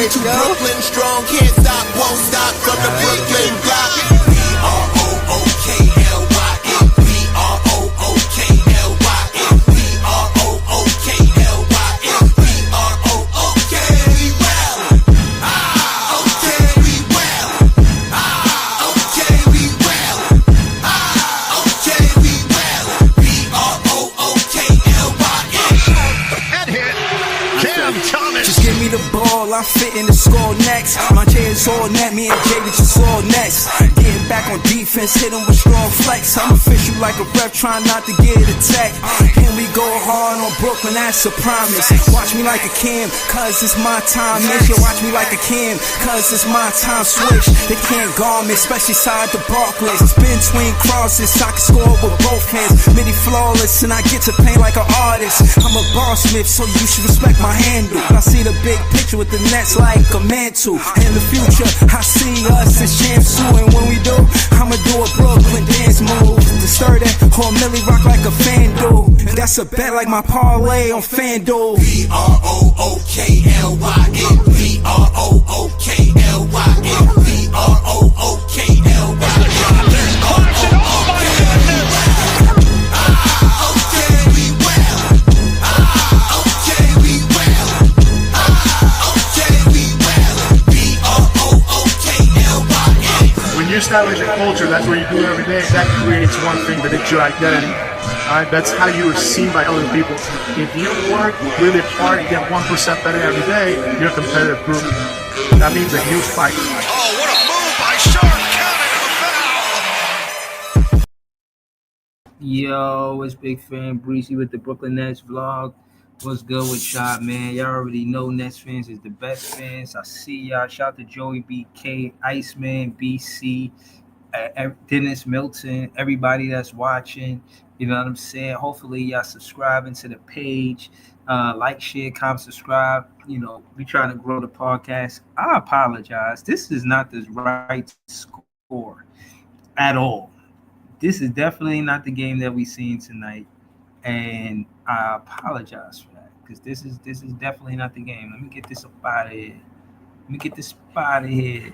We too Brooklyn strong, can't stop, won't stop from the Brooklyn block. B-R-O-O-K-L-Y-N, B-R-O-O-K-L-Y-N, B-R-O-O-K-L-Y-N, B-R-O-O-K, we well. Okay, we well. Okay, we well. Okay, we well. B-R-O-O-K-L-Y-N. Head hit. Cam Thomas. Just give me the ball, I'm fitting the score next. My J is all net, me and Jay just all next. Getting back on defense, hit him with strong flex. I'm official like a ref, trying not to get attacked. And we go hard on Brooklyn, that's a promise. Watch me like a Cam, cause it's my time. Miss you, watch me like a Cam, cause it's my time. Switch, they can't guard me, especially side the Barclays. Spin between crosses, I can score with both hands. Midi flawless, and I get to paint like an artist. I'm a boss smith, so you should respect my handle. I see the big picture with the nets like a mantle. In the future, I see us as champs too. And when we do, I'ma do a Brooklyn dance move. To stir that whole Millie rock like a FanDuel. And that's a bet like my parlay on FanDuel. B-R-O-O-K-L-Y-N, B-R-O-O-K-L-Y-N, B-R-O-O-K-L-Y-N. When you establish a culture, that's what you do every day. That creates one thing, that it's your identity. Alright, that's how you are seen by other people. If you work really hard and get 1% better every day, you're a competitive group. That means that you fight. Oh, what a move by Sharp, counting the foul. Yo, it's Big Fan Breezy with the Brooklyn Nets vlog. What's good with y'all, man? Y'all already know Nets fans is the best fans. I see y'all. Shout out to Joey BK, Iceman, BC, Dennis Milton, everybody that's watching. You know what I'm saying? Hopefully y'all subscribing to the page. Like, share, comment, subscribe. You know, we trying to grow the podcast. I apologize. This is not the right score at all. This is definitely not the game that we seen tonight. And I apologize for that, because this is definitely not the game. Let me get this up out of here.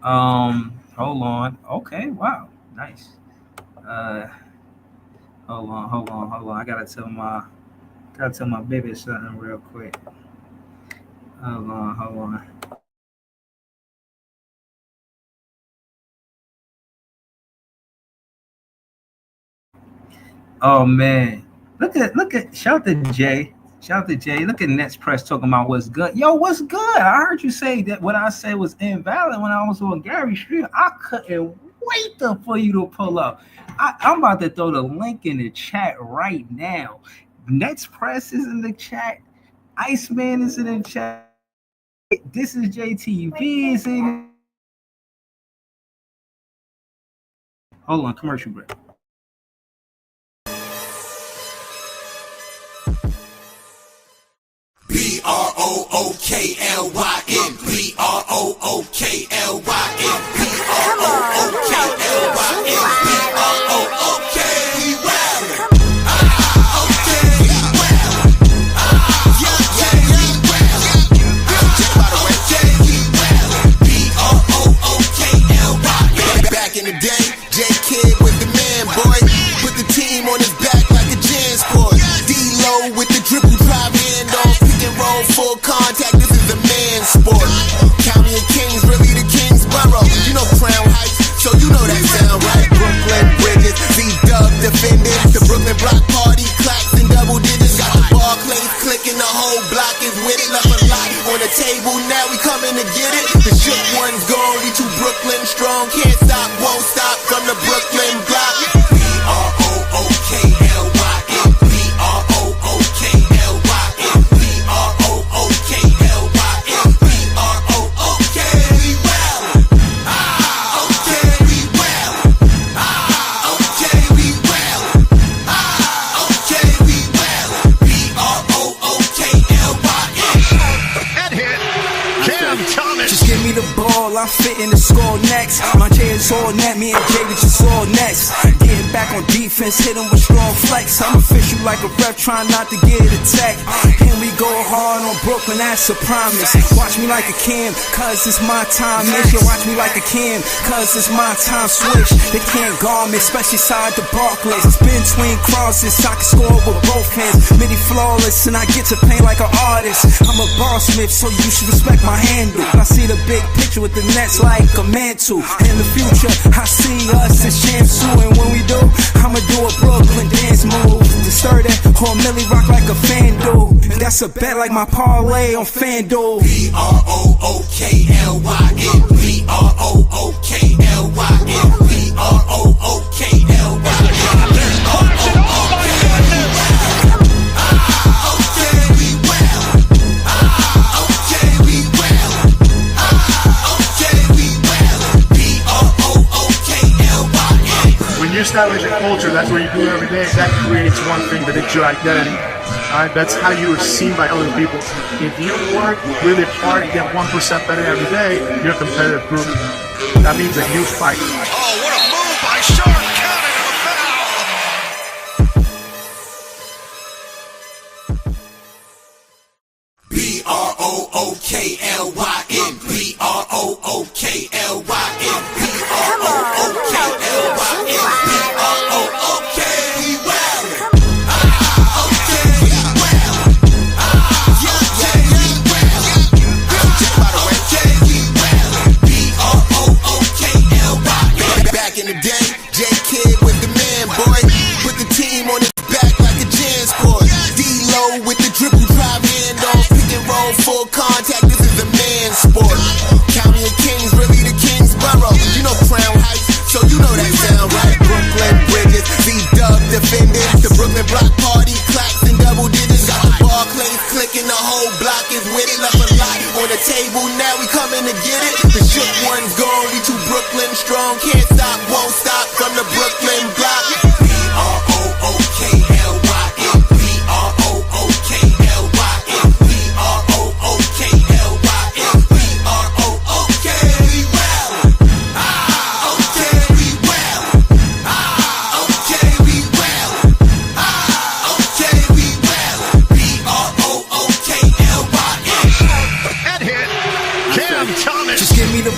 Hold on. Okay, wow, nice. Hold on. I gotta tell my baby something real quick. Hold on. Oh man, look at shout to Jay. Look at Nets Press talking about what's good. Yo, what's good? I heard you say that what I said was invalid when I was on Gary Street. I couldn't wait for you to pull up. I'm about to throw the link in the chat right now. Nets Press is in the chat. Iceman is in the chat. This is JTV is in. Hold on, commercial break. B-R-O-O-K-L-Y-N, B-R-O-O-K-L-Y-N, B-R-O-O-K-L-Y-N, B-R-O-O-K, we well. Okay, we well. Okay, we well. Okay, we well. B-R-O-O-K-L-Y-N. Back in the day, J-Kid was the man, boy. Put the team on his back like a jam sport. D-Lo with the dribble drive handoff. Roll full contact, this is a man's sport. County and Kings, really the Kingsborough. You know Crown Heights, so you know that sound right. Brooklyn Bridges, Z-Dub defending. The Brooklyn Block Party, clacks and double digits. Got the Barclays clicking, the whole block is with it. Left a lot on the table, now we coming to get it. The shook one's gone, we too Brooklyn strong. Can't stop, won't stop from the Brooklyn block. B-R-O-O-K-L-Y-N, B-R-O-O-K-L-Y-N, B-R-O-O-K-L-Y-N, B-R-O-O-K, we well. Okay, we well. Okay, we well. Okay, we well. B-R-O-O-K-L-Y-N. Head hit. Cam Thomas. fitting the score next. My J is all net, me and Jay was just all next. Getting back on defense, hit him with strong flex. I'm official like a ref, trying not to get attacked. And we go hard on Brooklyn, that's a promise. Watch me like a Cam, cause it's my time. Miss you, watch me like a Cam, cause it's my time. Switch, they can't guard me, especially side the Barclays. Spin between crosses, I can score with both hands. Midi flawless, and I get to paint like an artist. I'm a boss smith, so you should respect my handle. I see the big picture with the nets like a mantle. In the future, I see us as champs too. And when we do, I'ma do a Brooklyn dance move. To stir that whole Millie rock like a fan do. And that's a bet like my parlay on FanDuel. BROOKLYN, BROOKLYN, When you establish a culture, that's what you do every day. That creates one thing, that it's your identity. Alright, that's how you are seen by other people. If you work really hard, get 1% better every day, you're a competitive group. That means that you fight. Oh, what a move by Sharp, counted him a BROOKLYN, Back in the day, J Kid was the man, boy. Put the team on his back like a jam sport. D-Lo with the dribble drive handoff, pick and roll, full contact. This is a man sport. County of Kings, really the Kingsborough. You know Crown Heights, so you know that sound, right? Brooklyn Bridges, Z-Dub defending. The Brooklyn Block Party, clacks and double digits. Got the Barclays clicking, the whole block is with it. Left a lot on the table, now we coming to get it. The shook one's gone, we too Brooklyn strong. Can't stop, won't stop from the Brooklyn block.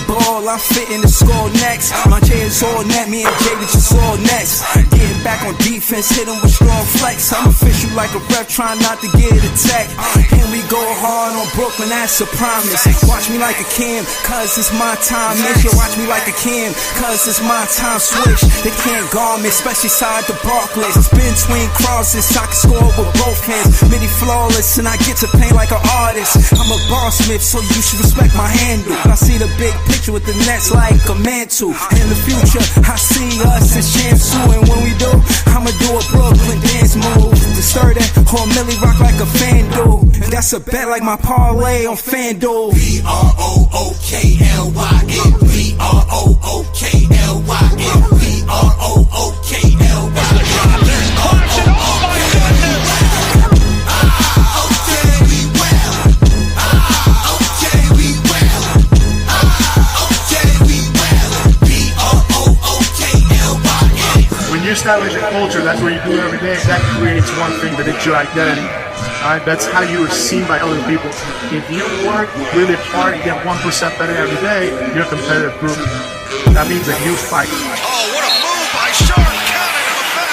BROOKLYN, I'm fitting the score next. My J is all net, me and Jay was just all next. Getting back on defense, hit him with strong flex. I'm official like a ref, trying not to get attacked. And we go hard on Brooklyn, that's a promise. Watch me like a Cam, cause it's my time. Miss you, watch me like a Cam, cause it's my time. Switch, they can't guard me, especially side the Barclays. Spin between crosses, I can score with both hands. Midi flawless, and I get to paint like an artist. I'm a boss smith, so you should respect my handle. I see the big picture with the nets like a mantle. In the future, I see us as champs too. And when we do, I'ma do a Brooklyn dance move. To stir that whole Millie rock like a FanDuel. And that's a bet like my parlay on FanDuel. BROOKLYN, When you establish a culture, that's what you do every day. That creates one thing, that it's your identity. Alright, that's how you are seen by other people. If you work really hard, get 1% better every day, you're a competitive group. That means that you fight. Oh, what a move by Sharp, counted him a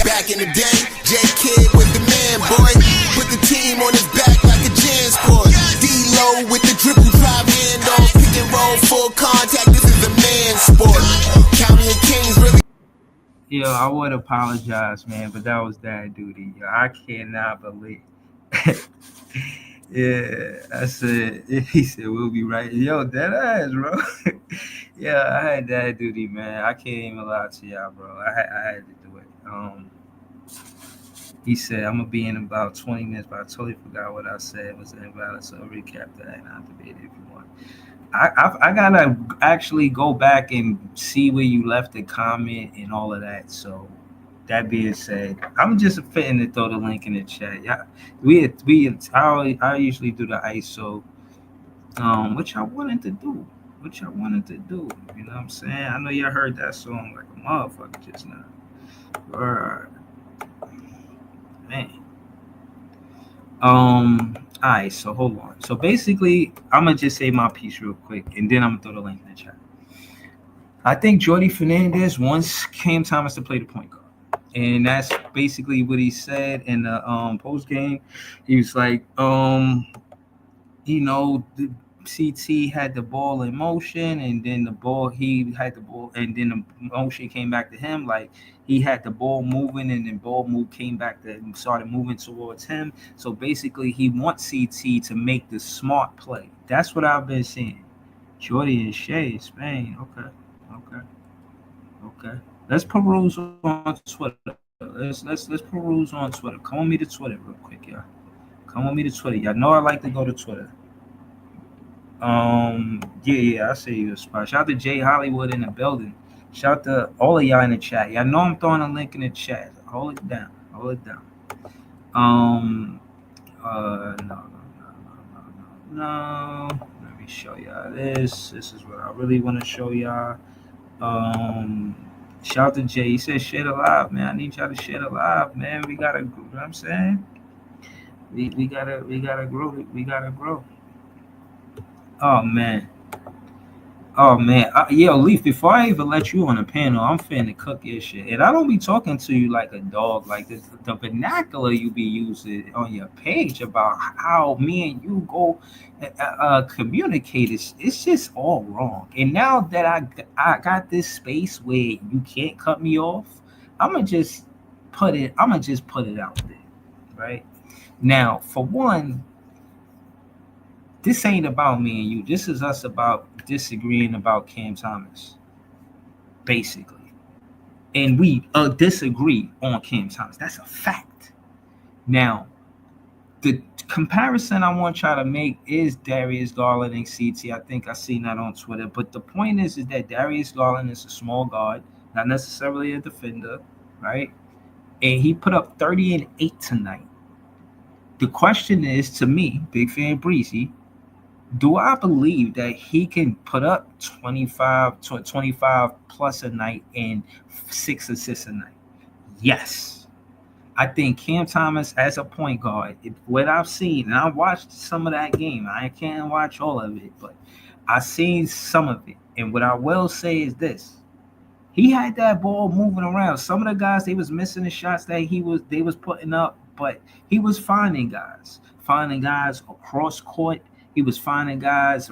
Back in the day, J Kid was the man, boy. Put the team on his back like a jam sport. D-Lo with the dribble drive handoff, pick and roll, full contact. This is a man sport. County of Kings really. Yo, I would apologize, man, but that was dad duty. Yo, I cannot believe. Yeah, I said. He said we'll be right. Yo, that ass, bro. Yeah, I had that duty, man. I can't even lie to y'all, bro. I had to do it. He said I'm gonna be in about 20 minutes, but I totally forgot what I said. It was invalid, so recap that and I'll debate it if you want. I gotta actually go back and see where you left the comment and all of that. So that being said, I'm just fitting to throw the link in the chat. Yeah, I usually do the ISO, which I wanted to do, which I wanted to do. You know what I'm saying? I know y'all heard that song like a motherfucker just now. Alright, man. All right, so hold on. So basically, I'm gonna just say my piece real quick, and then I'm gonna throw the link in the chat. I think Jordi Fernandez once came Thomas to play the point guard, and that's basically what he said in the post game. He was like, the CT had the ball in motion, and then he had the ball, and then the motion came back to him. Like he had the ball moving, and then ball move came back to and started moving towards him. So basically, he wants CT to make the smart play. That's what I've been seeing. Jordy and Shea, Spain. Okay, okay, okay. Let's peruse on Twitter. Let's peruse on Twitter. Come on me to Twitter real quick, y'all. Come on me to Twitter. Y'all know I like to go to Twitter. Yeah, I see you a spot. Shout out to Jay Hollywood in the building. Shout out to all of y'all in the chat. Y'all know I'm throwing a link in the chat. Hold it down. Hold it down. Um, no. Let me show y'all this. This is what I really want to show y'all. Um, Shout out to Jay. He said, "Share the live, man. I need y'all to share the live, man. We gotta, you know what I'm saying? We gotta grow. We gotta grow. Oh man. Oh man, yo, Leaf. Before I even let you on the panel, I'm finna cook your shit, and I don't be talking to you like a dog. Like the vernacular you be using on your page about how me and you go communicate. It's just all wrong. And now that I got this space where you can't cut me off, I'm gonna just I'm gonna just put it out there, right? Now, for one, this ain't about me and you. This is us about disagreeing about Cam Thomas, basically. And we disagree on Cam Thomas. That's a fact. Now, the comparison I want y'all to make is Darius Garland and CT. I think I seen that on Twitter. But the point is that Darius Garland is a small guard, not necessarily a defender, right? And he put up 30 and 8 tonight. The question is, to me, big fan Breezy, do I believe that he can put up 25 plus a night and 6 assists a night? Yes. I think Cam Thomas as a point guard, what I've seen, and I watched some of that game. I can't watch all of it, but I've seen some of it. And what I will say is this. He had that ball moving around. Some of the guys, they was missing the shots that they was putting up, but he was finding guys across court. He was finding guys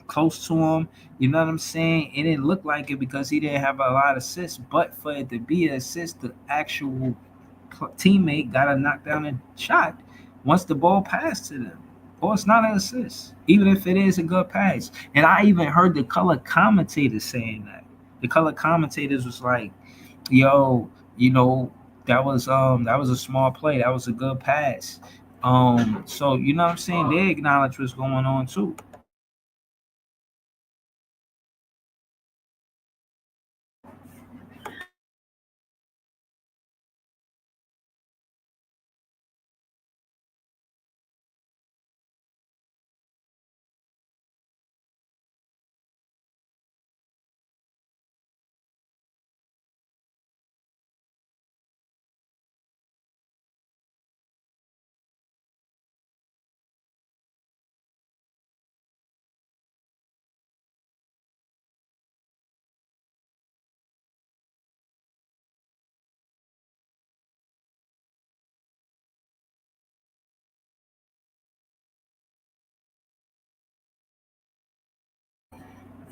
close to him. You know what I'm saying? It didn't look like it because he didn't have a lot of assists, but for it to be an assist, the actual teammate got to knock down a shot once the ball passed to them. Or it's not an assist, even if it is a good pass. And I even heard the color commentators saying that. The color commentators was like, "Yo, that was a small play. That was a good pass." So you know what I'm saying? They acknowledge what's going on too.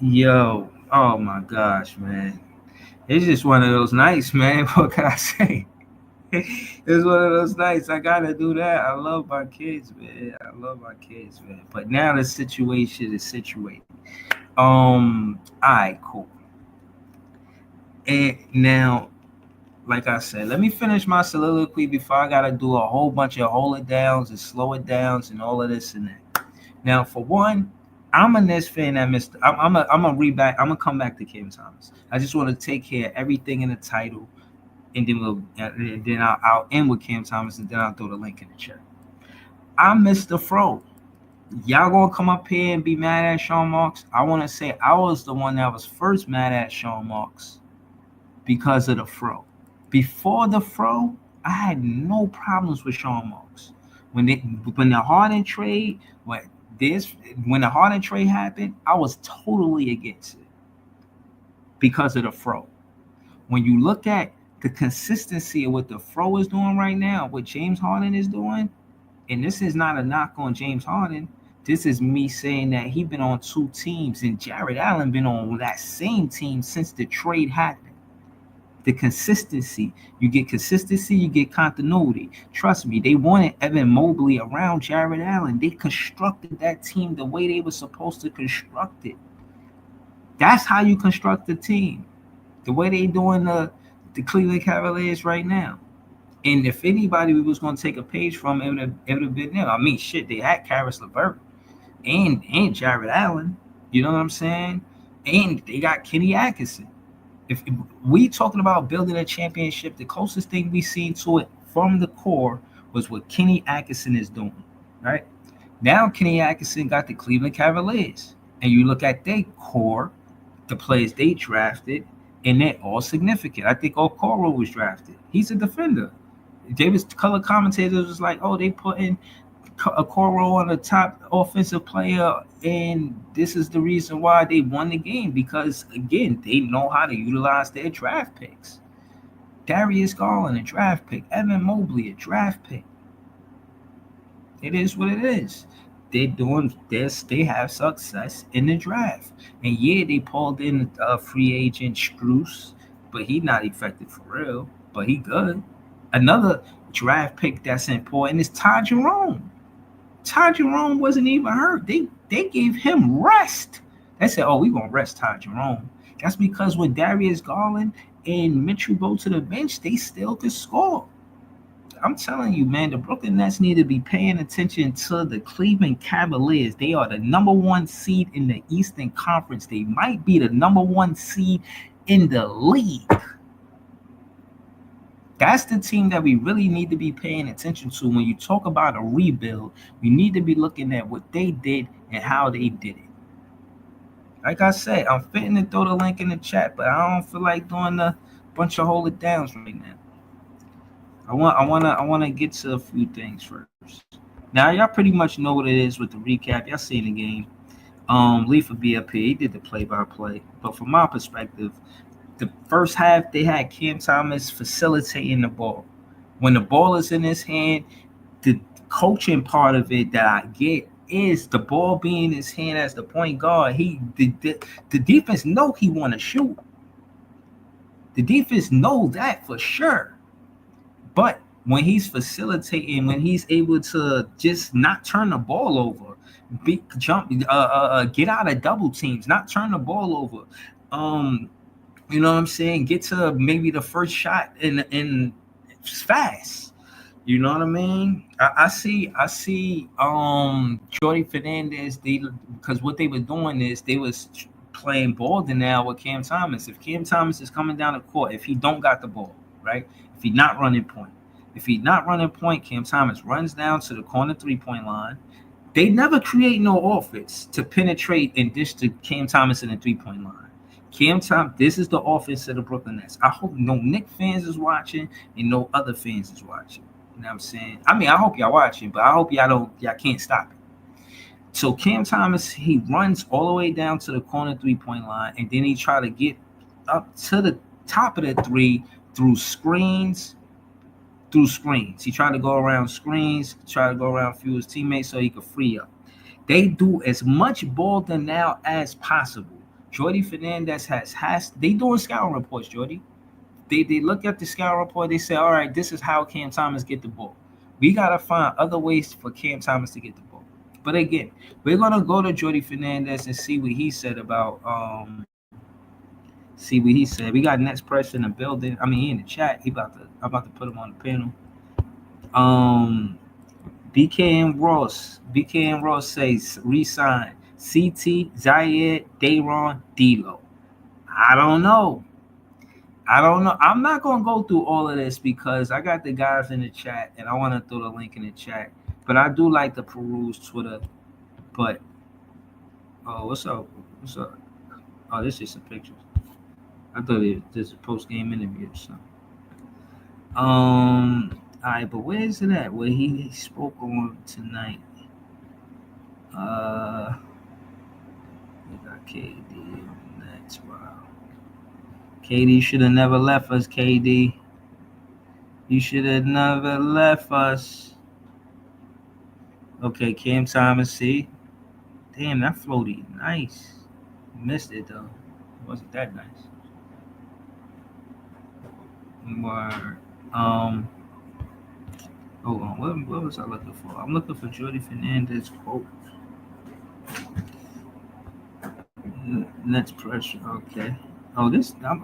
Yo, oh my gosh, man. It's just one of those nights, man. What can I say? It's one of those nights. I gotta do that. I love my kids, man. I love my kids, man. But now the situation is situated. All right, cool. And now, like I said, let me finish my soliloquy before I gotta do a whole bunch of hold it downs and slow it downs and all of this and that. Now, for one, I'm a Nets fan that missed. I'm a reback. I'm gonna come back to Cam Thomas. I just want to take care of everything in the title, and then I'll end with Cam Thomas, and then I'll throw the link in the chat. I missed the fro. Y'all gonna come up here and be mad at Sean Marks? I want to say I was the one that was first mad at Sean Marks because of the fro. Before the fro, I had no problems with Sean Marks. When the Harden trade, when the Harden trade happened, I was totally against it because of the fro. When you look at the consistency of what the fro is doing right now, what James Harden is doing, and this is not a knock on James Harden. This is me saying that he's been on two teams, and Jared Allen been on that same team since the trade happened. The consistency, you get consistency, you get continuity. Trust me, they wanted Evan Mobley around Jared Allen. They constructed that team the way they were supposed to construct it. That's how you construct the team. The way they doing the Cleveland Cavaliers right now. And if anybody was going to take a page from it, it would have been them. I mean, shit, they had Karis LeVert and Jared Allen. You know what I'm saying? And they got Kenny Atkinson. If we talking about building a championship, the closest thing we seen to it from the core was what Kenny Atkinson is doing, right? Now Kenny Atkinson got the Cleveland Cavaliers, and you look at their core, the players they drafted, and they're all significant. I think Okoro was drafted. He's a defender. Davis color commentators was like, oh, they put in Okoro on the top offensive player, and this is the reason why they won the game, because again, they know how to utilize their draft picks. Darius Garland, a draft pick. Evan Mobley, a draft pick. It is what it is. They're doing this. They have success in the draft, and yeah, they pulled in a free agent Strus, but he not effective for real. But he good. Another draft pick that's important is Ty Jerome. Ty Jerome wasn't even hurt. They gave him rest. They said, oh, we're going to rest Ty Jerome. That's because when Darius Garland and Mitchell go to the bench, they still could score. I'm telling you, man, the Brooklyn Nets need to be paying attention to the Cleveland Cavaliers. They are the number one seed in the Eastern Conference. They might be the number one seed in the league. That's the team that we really need to be paying attention to. When you talk about a rebuild, we need to be looking at what they did and how they did it. Like I said, I'm fitting to throw the link in the chat, but I don't feel like doing a bunch of hold it downs right now. I want to get to a few things first. Now y'all pretty much know what it is with the recap. Y'all seen the game. Leafa be up here. He did the play-by-play, but from my perspective, the first half, they had Cam Thomas facilitating the ball. When the ball is in his hand, the coaching part of it that I get is the ball being in his hand as the point guard. The defense know he want to shoot. The defense know that for sure. But when he's facilitating, when he's able to just not turn the ball over, get out of double teams, not turn the ball over. You know what I'm saying? Get to maybe the first shot in fast. You know what I mean? I see Jordi Fernandez, because what they were doing is they was playing ball now with Cam Thomas. If Cam Thomas is coming down the court, if he don't got the ball, right? If he not running point, Cam Thomas runs down to the corner 3-point line. They never create no offense to penetrate and dish to Cam Thomas in the 3-point line. Cam Thomas, this is the offense of the Brooklyn Nets. I hope no Knicks fans is watching and no other fans is watching. You know what I'm saying? I mean, I hope y'all watching, but I hope y'all can't stop it. So Cam Thomas, he runs all the way down to the corner 3-point line, and then he try to get up to the top of the three through screens. He tried to go around screens, try to go around a few of his teammates so he could free up. They do as much ball than now as possible. Jordi Fernandez they doing scouting reports, Jordi. they look at the scout report. They say, all right, this is how Cam Thomas get the ball. We gotta find other ways for Cam Thomas to get the ball. But again, we're gonna go to Jordi Fernandez and see what he said about see what he said. We got Nets press in the building. I mean, he in the chat. I'm about to put him on the panel. BK and Ross says resign CT, Zaire, Dayron, D'Lo. I don't know. I'm not gonna go through all of this because I got the guys in the chat and I want to throw the link in the chat. But I do like to peruse Twitter. But what's up? What's up? Oh, this is some pictures. I thought this is a post game interview or something. All right, but where is it at? Where he spoke on tonight? We got KD next. Wow. KD should have never left us, KD. You should have never left us. Okay, Cam Thomas, see? Damn, that floaty. Nice. Missed it, though. It wasn't that nice. Word. Hold on. What was I looking for? I'm looking for Jordi Fernandez quote. Nets pressure. Okay. Oh, this. I'm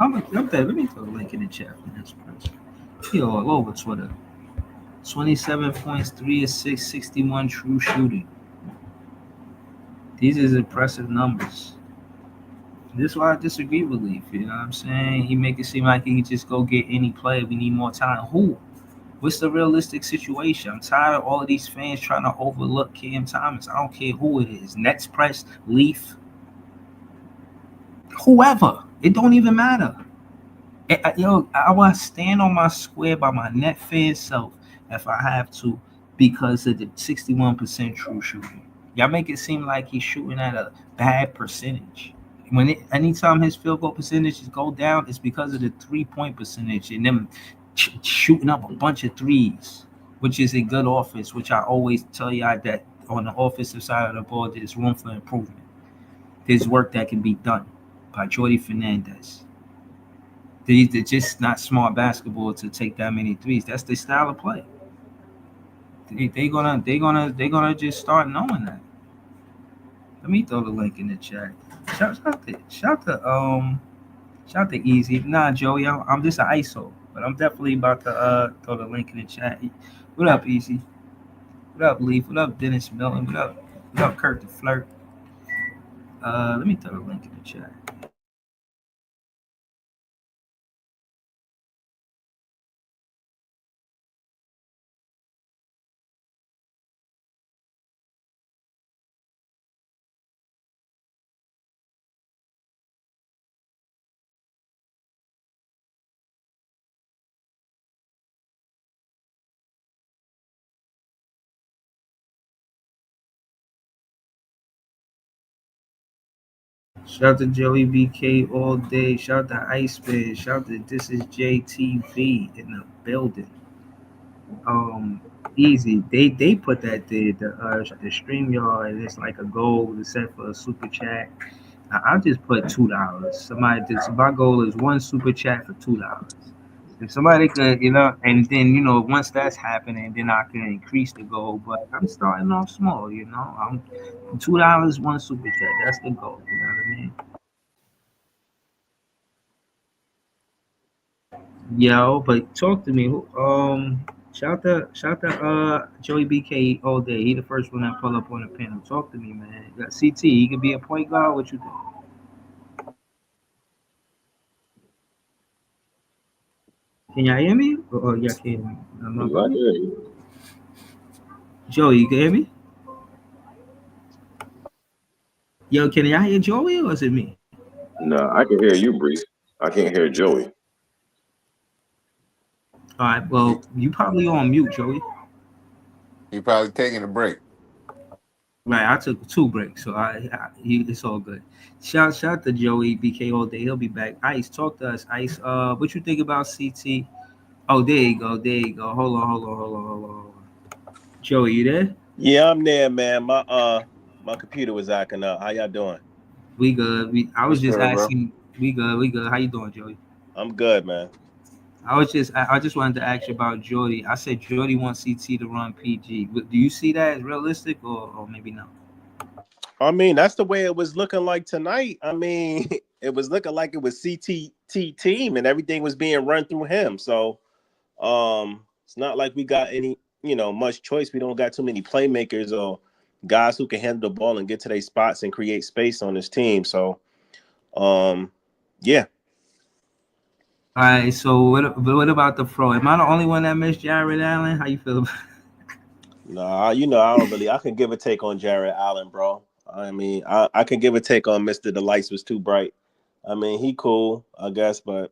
there. Let me throw the link in the chat for Nets pressure. He all over Twitter. 27 points, 3 assists, 61 true shooting. These is impressive numbers. This is why I disagree with Leaf. You know what I'm saying? He make it seem like he can just go get any player. We need more time. Who? What's the realistic situation? I'm tired of all of these fans trying to overlook Cam Thomas. I don't care who it is. Nets press, Leaf, whoever. It don't even matter. I want to stand on my square by my net fan self if I have to because of the 61% true shooting. Y'all make it seem like he's shooting at a bad percentage. Anytime his field goal percentages go down, it's because of the 3-point percentage and them shooting up a bunch of threes, which is a good offense, which I always tell y'all that on the offensive side of the ball, there's room for improvement. There's work that can be done by Jordi Fernandez. They're just not smart basketball to take that many threes. That's their style of play. They're gonna just start knowing that. Let me throw the link in the chat. Shout to Easy. Nah, Joey, I'm just an ISO, but I'm definitely about to throw the link in the chat. What up, Easy? What up, Leaf? What up, Dennis Milton? What up, Kurt the Flirt? Let me throw the link in the chat. Shout out to Joey BK all day. Shout out to Iceman. Shout out to This Is JTV in the building. Easy. They put that the StreamYard and it's like a goal to set for a super chat. I'll just put $2. My goal is one super chat for $2. If somebody could, and then once that's happening, then I can increase the goal. But I'm starting off small, I'm $2, one super chat. That's the goal. You know what I mean? Yo, but talk to me. Shout to Joey BK all day. He the first one that pull up on the panel. Talk to me, man. You got CT. He could be a point guard. What you think? Can y'all hear me? Oh, y'all can't hear me. I can hear you. Joey, you can hear me? Yo, can y'all hear Joey or is it me? No, I can hear you, Breeze. I can't hear Joey. All right, well, you probably on mute, Joey. He probably taking a break. Right, I took 2 breaks, so it's all good. Shout to Joey BK all day. He'll be back. Ice, talk to us. Ice, what you think about CT? Oh, there you go. Hold on. Joey, you there? Yeah, I'm there, man. My computer was acting up. How y'all doing? We good. I was just asking. Bro. We good. How you doing, Joey? I'm good, man. I just wanted to ask you about Jordy. I said Jordy wants CT to run PG. Do you see that as realistic or maybe no? I mean, that's the way it was looking like tonight. I mean, it was looking like it was CTT team and everything was being run through him. So it's not like we got any, much choice. We don't got too many playmakers or guys who can handle the ball and get to their spots and create space on this team. So yeah. All right, so what about the pro? Am I the only one that missed Jared Allen? How you feel about Nah, I don't really. I can give a take on Jared Allen, bro. I mean, I can give a take on Mister. The lights was too bright. I mean, he cool, I guess, but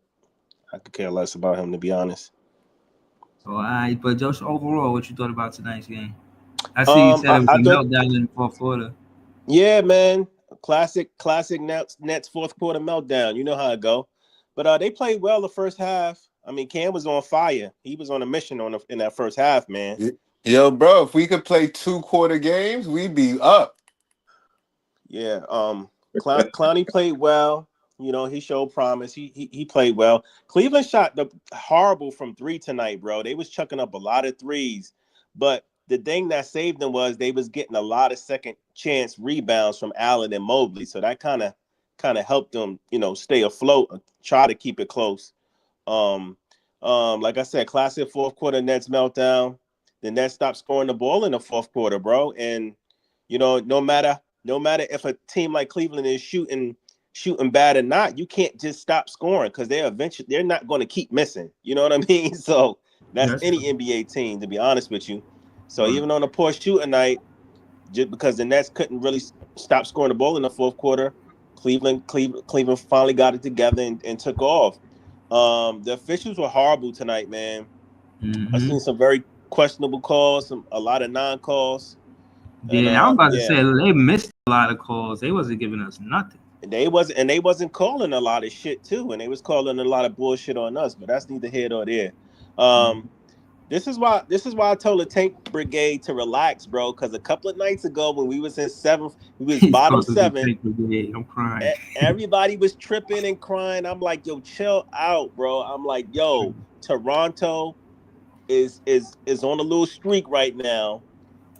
I could care less about him to be honest. So, all right, but just overall, what you thought about tonight's game? I see you said it was I a thought, meltdown in the fourth quarter. yeah, man, classic Nets fourth quarter meltdown. You know how it go. But they played well the first half. I mean, Cam was on fire. He was on a mission in that first half, man. Yo, bro, if we could play 2-quarter games, we'd be up. Yeah, Clowney played well. He showed promise. He played well. Cleveland shot the horrible from three tonight, bro. They was chucking up a lot of threes, but the thing that saved them was they was getting a lot of second chance rebounds from Allen and Mobley. So that kind of helped them, stay afloat and try to keep it close. Um, like I said, classic fourth quarter Nets meltdown. The Nets stopped scoring the ball in the fourth quarter, bro. And no matter if a team like Cleveland is shooting bad or not, you can't just stop scoring because they're not going to keep missing. You know what I mean? So that's Yes. any NBA team, to be honest with you. So Right. even on a poor shooting night, just because the Nets couldn't really stop scoring the ball in the fourth quarter, Cleveland finally got it together and took off. The officials were horrible tonight, man. I Mm-hmm. seen some very questionable calls, a lot of non-calls, and Yeah, I'm about to yeah, say they missed a lot of calls. They wasn't giving us nothing. they wasn't calling a lot of shit too, and they was calling a lot of bullshit on us. But that's neither here nor there. Um, this is why I told the Tank Brigade to relax, bro. Because a couple of nights ago, when we was in seventh, we was He's bottom supposed to be seven. thankful. Yeah, I'm crying. Everybody was tripping and crying. I'm like, yo, chill out, bro. I'm like, yo, Toronto is on a little streak right now,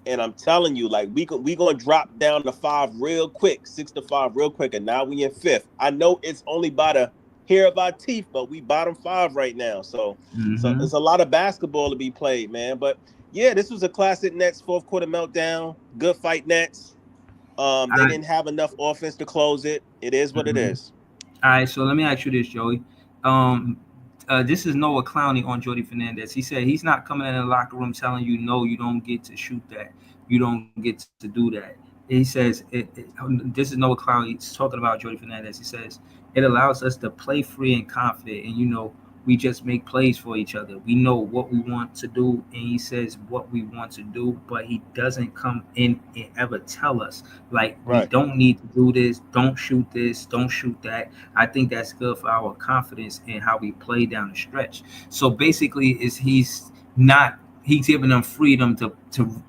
and I'm telling you, like, we gonna drop down to 5 real quick, 6 to 5 real quick, and now we in fifth. I know it's only by the hair of our teeth, but we bottom 5 right now. So Mm-hmm. it's a lot of basketball to be played, man. But yeah, this was a classic Nets fourth quarter meltdown. Good fight, Nets. They I, didn't have enough offense to close it. It is what it mhm. is. All right, so let me ask you this, Joey. Um, this is Noah Clowney on Jordi Fernandez. He said he's not coming in the locker room telling you no, you don't get to shoot that, you don't get to do that. He says this is Noah Clowney talking about Jordi Fernandez. He says it allows us to play free and confident, and we just make plays for each other. We know what we want to do, and he says what we want to do, but he doesn't come in and ever tell us like we Right. don't need to do this, don't shoot this, don't shoot that. I think that's good for our confidence and how we play down the stretch. So basically, is he's giving them freedom to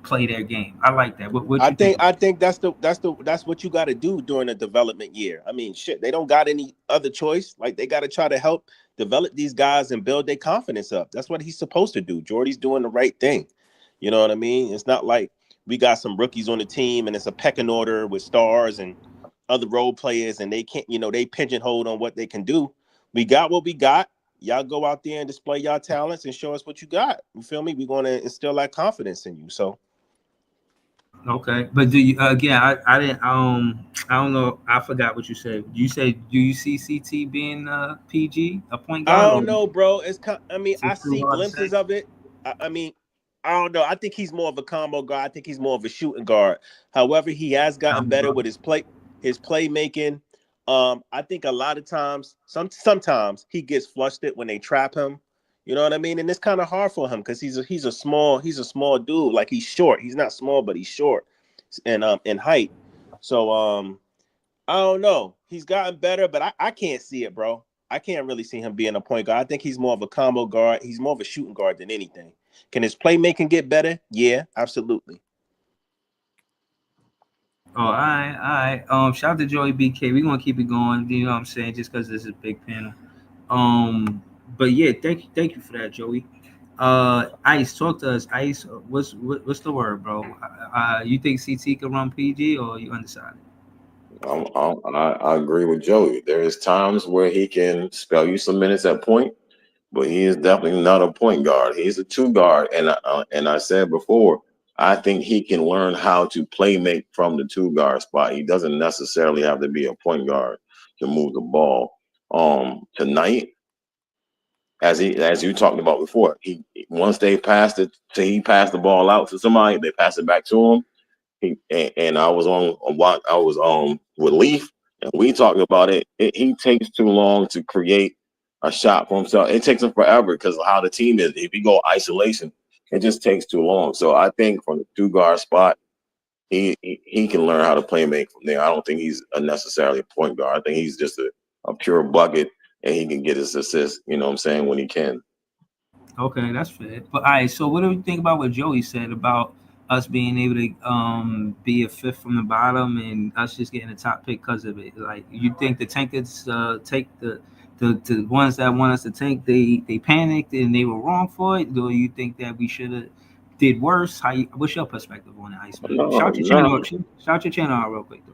play their game. I like that. What I you think think I about think that's what you got to do during the development year. I mean, shit, they don't got any other choice. Like they got to try to help develop these guys and build their confidence up. That's what he's supposed to do. Jordy's doing the right thing. You know what I mean? It's not like we got some rookies on the team and it's a pecking order with stars and other role players and they can't, they pigeonholed on what they can do. We got what we got. Y'all go out there and display y'all talents and show us what you got. You feel me? We're going to instill that confidence in you. So Okay, but do you again? I didn't. I don't know. I forgot what you said. You said do you see CT being PG, a point I guard, don't or know, bro. I mean, is I it too see hard to say? glimpses of it. I mean, I don't know. I think he's more of a combo guard. I think he's more of a shooting guard. However, he has gotten better with his playmaking. I think a lot of times, sometimes he gets flustered when they trap him. You know what I mean? And it's kind of hard for him because he's a small dude. Like he's short. He's not small, but he's short and in height. So I don't know. He's gotten better, but I can't see it, bro. I can't really see him being a point guard. I think he's more of a combo guard. He's more of a shooting guard than anything. Can his playmaking get better? Yeah, absolutely. Oh, all right, all right. Shout out to Joey BK. We're gonna keep it going. You know what I'm saying? Just because this is a big panel. Um, But yeah, thank you for that, Joey. Ice, talk to us. Ice, what's the word, bro? You think CT can run PG or you undecided? I agree with Joey. There is times where he can spell you some minutes at point, but he is definitely not a point guard. He's a two guard, and I said before, I think he can learn how to play make from the two guard spot. He doesn't necessarily have to be a point guard to move the ball. Tonight, as you talked about before, he once they passed it, say he passed the ball out to somebody, they pass it back to him. And I was on what I was on with Leaf, and we talked about He takes too long to create a shot for himself. It takes him forever because of how the team is. If you go isolation, it just takes too long. So I think from the two guard spot, he can learn how to play make from there. I don't think he's a necessarily a point guard. I think he's just a pure bucket, and he can get his assists. You know what I'm saying, when he can. Okay, that's fair. But all right, so what do you think about what Joey said about us being able to be a fifth from the bottom and us just getting a top pick because of it? Like, you think the tankers take the ones that want us to tank, they panicked and they were wrong for it? Or you think that we should have did worse? What's your perspective on it, Iceman? No, no. Shout your channel out real quick though.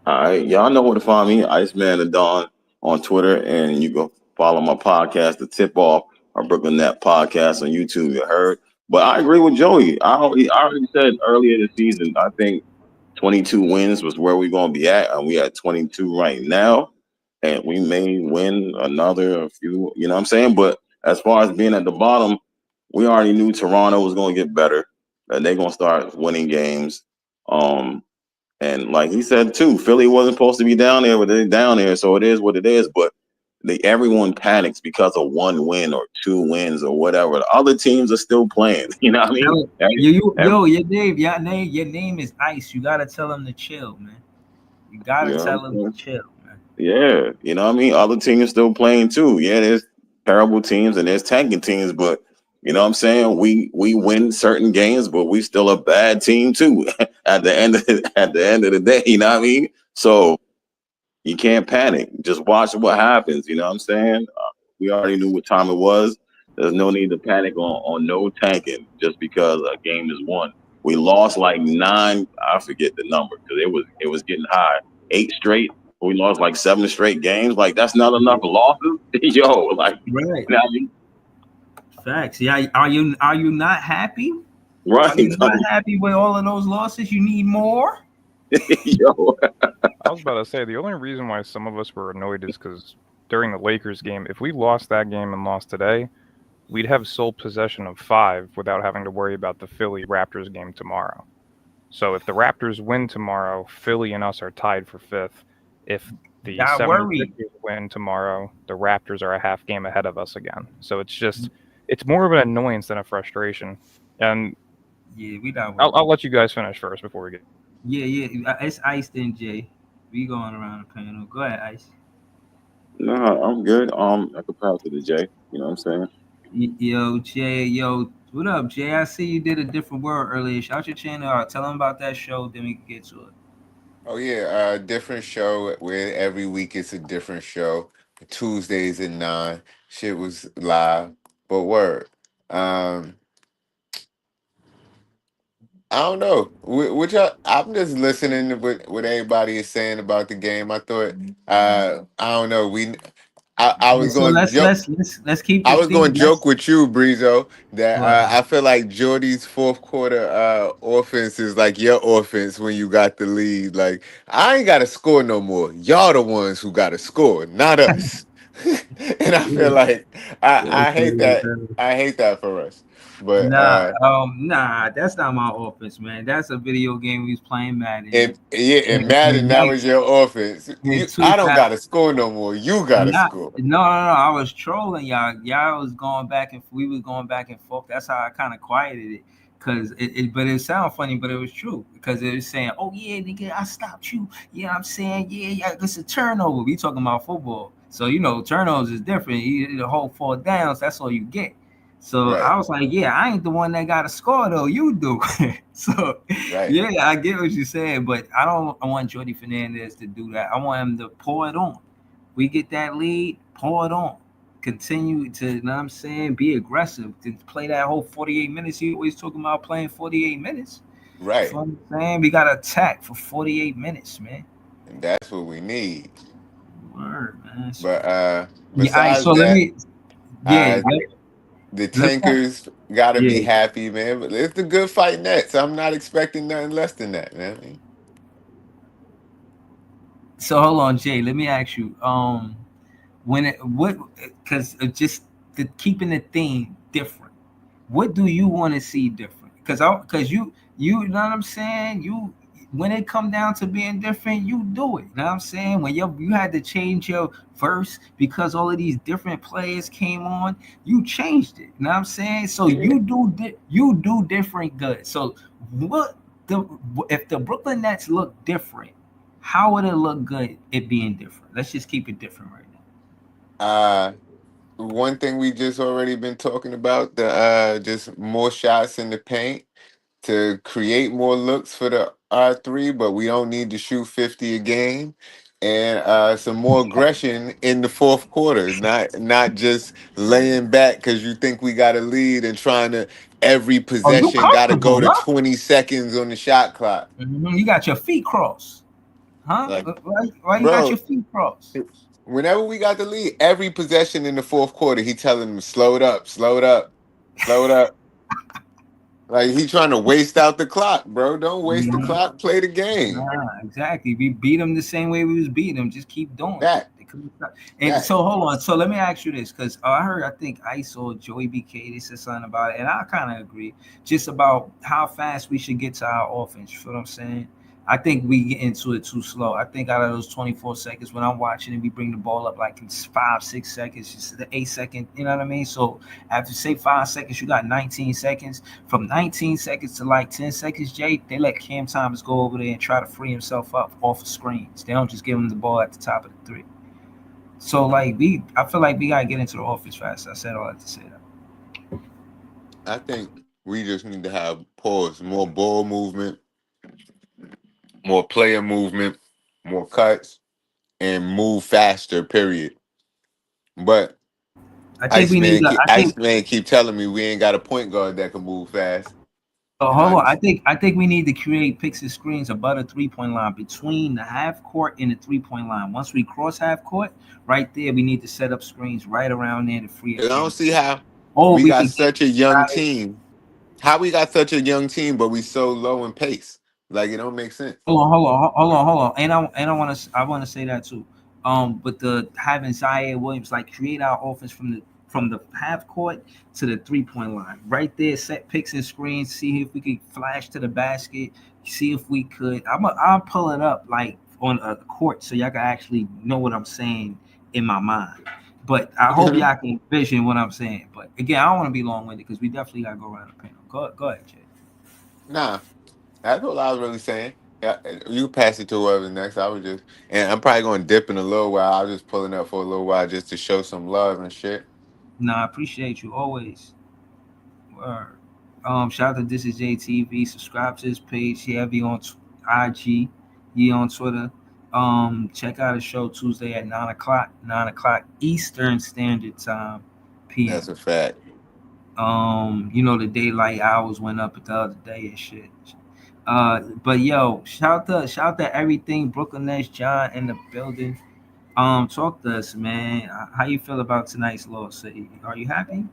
All right, y'all know where to find me, Iceman and Dawn on Twitter, and you go follow my podcast, The Tip Off, or Brooklyn Net Podcast on YouTube. You heard, but I agree with Joey. I already said earlier this season. I think 22 wins was where we're gonna be at, and we at 22 right now, and we may win another few. You know what I'm saying? But as far as being at the bottom, we already knew Toronto was gonna get better, and they're gonna start winning games. And like he said too, Philly wasn't supposed to be down there, but they're down there, so it is what it is. But everyone panics because of one win or two wins or whatever. The other teams are still playing. You know what I mean? Yo, your name is Ice. You gotta tell them to chill, man. You You gotta know what tell I'm them to saying? chill, man. Yeah, you know what I mean? Other teams still playing too. Yeah, there's terrible teams and there's tanking teams, but you know what I'm saying? We win certain games, but we still a bad team too at the end of the day. You know what I mean? So you can't panic. Just watch what happens. You know what I'm saying? We already knew what time it was. There's no need to panic on no tanking just because a game is won. We lost like nine. I forget the number because it was getting high. Eight straight. We lost like seven straight games. Like that's not enough losses. Yo, like Right. you know what I mean? Facts. Yeah. Are you not happy? Are Right? you not happy with all of those losses? You need more. Yo, I was about to say the only reason why some of us were annoyed is because during the Lakers game, if we lost that game and lost today, we'd have sole possession of 5 without having to worry about the Philly Raptors game tomorrow. So if the Raptors win tomorrow, Philly and us are tied for 5th. If the Got worried. 76ers win tomorrow, the Raptors are a half game ahead of us again. So it's more of an annoyance than a frustration. And Yeah, we not I'll, worried. I'll let you guys finish first before we get. Yeah. It's Ice then Jay. We going around the panel. Go ahead, Ice. nah, I'm good. I could pass it to Jay. You know what I'm saying? Yo, Jay. Yo, what up, Jay? I see you did a different word earlier. Shout your channel out. Tell them about that show. Then we can get to it. Oh yeah, different show where every week it's a different show. Tuesdays at 9. Shit was live, but word. Um, I don't know. Which I'm just listening to what everybody is saying about the game. I thought, I don't know. I Yeah, was so going to joke. let's keep I this was going speed. to joke with you, Breezo, that What? I feel like Jordy's fourth quarter offense is like your offense when you got the lead. Like I ain't got to score no more. Y'all the ones who got to score, not us. And I feel Yeah, like that's I hate funny as that. hell. I hate that for us. But Nah, that's not my offense, man. That's a video game we was playing Madden. and yeah, and And Madden, that like was your offense. in I don't 2000, got to score no more. You got to not score. no, I was trolling y'all. Y'all was going back and we was going back and forth. That's how I kind of quieted it. But it sounded funny, but it was true because it was saying, "Oh yeah, nigga, I stopped you." Yeah, I'm saying, yeah, it's a turnover. We talking about football, so turnovers is different. The whole 4 downs, that's all you get. So Right, I was like, yeah, I ain't the one that got to score though. You do. So right. yeah, I get what you're saying, but I want Jordi Fernandez to do that. I want him to pour it on. We get that lead, pour it on. continue to, you know what I'm saying, be aggressive, to play that whole 48 minutes. You always talking about playing 48 minutes. Right. So I'm saying we got to attack for 48 minutes, man. And that's what we need. Word, man. So But yeah, all right. besides So let that, me, yeah, uh the let's not, Tankers gotta be yeah. happy, man. But it's a good fight Nets. I'm not expecting nothing less than that, man. So hold on, Jay. Let me ask you. When it what because just the keeping the theme different. What do you want to see different? Because you know what I'm saying. You when it come down to being different, you do it. You know what I'm saying? When you had to change your verse because all of these different players came on, you changed it. You know what I'm saying? So Yeah. you do different good. So what the if the Brooklyn Nets look different, how would it look good it being different? Let's just keep it different right now. Uh one thing we just already been talking about, the just more shots in the paint to create more looks for the R3, but we don't need to shoot 50 a game. And some more aggression in the fourth quarter, not just laying back because you think we got a lead and trying to every Oh, you possession got to go comfortable, to huh? 20 seconds on the shot clock. You got your feet crossed, huh? Like, Why you got bro, your feet crossed? whenever we got the lead, every possession in the fourth quarter, he telling them slow it up, slow it up, slow it up. Like he trying to waste out the clock, bro. Don't waste the Mhm. clock. Play the game. Nah, exactly. We beat them the same way we was beating them. Just keep doing it. That They couldn't stop. And that. so hold on. So let me ask you this, because I heard, I think Ice or Joey BK, they said something about it, and I kind of agree. Just about how fast we should get to our offense. You feel what I'm saying? I think we get into it too slow. I think out of those 24 seconds, when I'm watching it, we bring the ball up like in 5, 6 seconds, just the 8 second. You know what I mean? So after say 5 seconds, you got 19 seconds. From 19 seconds to like 10 seconds, Jay, they let Cam Thomas go over there and try to free himself up off of screens. They don't just give him the ball at the top of the three. So like I feel like we gotta get into the offense fast. I said all that to say that. I think we just need to have pause, more ball movement, more player movement, more cuts, and move faster. Period. But I think we need to. I think Iceman keep telling me we ain't got a point guard that can move fast, and hold I on. just I think we need to create picks and screens above the 3 point line between the half court and the 3 point line. Once we cross half court, right there, we need to set up screens right around there to free I up don't Cam. see how Or we we got could get such a young inside. team. How we got such a young team, but we so low in pace. Like it don't make sense. Hold on. And I want to say that too. But the having Zaire Williams like create our offense from the half court to the 3 point line, right there, set picks and screens. See if we could flash to the basket. See if we could. I'll pull it up like on a court so y'all can actually know what I'm saying in my mind. But I hope y'all can envision what I'm saying. But again, I don't want to be long winded because we definitely gotta go around the panel. Go ahead, Jay. Nah, that's what I was really saying. Yeah, you pass it to whoever's next. I was just, and I'm probably going to dip in a little while. I was just pulling up for a little while just to show some love and shit. Nah, I appreciate you always. Word. Shout out to This Is JTV. Subscribe to his page. He heavy on IG. He on Twitter. Check out his show Tuesday at 9 o'clock, 9 o'clock Eastern Standard Time, That's PM. a fact. The daylight hours went up the other day and shit. But yo, shout to everything Brooklyn Nets, John in the building. Talk to us, man. How you feel about tonight's loss? Are you happy?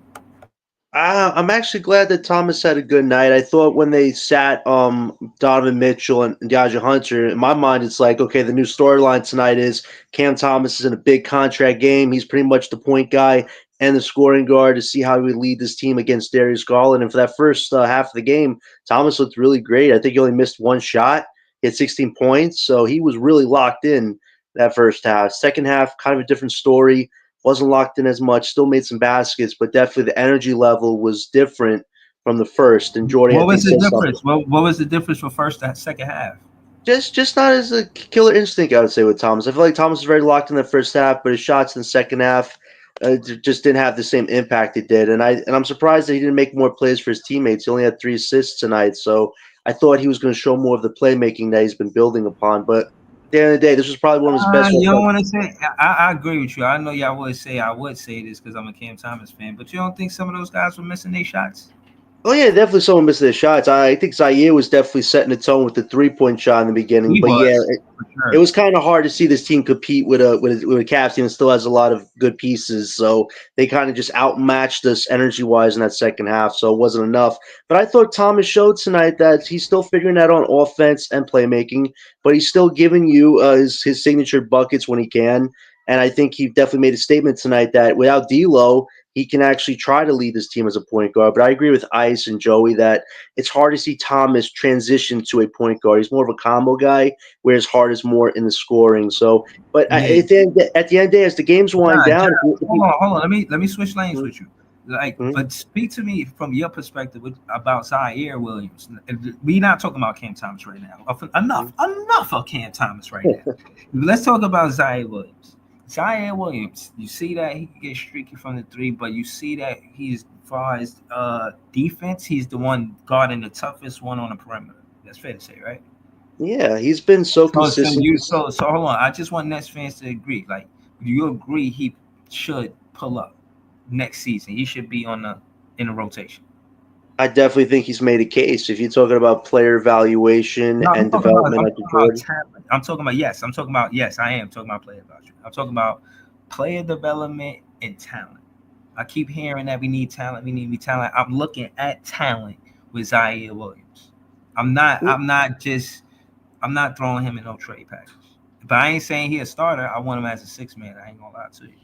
I'm actually glad that Thomas had a good night. I thought when they sat Donovan Mitchell and DeAndre Hunter, in my mind, it's like, okay, the new storyline tonight is Cam Thomas is in a big contract game. He's pretty much the point guy and the scoring guard to see how he would lead this team against Darius Garland. And for that first half of the game, Thomas looked really great. I think he only missed one shot. He had 16 points, so he was really locked in that first half. Second half, kind of a different story, wasn't locked in as much, still made some baskets, but definitely the energy level was different from the first. And Jordi, I What think, was the said something. difference? What was the difference from first to second half? Just not as a killer instinct, I would say, with Thomas. I feel like Thomas was very locked in the first half, but his shots in the second half just didn't have the same impact it did. And I'm surprised that he didn't make more plays for his teammates. He only had 3 assists tonight, so I thought he was going to show more of the playmaking that he's been building upon. But At the end of the day, this was probably one of his best You don't offensive. want to say. I agree with you. I know y'all would say I would say this because I'm a Cam Thomas fan, but you don't think some of those guys were missing their shots? Oh yeah, definitely someone missed their shots. I think Zaire was definitely setting the tone with the 3-point shot in the beginning. He But yeah, was for it sure. was kind of hard to see this team compete with a Cavs team that still has a lot of good pieces. So they kind of just outmatched us energy wise in that second half. So it wasn't enough. But I thought Thomas showed tonight that he's still figuring that on offense and playmaking, but he's still giving you his signature buckets when he can. And I think he definitely made a statement tonight that without D'Lo, he can actually try to lead this team as a point guard. But I agree with Ice and Joey that it's hard to see Thomas transition to a point guard. He's more of a combo guy, whereas Hart is more in the scoring. So, but Yeah. at the end of the day, as the games wind John, down, hold on. Let me switch lanes with you. Like, Mhm. but speak to me from your perspective about Zaire Williams. We not talking about Cam Thomas right now. Enough of Cam Thomas right now. Let's talk about Zaire Williams. Zaire Williams, you see that he can get streaky from the three, but you see that he's, as far as defense, he's the one guarding the toughest one on the perimeter. That's fair to say, right? Yeah, he's been so So consistent. so hold on. I just want Nets fans to agree. Like, do you agree he should pull up next season? He should be on the in the rotation. I definitely think he's made a case. If you're talking about player evaluation No, and development, I'm like the talking about Jordan, talent. I'm talking about yes. I'm talking about yes. I am talking about player evaluation. I'm talking about player development and talent. I keep hearing that we need talent. We need talent. I'm looking at talent with Zaire Williams. I'm not. I'm not just. I'm not throwing him in no trade package. But I ain't saying he a starter. I want him as a six man. I ain't gonna lie to you.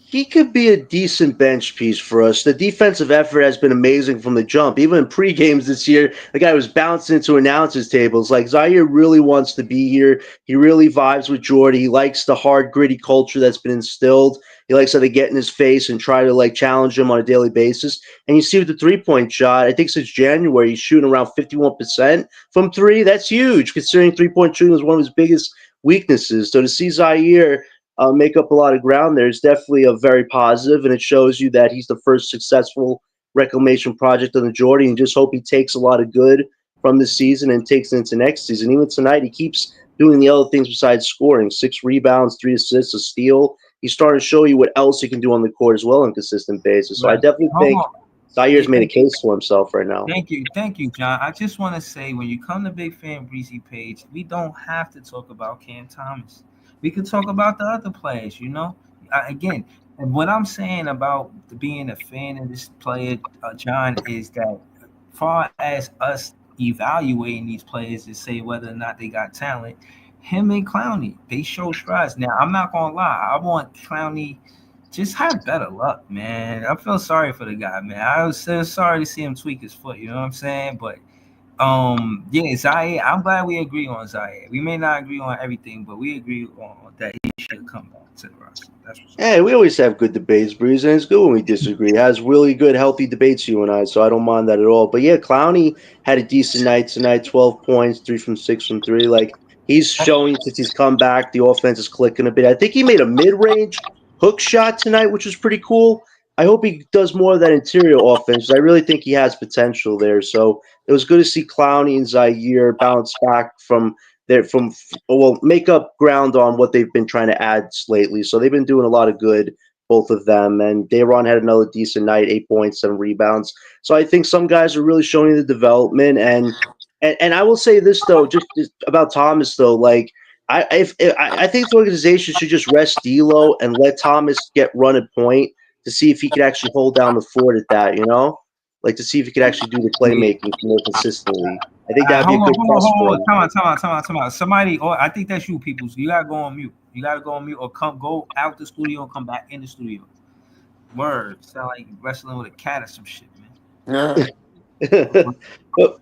he could be a decent bench piece for us. The defensive effort has been amazing from the jump. Even in pre-games this year, the guy was bouncing into announcers tables. Like Zaire really wants to be here. He really vibes with Jordy. He likes the hard, gritty culture that's been instilled. He likes how they get in his face and try to like challenge him on a daily basis. And you see with the 3-point shot, I think since January he's shooting around 51% from three. That's huge, considering 3-point shooting is one of his biggest weaknesses. So to see Zaire make up a lot of ground there is definitely a very positive, and it shows you that he's the first successful reclamation project on the Jordy. And just hope he takes a lot of good from this season and takes it into next season. Even tonight, he keeps doing the other things besides scoring: 6 rebounds, 3 assists, a steal. He's starting to show you what else he can do on the court as well on a consistent basis. So I Right. definitely Hold think on. Zaire's Hey, made a hey, case for himself right now. thank you, John. I just want to say, when you come to Big Fan Breezy page, we don't have to talk about Cam Thomas. We could talk about the other players. Again, and what I'm saying about being a fan of this player, John, is that far as us evaluating these players to say whether or not they got talent, him and Clowney, they show strides. Now, I'm not gonna lie, I want Clowney just have better luck, man. I feel sorry for the guy, man. I was so sorry to see him tweak his foot. You know what I'm saying? But yeah, Zaire. I'm glad we agree on Zaire. We may not agree on everything, but we agree on that he should come back to the roster. That's what's up. Hey, we always have good debates, Breeze, and it's good when we disagree. It has really good, healthy debates, you and I, so I don't mind that at all. But yeah, Clowney had a decent night tonight, 12 points, 3 from 6 from three. Like, he's showing since he's come back, the offense is clicking a bit. I think he made a mid range hook shot tonight, which was pretty cool. I hope he does more of that interior offense. I really think he has potential there. So it was good to see Clowney and Zaire bounce back from they're from well make up ground on what they've been trying to add lately. So they've been doing a lot of good, both of them. And Dayron had another decent night, 8 points, 7 rebounds. So I think some guys are really showing the development. And I will say this though, just about Thomas though, like. I think the organization should just rest D'Lo and let Thomas get run at point to see if he could actually hold down the fort at that, like to see if he could actually do the Yeah. playmaking more consistently. I think that'd be a Hold on, good hold on, test for hold on. him. Time out. Somebody, or I think that's you, people. So you gotta go on mute. You gotta go on mute, or go out the studio and come back in the studio. Word. Sound like you wrestling with a cat or some shit, Yeah. but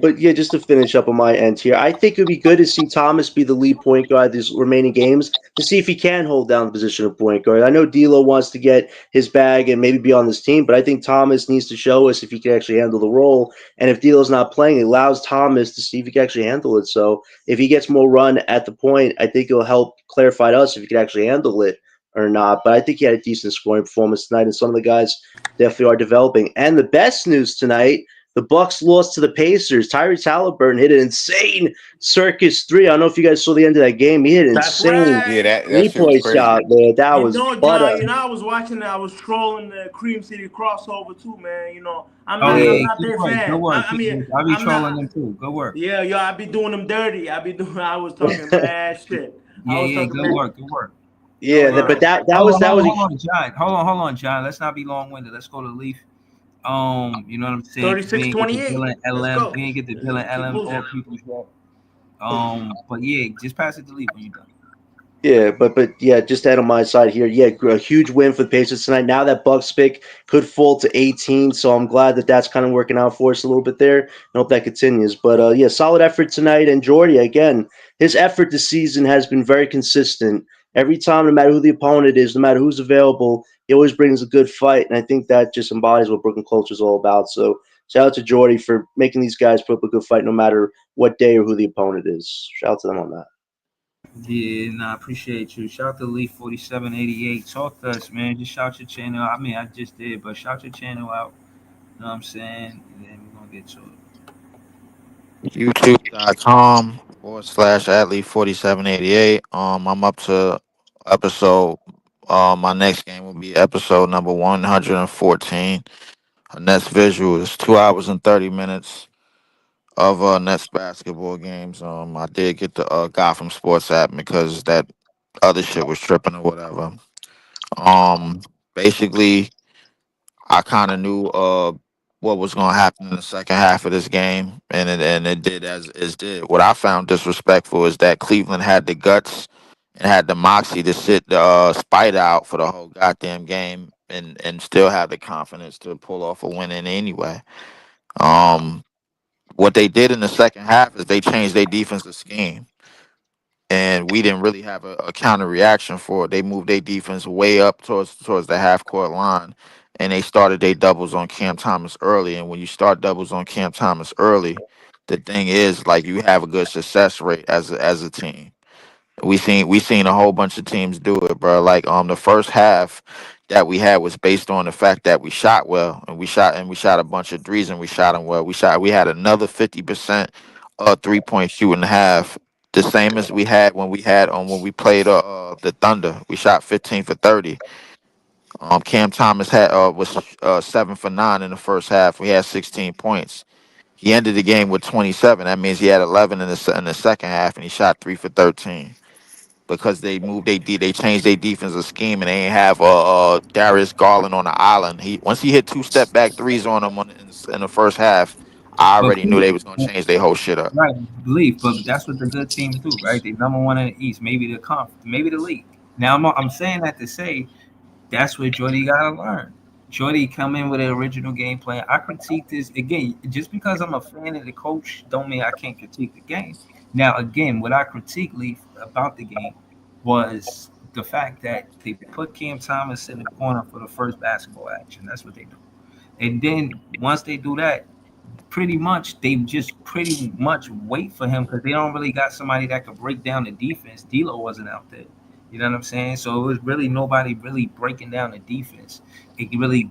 but just to finish up on my end here, I think it would be good to see Thomas be the lead point guard these remaining games to see if he can hold down the position of point guard. I know D'Lo wants to get his bag and maybe be on this team, but I think Thomas needs to show us if he can actually handle the role. And if D'Lo's not playing, it allows Thomas to see if he can actually handle it. So if he gets more run at the point, I think it'll help clarify to us if he can actually handle it or not. But I think he had a decent scoring performance tonight, and some of the guys definitely are developing. And the best news tonight, The Bucks lost to the Pacers. Tyrese Halliburton hit an insane circus three. I don't know if you guys saw the end of that game. He hit an That's insane Yeah, right. that shit was three-point crazy. shot, man. That was butter. John, I was watching that. I was trolling the Cream City crossover too, man. Oh Yeah. yeah, I'm not good their work, good fan. work. I mean, I'll be I'm trolling not. them too. Good work. Yeah, yo, I be doing them dirty. I was talking mad shit. I Yeah, was yeah, talking good mad. work, good work. Yeah, but Word. that was that was a Hold on, John. Hold on, John. Let's not be long winded. Let's go to Leaf. You know what I'm saying? Because we Thirty-six ain't get the twenty-eight. Dylan Let's LM, go. we ain't get the Dylan Keep LM losing. all people's yet. But yeah, just pass it to Leaf when you're done. Yeah, but yeah, just that on my side here. Yeah, a huge win for the Pacers tonight. Now that Bucks pick could fall to 18, so I'm glad that that's kind of working out for us a little bit there. I hope that continues. But yeah, solid effort tonight. And Jordy, again, his effort this season has been very consistent. Every time, no matter who the opponent is, no matter who's available, he always brings a good fight. And I think that just embodies what Brooklyn culture is all about. So shout out to Jordy for making these guys put up a good fight, no matter what day or who the opponent is. Shout out to them on that. Yeah, nah, appreciate you. Shout out to Leaf 4788. Talk to us, man. Just shout your channel out. I mean, I just did, but shout your channel out. You know what I'm saying? And then we're gonna get to it. YouTube.com/athlete4788. I'm up to episode. My next game will be episode number 114. Nets visual is 2 hours and 30 minutes of Nets basketball games. I did get the guy from Sports app because that other shit was tripping or whatever. Um, Basically, I kind of knew what was going to happen in the second half of this game, and it did as it did. What I found disrespectful is that Cleveland had the guts and had the moxie to sit the Spite out for the whole goddamn game, and still have the confidence to pull off a win in anyway. Um, what they did in the second half is they changed their defensive scheme, and we didn't really have a counter reaction for it. They moved their defense way up towards the half court line, and they started their doubles on Cam Thomas early. And when you start doubles on Cam Thomas early, the thing is like you have a good success rate as a team. We seen a whole bunch of teams do it, bro. Like the first half that we had was based on the fact that we shot well and we shot a bunch of threes and we shot them well. We had another 50% 3-point shooting half, the same as we had when we played the Thunder. We shot 15 for 30. Cam Thomas was 7 for 9 in the first half. We had 16 points. He ended the game with 27. That means he had 11 in the second half and he shot 3 for 13 because they changed their defensive scheme and they ain't have Darius Garland on the island. He once he hit 2 step back threes on him in the first half, I But already knew they was gonna change their whole shit up. right, belief, but that's what the good teams do, right? They number one in the East, maybe the conf, maybe the league. Now I'm saying that to say that's what Jordy gotta learn. Jordy come in with an original game plan. I critique this again, just because I'm a fan of the coach, don't mean I can't critique the game. Now, again, what I critique Leaf about the game was the fact that they put Cam Thomas in the corner for the first basketball action. That's what they do. And then once they do that, pretty much they just pretty much wait for him because they don't really got somebody that could break down the defense. D'Lo wasn't out there. You know what I'm saying? So it was really nobody really breaking down the defense. It really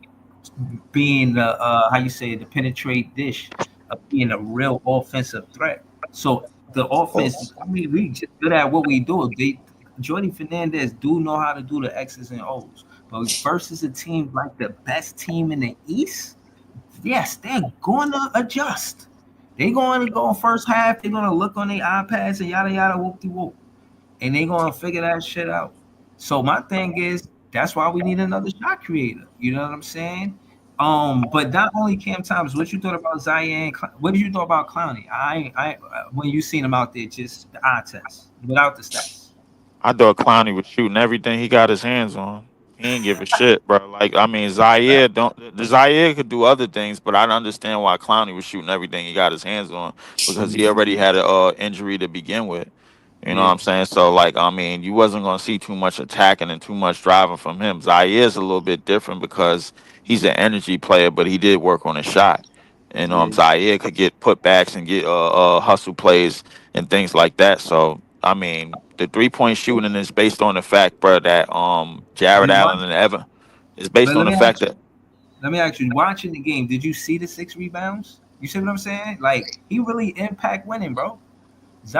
being the how you say it, the penetrate dish of being a real offensive threat. So the offense, I mean, we just good at what we do. They Jordy Fernandez do know how to do the X's and O's, but versus a team like the best team in the East, yes, they're going to adjust. They're going to go first half. They're going to look on their iPads and yada yada whoop de whoop, and they're going to figure that shit out. So my thing is that's why we need another shot creator. You know what I'm saying? But not only Cam Thomas. What you thought about Zion? What did you thought about Clowney? When you seen him out there, just the eye test without the stats. I thought Clowney was shooting everything he got his hands on. He ain't give a shit, bro. Like I mean, Zaire don't. The Zaire could do other things, but I don't understand why Clowney was shooting everything he got his hands on because he already had an injury to begin with. You know what Yeah, I'm saying? So like, I mean, you wasn't gonna see too much attacking and too much driving from him. Zaire's a little bit different because he's an energy player, but he did work on his shot. And yeah. Zaire could get putbacks and get hustle plays and things like that. So I mean, the 3-point shooting is based on the fact, bro, that Jared You Allen watch, and Evan is based but on the fact that let me ask you. Watching the game, did you see the 6 rebounds? You see what I'm saying? Like he really impact winning, bro.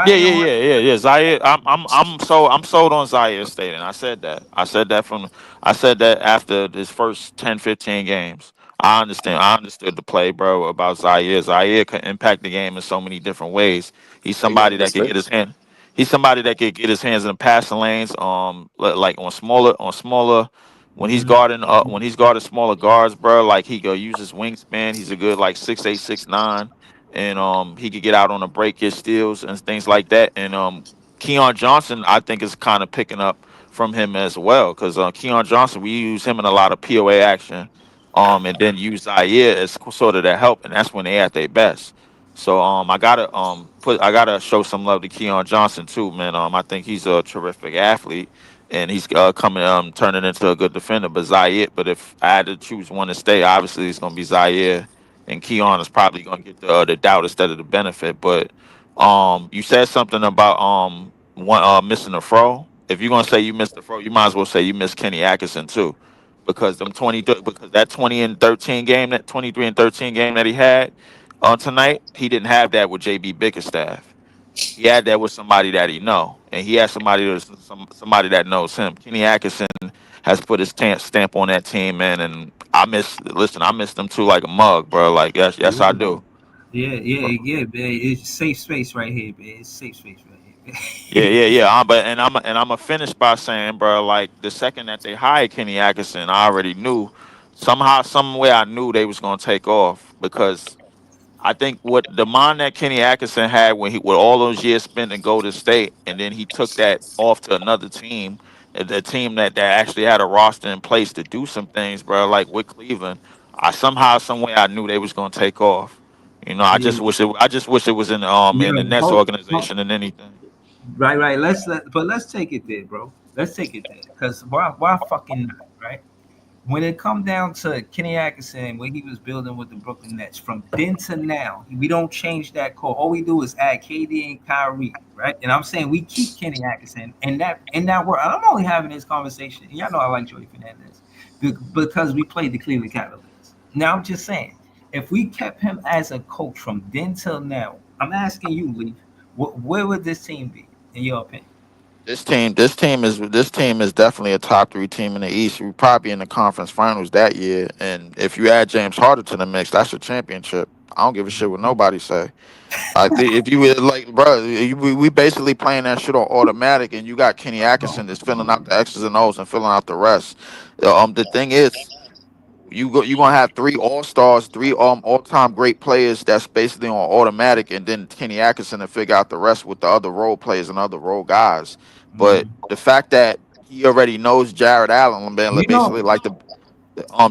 Yeah, Zaire yeah, don't. yeah, yeah, yeah. Zaire, I'm sold on Zaire State, and I said that. I said that after his first 10, 15 games. I understand. I understood the play, bro, about Zaire. Zaire can impact the game in so many different ways. He's They got somebody that could get his misfits. hand. He's somebody that could get his hands in the passing lanes. Like on smaller. When he's guarding smaller guards, bro, like he go use his wingspan. He's a good like 6'8", 6'9", and he could get out on a break, get steals and things like that. And Keon Johnson, I think, is kind of picking up from him as well, because Keon Johnson, we use him in a lot of POA action, and then use Zaire as sort of their help, and that's when they at their best. So I gotta show some love to Keon Johnson too, man. I think he's a terrific athlete, and he's coming turning into a good defender. But if I had to choose one to stay, obviously it's gonna be Zaire, and Keon is probably gonna get the doubt instead of the benefit. But you said something about missing the fro. If you're gonna say you missed the fro, you might as well say you missed Kenny Atkinson too, because because that 20 and 13 game, that 23 and 13 game that he had tonight, he didn't have that with JB Bickerstaff. He had that with somebody that he know, and he had somebody that knows him. Kenny Atkinson has put his stamp on that team, man, and I miss them too like a mug, bro. Like yes, I do. Yeah, yeah, yeah, man. It's safe space right here, man. It's safe space right Yeah, here. yeah, yeah. I'm a finish by saying, bro, like the second that they hired Kenny Atkinson, I already knew somehow, some way, I knew they was gonna take off, because I think what the mind that Kenny Atkinson had when he with all those years spent in Golden State, and then he took that off to another team, a team that actually had a roster in place to do some things, bro. Like with Cleveland, I somehow, some way, I knew they was gonna take off. Yeah, I just wish it was in the yo, Nets organization than anything. right, right. But let's take it there, bro. Let's take it there, cause why fucking not, right? When it come down to Kenny Atkinson, when he was building with the Brooklyn Nets, from then to now, we don't change that core. All we do is add KD and Kyrie, right? And I'm saying we keep Kenny Atkinson, and that work. I'm only having this conversation. Y'all know I like Jordi Fernandez because we played the Cleveland Cavaliers. Now I'm just saying, if we kept him as a coach from then till now, I'm asking you, Leaf, where would this team be in your opinion? This team is definitely a top three team in the East. We're probably in the conference finals that year, and if you add James Harden to the mix, that's a championship. I don't give a shit what nobody say. If you were like, bro, we basically playing that shit on automatic, and you got Kenny Atkinson that's filling out the X's and O's and filling out the rest. The thing is, you gonna have three all stars, three all time great players that's basically on automatic, and then Kenny Atkinson to figure out the rest with the other role players and other role guys. But the fact that he already knows Jared Allen, man, You basically know, like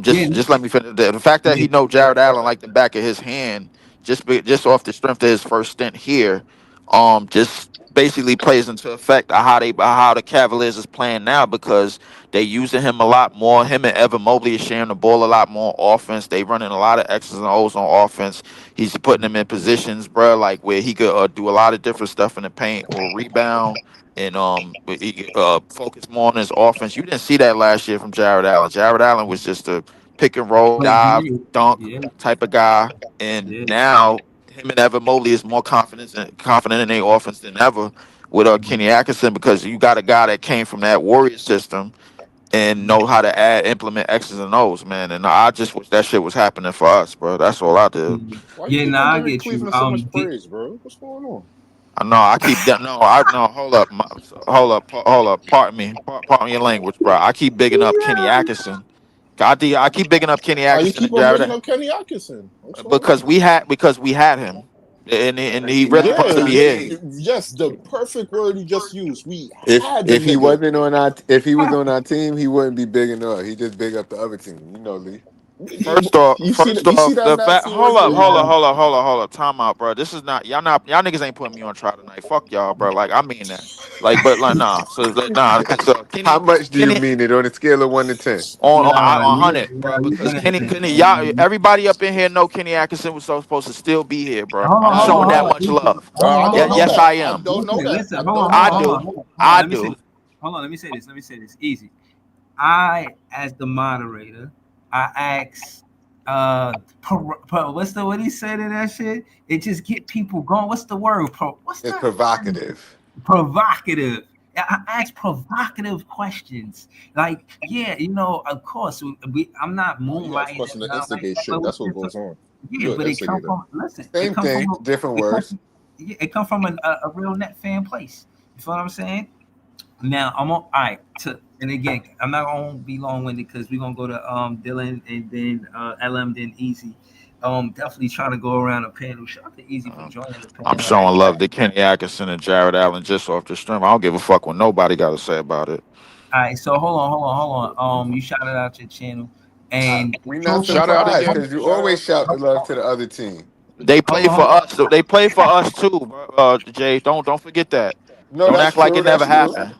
yeah, just let me finish. The fact that yeah, he know Jared Allen like the back of his hand, just off the strength of his first stint here, just basically plays into effect of how the Cavaliers is playing now, because they using him a lot more. Him and Evan Mobley is sharing the ball a lot more offense. They running a lot of X's and O's on offense. He's putting him in positions, bro, like where he could do a lot of different stuff in the paint or rebound, and he could, focus more on his offense. You didn't see that last year from Jared Allen. Jared Allen was just a pick and roll, play dive, great. dunk Yeah, type of guy, and yeah. now him and Evan Mobley is more confident in their offense than ever with Kenny Atkinson, because you got a guy that came from that Warrior system and know how to implement X's and O's, man. And I just wish that shit was happening for us, bro. That's all I did. Why you Yeah, keep on nah, I giving get you. Cleveland so much praise, bro? What's going on? I know I keep that. No, I no. Hold up, hold up. Pardon me your language, bro. I keep bigging up Kenny Atkinson. I keep bigging up Kenny Why you Atkinson keep and on Jared bringing up Kenny Atkinson? What's going because on? we had him, and he really Yeah, supposed to be here. yes, the perfect word you just used. We had the If he nigga. wasn't on our if he was on our team, he wouldn't be big enough. He just big up the other team. You know, Lee. You see that The fact. nasty work that he do? Hold up. Time out, bro. This is y'all niggas ain't putting me on trial tonight. Fuck y'all, bro. Like I mean that. Like, but like nah. So like, nah, because How much do you Kenny mean it on a scale of 1 to 10? on 100, bro. Because Kenny, y'all, everybody up in here know Kenny Atkinson was so supposed to still be here, bro. Hold on, I'm I hold showing on, that hold know. on. much love. I Hold don't on, know hold Yes, on. that. I I am. don't know Listen, that. listen. I Hold on, don't hold know I on, hold that. on, do. hold on. Hold on. I Let me say do. this. Hold on. Let me say this. Easy. I, as the moderator, I ask what he said in that shit? It just get people going. What's the word? What's It's that word? provocative. Provocative. I ask provocative questions. Like, yeah, of course, I'm not No, you ask moonlighting questions and to not like instigate that, shit. but That's what goes on. yeah, You're an but it come instigator. from listen. It Same come from thing, different it come words. from yeah, it come from a real net fan place. You feel what I'm saying? Now I'm on. All right. And again, I'm not gonna be long winded because we're gonna go to Dylan and then LM then Easy. Definitely trying to go around the panel. Shout out to Easy for Um, joining the I'm panel. showing love to Kenny Atkinson and Jared Allen just off the stream. I don't give a fuck what nobody got to say about it. All right, so hold on. You shouted out your channel, and We not truth be Shout out told, surprised again. because you Shout always out. shout the love to the other team. They hold play on, for hold us. They play for us too, bro. Jay. Don't forget that. No, Don't that's act like true. it never That's true. happened.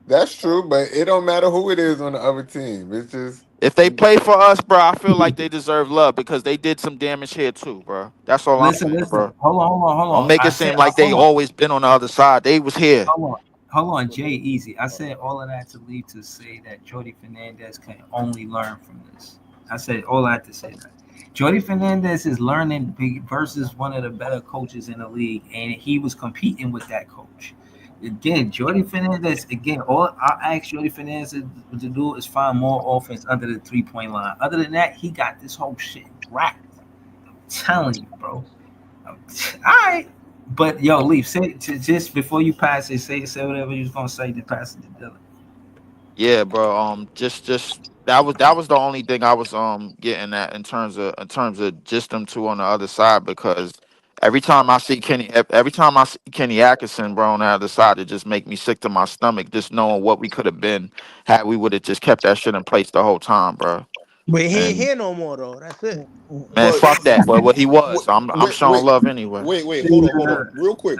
That's true. But it don't matter who it is on the other team. It's just If they play for us, bro, I feel like they deserve love because they did some damage here too, bro. That's all I'm saying, listen. bro. Don't Hold on. make I it said, seem like they hold on. always been on the other side. They was here. Hold on, Jay Easy. I said all of that to lead to say that Jordi Fernandez can only learn from this. I said all that to say that. Jordi Fernandez is learning versus one of the better coaches in the league, and he was competing with that coach. Again, Jordi Fernandez, again, all I asked Jordi Fernandez to do is find more offense under the 3-point line. Other than that, he got this whole shit wrapped. I'm telling you, bro. All right. But yo, Leaf, just before you pass it, say whatever you was gonna say to pass it to Dylan. Yeah, bro. Just that was the only thing I was getting at in terms of just them two on the other side because every time I see Kenny Atkinson, bro, on the other side, it just make me sick to my stomach just knowing what we could have been had we would have just kept that shit in place the whole time, bro. But he ain't And here no more though. That's it. man, But fuck that. But what he was, wait, I'm wait, showing wait, love anyway. hold on,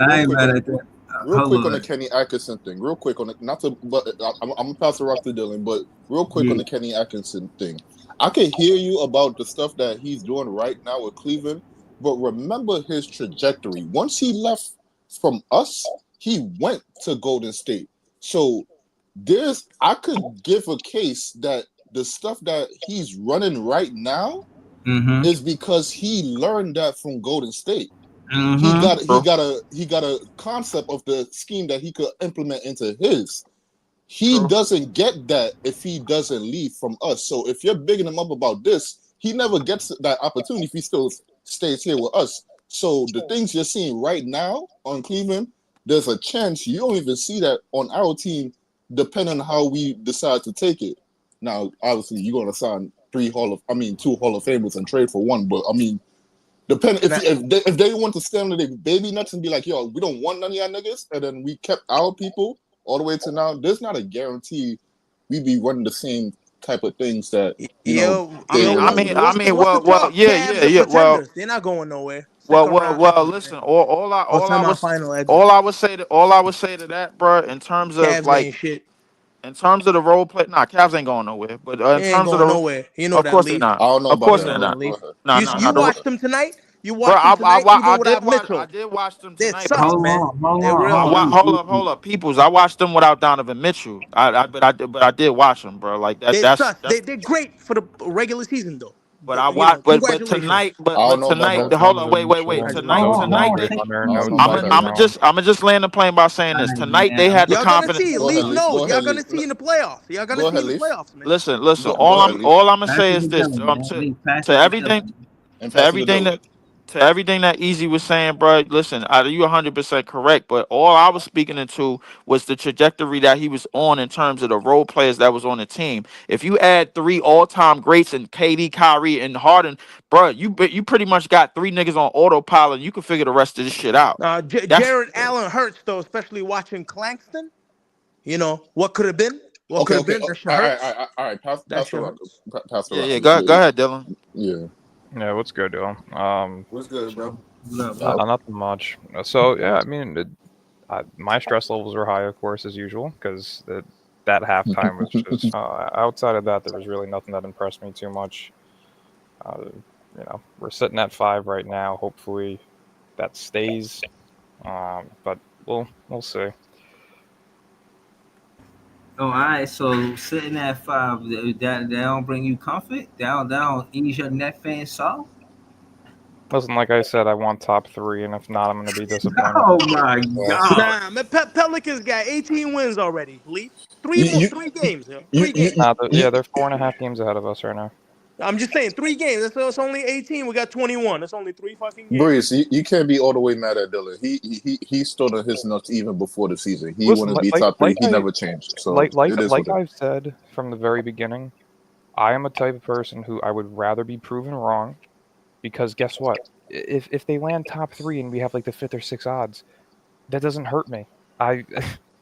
I ain't mad at that. real Hold quick on the on. Kenny Atkinson thing, real quick on it. Not to, but I'm gonna pass the rock to Dylan, but real quick on Yeah. the Kenny Atkinson thing. I can hear you about the stuff that he's doing right now with Cleveland, but remember his trajectory. Once he left from us, he went to Golden State. So I could give a case that the stuff that he's running right now Mm-hmm. is because he learned that from Golden State. He Mm-hmm. got he True, got a he got a concept of the scheme that he could implement into his. He true. doesn't get that if he doesn't leave from us. So if you're bigging him up about this, he never gets that opportunity if he still stays here with us. So the things you're seeing right now on Cleveland, there's a chance you don't even see that on our team, depending on how we decide to take it. Now, obviously, you're gonna sign two Hall of Famers and trade for one, but I mean, depend And I, if they want to stand on their baby nuts and be like, yo, we don't want none of y'all niggas, and then we kept our people all the way to now, there's not a guarantee we be running the same type of things that I they mean, I want to mean, do. I mean, what's the well, talk? yeah, Cavs yeah, are yeah. pretenders. They're not going nowhere. Well, Second well, round well. exit, Listen, or semifinal exit. all I would say to that, bro, in terms of Cavs like, ain't shit. in terms of the role play, nah, Cavs ain't going nowhere. But in They ain't terms of going the, nowhere. You know of that, course they're Leaf. not. I don't know Of about You course that, know they're but that, not. go Leaf. ahead. Nah, nah, You nah. Go The, watched ahead. them tonight. You bro, watched them tonight, even I without did watch, Mitchell. them They're tonight, but sus, man. They're real Hold sus. on. hold up, peoples. I watched them without Donovan Mitchell. But I did watch them, bro. Like that. They're sus. That's. They're great for the regular season, though. But I You know, watched. But congratulations. tonight. I don't But know about tonight. that. No Hold on. Donovan Wait. Mitchell, Tonight. no Hold on. Tonight. DeAndre They. Take Hunter, I no don't know it about T.J. that. Warren. I'm just land the plane by saying this. easy, Tonight they man. had the Y'all gonna confidence. see. Go ahead, Leaf Leaf. knows. Go Y'all ahead, gonna Leaf. see in the playoffs. Y'all gonna Go see ahead, in the Leaf. playoffs, man. Listen. Go ahead, Leaf. All I'm gonna Pass say it is to this. Dylan, man. Leave. Pass To it to everything Dylan. And to pass it to everything Dylan. that to everything that Easy was saying, bro. Listen, you 100% correct, but all I was speaking into was the trajectory that he was on in terms of the role players that was on the team. If you add three all-time greats in KD, Kyrie, and Harden, bro, you pretty much got three niggas on autopilot. You can figure the rest of this shit out. That's Jared Allen hurts though, especially watching Claxton. You know what could have been. What Okay, could have okay. been. That shit All right, all hurts. right, all right. That Pass the shit rock. hurts. Pass the yeah, rock. yeah. Yeah, Go ahead, Dylan. yeah. Yeah, what's good, Dylan? What's good, bro? What up, Not, bro? nothing much. So yeah, I mean, my stress levels are high, of course, as usual, because that halftime was just. Outside of that, there was really nothing that impressed me too much. Uh, we're sitting at 5 right now. Hopefully, that stays. But we'll see. Oh, all right. So sitting at 5, that don't bring you comfort. That don't ease your net fan soul. Listen, like I said, I want top 3, and if not, I'm going to be disappointed. Oh my God. Nah, man, Pelicans got 18 wins already. Leaf. You you Three games, yo. you Three you, games. you, They're 4.5 games ahead of us right now. I'm just saying, 3 games. It's only 18. We got 21. That's only 3 fucking games. Breeze, you can't be all the way mad at Dylan. He stood on his nuts even before the season. He Listen, wanted to be top three. He never changed. So it is what it is. I've said from the very beginning, I am a type of person who I would rather be proven wrong, because guess what? If they land top 3 and we have like the 5th or 6th odds, that doesn't hurt me. I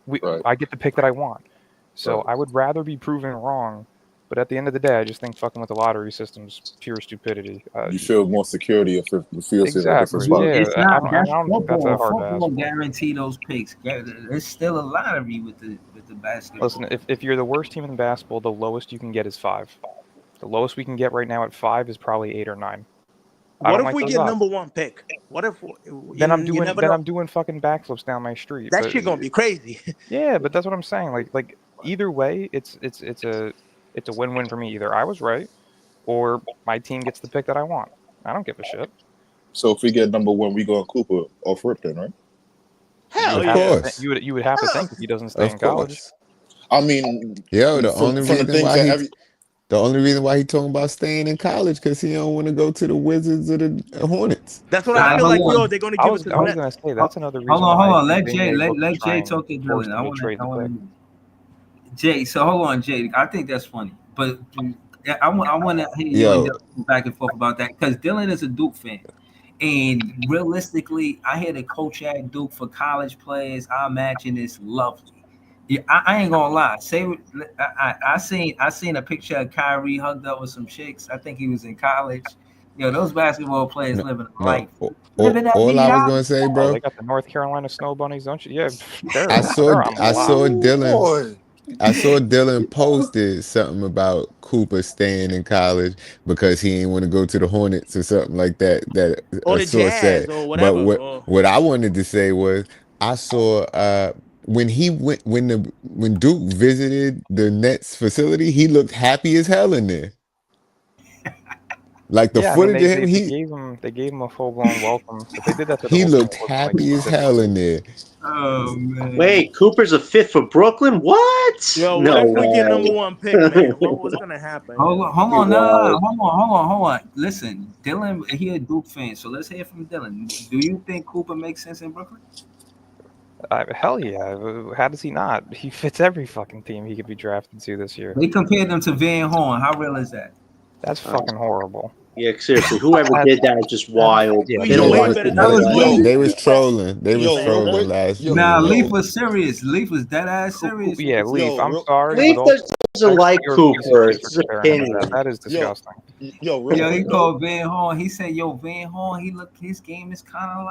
Right. I get the pick that I want. So Right. I would rather be proven wrong. But at the end of the day, I just think fucking with the lottery system's pure stupidity. You feel more security if it feels in a different Exactly. spot. Yeah, It's not. I That's don't think that's a football. hard to ask Football for. guarantee those picks. There's still a lottery with the basketball. Listen, if you're the worst team in basketball, the lowest you can get is 5. The lowest we can get right now at 5 is probably 8 or 9. I What don't if like we those get odds. number 1 pick? What if Then you never know? I'm doing fucking backflips down my street. That But shit gonna be crazy. yeah, but that's what I'm saying. Like either way, it's a win-win for me. Either I was right, or my team gets the pick that I want. I don't give a shit. So if we get number 1, we go on Cooper off rip then, right? You would Hell Of have yeah. to course. you would have to think if he doesn't stay in college. I mean, Yo, the from only the reason things why that he every the only reason why he talking about staying in college because he don't want to go to the Wizards or the Hornets. That's what All I right, feel hold like. on. They're gonna give it to the I was Nets. gonna say that's another Hold reason on, why hold I on. think Let they Jay may look to let try Jay and talk to force Dylan. them to trade the pick. Jay. So hold on, Jay. I think that's funny, but I want to hear you and Yo, Dylan go back and forth about that because Dylan is a Duke fan, and realistically, I hear the coach at Duke for college players. I imagine it's lovely. Yeah, I ain't gonna lie. I seen a picture of Kyrie hugged up with some chicks. I think he was in college. Those basketball players no, living a no. life, living that All I was mediocrity. gonna say, Oh, they bro, got the North Carolina Snow Bunnies, don't you? Yeah, I saw they're on I lock. saw Ooh, Dylan. boy. I saw Dylan posted something about Cooper staying in college because he didn't want to go to the Hornets or something like that. That Or a the source Jazz said. or But whatever. Or what I wanted to say was I saw when he went when Duke visited the Nets facility, he looked happy as hell in there. Like the Yeah, I mean footage of him, they gave him a full blown welcome, but they did that to the he whole team. looked It wasn't like happy as hell specifically. in there. Oh man. Wait, Cooper's a fifth for Brooklyn? What? yo, what No if we get number way. 1 pick, man? What's gonna happen, Hold yo? on, hold on, no, no, no, Wow. hold on. Listen, Dylan, he a Duke fan, so let's hear from Dylan. Do you think Cooper makes sense in Brooklyn? Hell yeah! How does he not? He fits every fucking team he could be drafted to this year. They compared them to Van Horn. How real is that? That's Oh, fucking horrible. yeah, seriously, whoever That's did that is just that's wild. yeah. They He's don't They way want was to better think That than like was that. they, Leaf. they was West. trolling. They was Yo, real trolling quick. last Yo, Nah, game. Leaf yo, was serious. Leaf was dead ass serious with Yeah, this. Leaf. yo, I'm real, sorry, with Leaf all doesn't respect, like you're a piece of Cooper. shit It's for his comparing him to that. opinion. That is yo, disgusting. real Yo, he quick though. called Van Horn. He said, "Yo, Van Horn. His game is kind of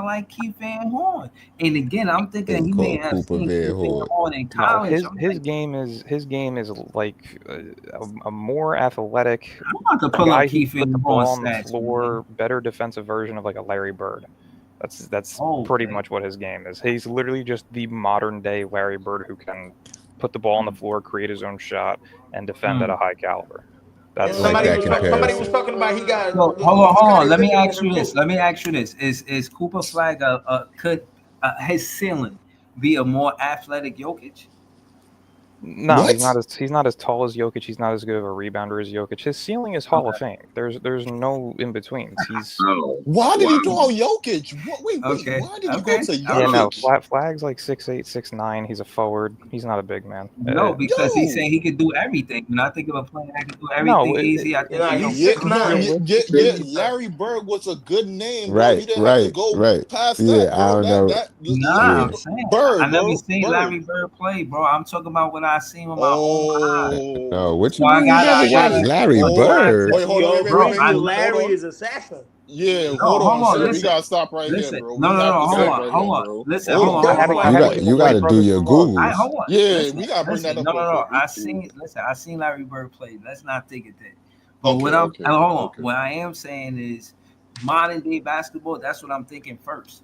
like Keith Van Horn." And again, I'm thinking They he may called have Cooper seen Keith Van Van Horn. Horn in No, college. I'm his like, game is like a more athletic I'm about to pull up guy who Keith can put Van the Horn ball on the stats, man. floor, better defensive version of like a Larry Bird. That's Oh, pretty okay. much what his game is. He's literally just the modern day Larry Bird who can put the ball on the floor, create his own shot, and defend at a Mm. high caliber. And I like That's somebody that was his game. somebody was comparison. talking about he got So the hold on. sky's Let me limit with ask him you this. too. Is Cooper Flag could his ceiling be a more athletic Jokic? No, What? he's not as tall as Jokic. He's not as good of a rebounder as Jokic. His ceiling is Hall of Okay. Fame. There's no in betweens. He's Oh, Why did he wow. throw out Jokic? Wait. Okay. Why did you go Okay. to yeah, no, Jokic? Flag's like 6'8", 6'9". He's a forward. He's not a big man. No, because he's Yo, saying he could do everything. When I think of a player that can do No, everything easy, I You think know, of he's Jokic. yeah, I'm 6'9". serious. yeah. Larry Bird was a good name, bro. Right, He didn't have to right, go right. past Yeah, that, I bro. don't know. That Nah, Yeah. I'm saying I Bird, never bro. seen Bird. Larry Bird play, bro. I'm talking about what I seen with my own eyes. No, Oh, what So you mean you never I watched gotta Larry for Bird? wait, context, hold on, Yo, bro. Breezy, hold Larry on. is assassin. Yeah, No, hold hold on, on. sir. We Listen, gotta stop right here, listen. bro. No, We no, have no. to Hold stop on, right here, hold on. bro. Listen, Hold hold on. on. Yo, I You had to Flag. got give him a you got break to from do his your flaws. I Googles. hold on. Yeah, Listen, we gotta bring that listen. up No, real no, no. quick. Listen. I seen Larry Bird play. Let's not think it that. But what Okay. hold on. What I am saying is modern day basketball. That's what I'm thinking first.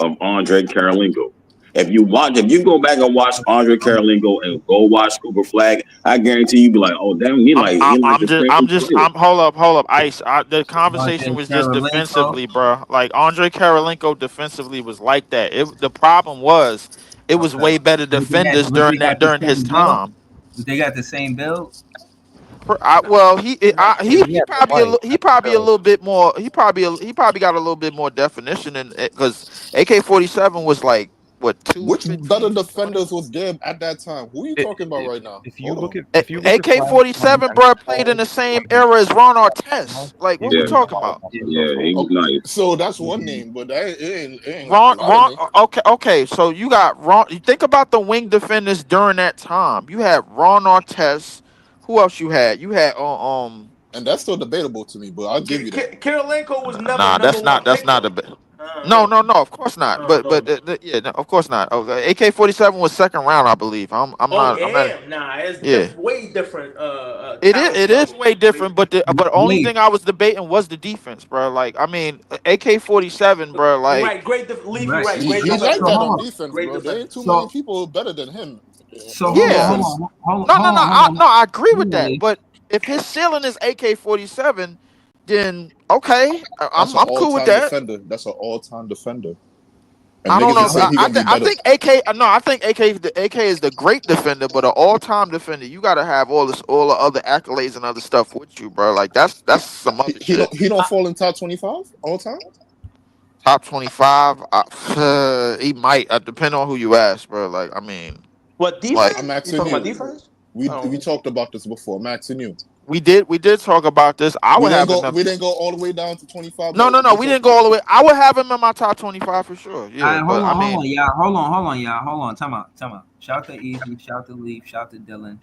of Andre Karolinko. If you go back and watch Andre Karolinko and go watch Cooper Flag, I guarantee you be like, oh damn, he like the same player. Hold up, Ice. The conversation Andre was just Karolinko. defensively, bro. Like Andre Karolinko defensively was like that. The problem was it was Okay. way better defenders But they got the during his same build. time. But they got the same build. Well, He had the height, he not the probably a build. little bit more. He probably got a little bit more definition in it because AK-47 was like what Which better 215, defenders 220? was there at that time? Who are you talking about right now? If you Hold look on. at if you look at Flag from AK-47, bro, played in the same era as Ron Artest. Like, he what we was Yeah, a talking smaller about? defender yeah, for he was Oh, nice. so that's one name, but it ain't like a Ron, lot of names. okay. So you got Ron. You think about the wing defenders during that time. You had Ron Artest. Who else you had? You had And that's still debatable to me, but I'll give you that. Kirilenko was never a Nah, number one that's pick not though. the. No, of course not. Yeah, no, of course not. Okay, AK-47 was second round, I believe. Oh I'm not. damn, nah, it's Yeah, way different it talent is level. way different. But the only Wait. thing I was debating was the defense, bro. Like, I mean, AK-47, bro. You're Like, right, Leaf, you're Right. right, He, great he like So defender. that hold on on. defense, Great bro. There defender. ain't too many So people better than him so on yeah. defense. No. I agree with that. Anyway, But if his ceiling is AK-47, then okay, That's an I'm cool with all-time that. defender. That's an all-time defender. And I don't niggas know. is saying he gonna be I better. think AK. No, I think AK is the great defender, but an all-time defender. You got to have all the other accolades and other stuff with you, bro. Like that's some He, other he shit. don't he don't fall in top 25 all time. Top 25. He might. Depend on who you ask, bro. Like, I mean, What like I'm defense? You asking talking about you. defense? We talked about this before. I'm asking you. we did talk about this. I We would didn't have him. go. We didn't go all the way down to 25, No, but we we talked. didn't go all the way. I would have him in my top 25 for sure. all Yeah, right, but I hold on, mean, y'all. Hold on. Time out. Shout to Easy, shout to Leaf, shout to Dylan.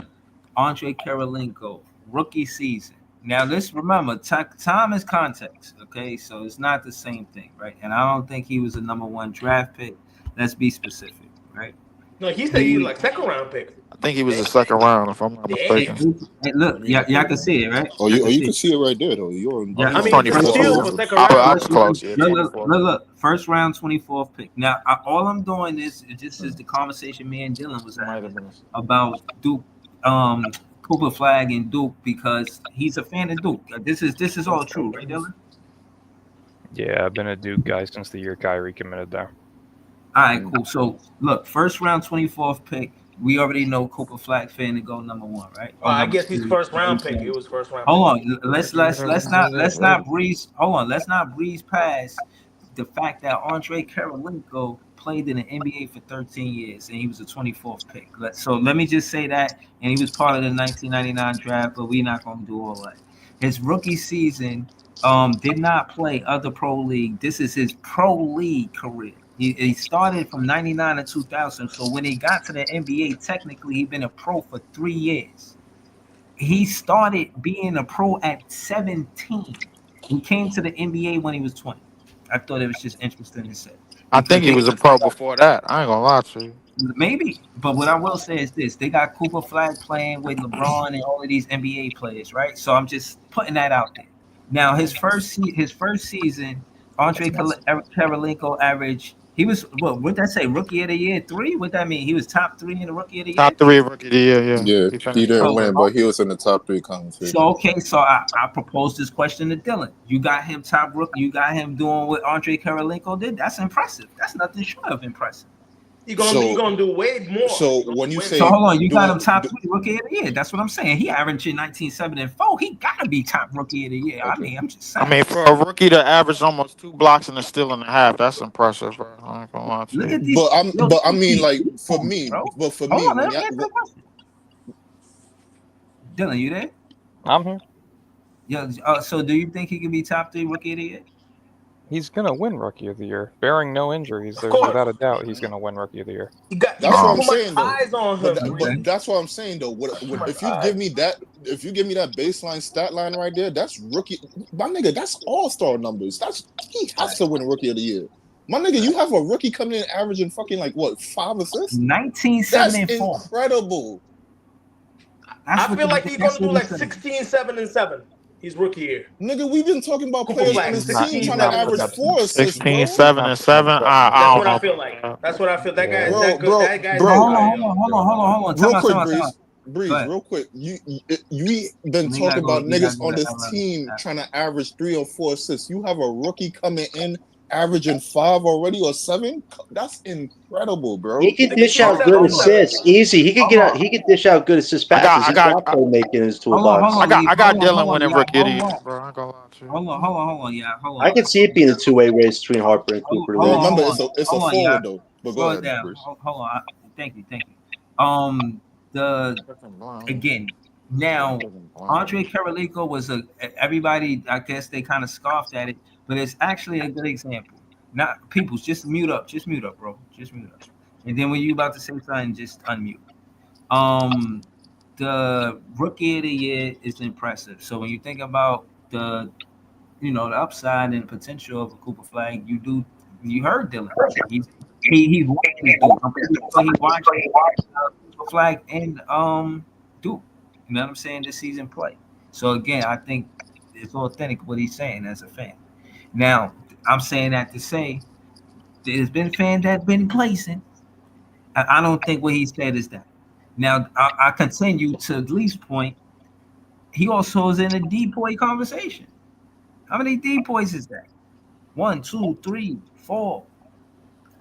Andre Karolinko, rookie season. Now, this remember, time is context, okay? So it's not the same thing, right? And I don't think he was a number one draft pick. Let's be specific, right? No, he said he's He, like second round pick. I think he was the second round, if I'm not Damn. mistaken. look, Let me look y'all it can up. see it, right? Oh, Y'all you can see can it. see it right there though. You're on. Yeah, He I was mean, it's a first, 24th. steal look, for second I round. was first round, close. Yeah, look, 24th. first round, 24th pick. Now, all I'm doing is this is the conversation me and Dylan was Might having have been. about Duke, Cooper Flag and Duke because he's a fan of Duke. This is all true, right, Dylan? Yeah, I've been a Duke guy since the year Kyrie committed there. All right, cool. So look, first round, 24th pick. We already know Cooper Flag fan to go number one, right? Or I number guess he's two. first round pick. It was first round Hold pick. on. Let's not breeze past the fact that Andre Karolinko played in the NBA for 13 years and he was a 24th pick. So let me just say that, and he was part of the 1999 draft, but we're not going to do all that. His rookie season did not play other pro league. This is his pro league career. He started from 99 to 2000. So when he got to the NBA, technically he'd been a pro for 3 years. He started being a pro at 17. He came to the NBA when he was 20. I thought it was just interesting to say I because think he they was a pro before that. I ain't gonna lie to you. maybe, but what I will say is this: they got Cooper Flag playing with LeBron and all of these NBA players, right? So I'm just putting that out there. Now his first season, Andre Karolinko average. He was what that say? Rookie of the year 3. What that mean? He was top 3 in the rookie of the year. Top 3 rookie of the year. Yeah, Yeah, he he finished didn't top 3. win, but he was in the top 3 So conversation. okay, so I proposed this question to Dylan. You got him top rookie. You got him doing what Andre Karolinko did. That's impressive. That's nothing short of impressive. You're So gonna do way more. so when you So say hold on, you got doing, him top 3 rookie of the year. That's what I'm saying. He averaging 19, 7, and 4. He gotta be top rookie of the year. I okay, mean, I'm just I saying. mean, for a rookie to average almost 2 blocks and a steal and a half, that's impressive, bro. I ain't gonna lie to Look you. at these. Yo, but I look at mean these like uniforms, bro. for Hold me on, when let you me answer the question. Dylan, you there? I'm here. Yeah. So do you think he could be top 3 rookie of the year? He's gonna win Rookie of the Year, bearing no injuries. Of There's course. without a doubt he's gonna win Rookie of the Year. You that's got what Um, I'm too much saying though. eyes on him, But Okay. Breeze. that's what I'm saying though. Too much If you eyes. give me that baseline stat line right there, that's rookie. My nigga, that's all-star numbers. He has to win rookie of the year. My nigga, you have a rookie coming in averaging fucking like what 5 assists? 19, 7, That's and 4. incredible. I feel like he's That's gonna what do he like said. 16, 7, and 7. He's rookie year. Nigga, we've been talking about Cooper players on Flag, this He's not. team 16, He's trying to not 7, and average putting up. 7. 4 assists, 16, bro. 7, Not and putting up 7. that much That's I what I don't feel know. like. That's what I feel. That guy is Yeah. Bro, that good. bro, That guy's bro. that Hold on, guy, hold yo. on, hold on, hold on, hold on. Real Time out, quick, time out, time out. Breeze. Go Breeze, ahead. real quick. We been We gotta talking go. about We gotta niggas go on to this LM. team trying to average 3 or 4 assists. You have a rookie coming in averaging 5 already or 7. That's incredible, He bro. could Nigga dish scored out Hold, 7 good and hold on, 7. assists. Easy. He could hold get out. on, He could dish out good assist I got, passes. I He's got, got playmaking in his hold on, hold toolbox. I on, got, Leaf. I Hold got on, hold Dylan on, winning yeah. rookie of the Hold year, on, bro. I ain't gonna lie to you. hold on, yeah. Hold I on, could see it being a two-way race between Harper and hold Cooper hold Lee. on, Remember, hold on, it's a hold on, yeah. forward though. But go Slow it ahead, down. Bruce. Hold on. Thank you, thank you. The again now Andre Karolico was a everybody. I guess they kind of scoffed at it, but it's actually a good example. Not people's just mute up, bro. Just mute up. And then when you about to say something, just unmute. Um, the rookie of the year is impressive. So when you think about the upside and potential of a Cooper Flag, you heard Dylan. He's he watched this dude. I'm pretty sure he watched Cooper Flag and Duke. You know what I'm saying? This season play. So again, I think it's authentic what he's saying as a fan. Now, I'm saying that to say there's been fans that been placing. I don't think what he said is that. Now, I continue to Lee's point. He also is in a depoy conversation. How many depoys is that? One, two, three, four.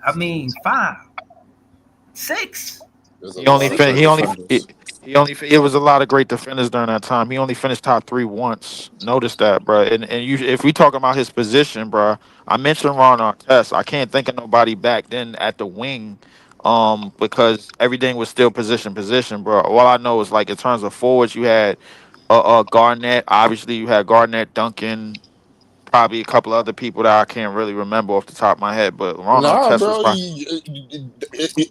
I mean, five, six. There's a He only lot of fin- good he only defenders. he only it was a lot of great defenders during that time. He only finished top 3 once. Notice that, bro. And you, if we talking about his position, bro, I mentioned Ron Artest. I can't think of nobody back then at the wing, because everything was still position, bro. All I know is like in terms of forwards, you had Garnett. Obviously, you had Garnett, Duncan, probably a couple other people that I can't really remember off the top of my head. But Ron Nah, Artest was bro, probably.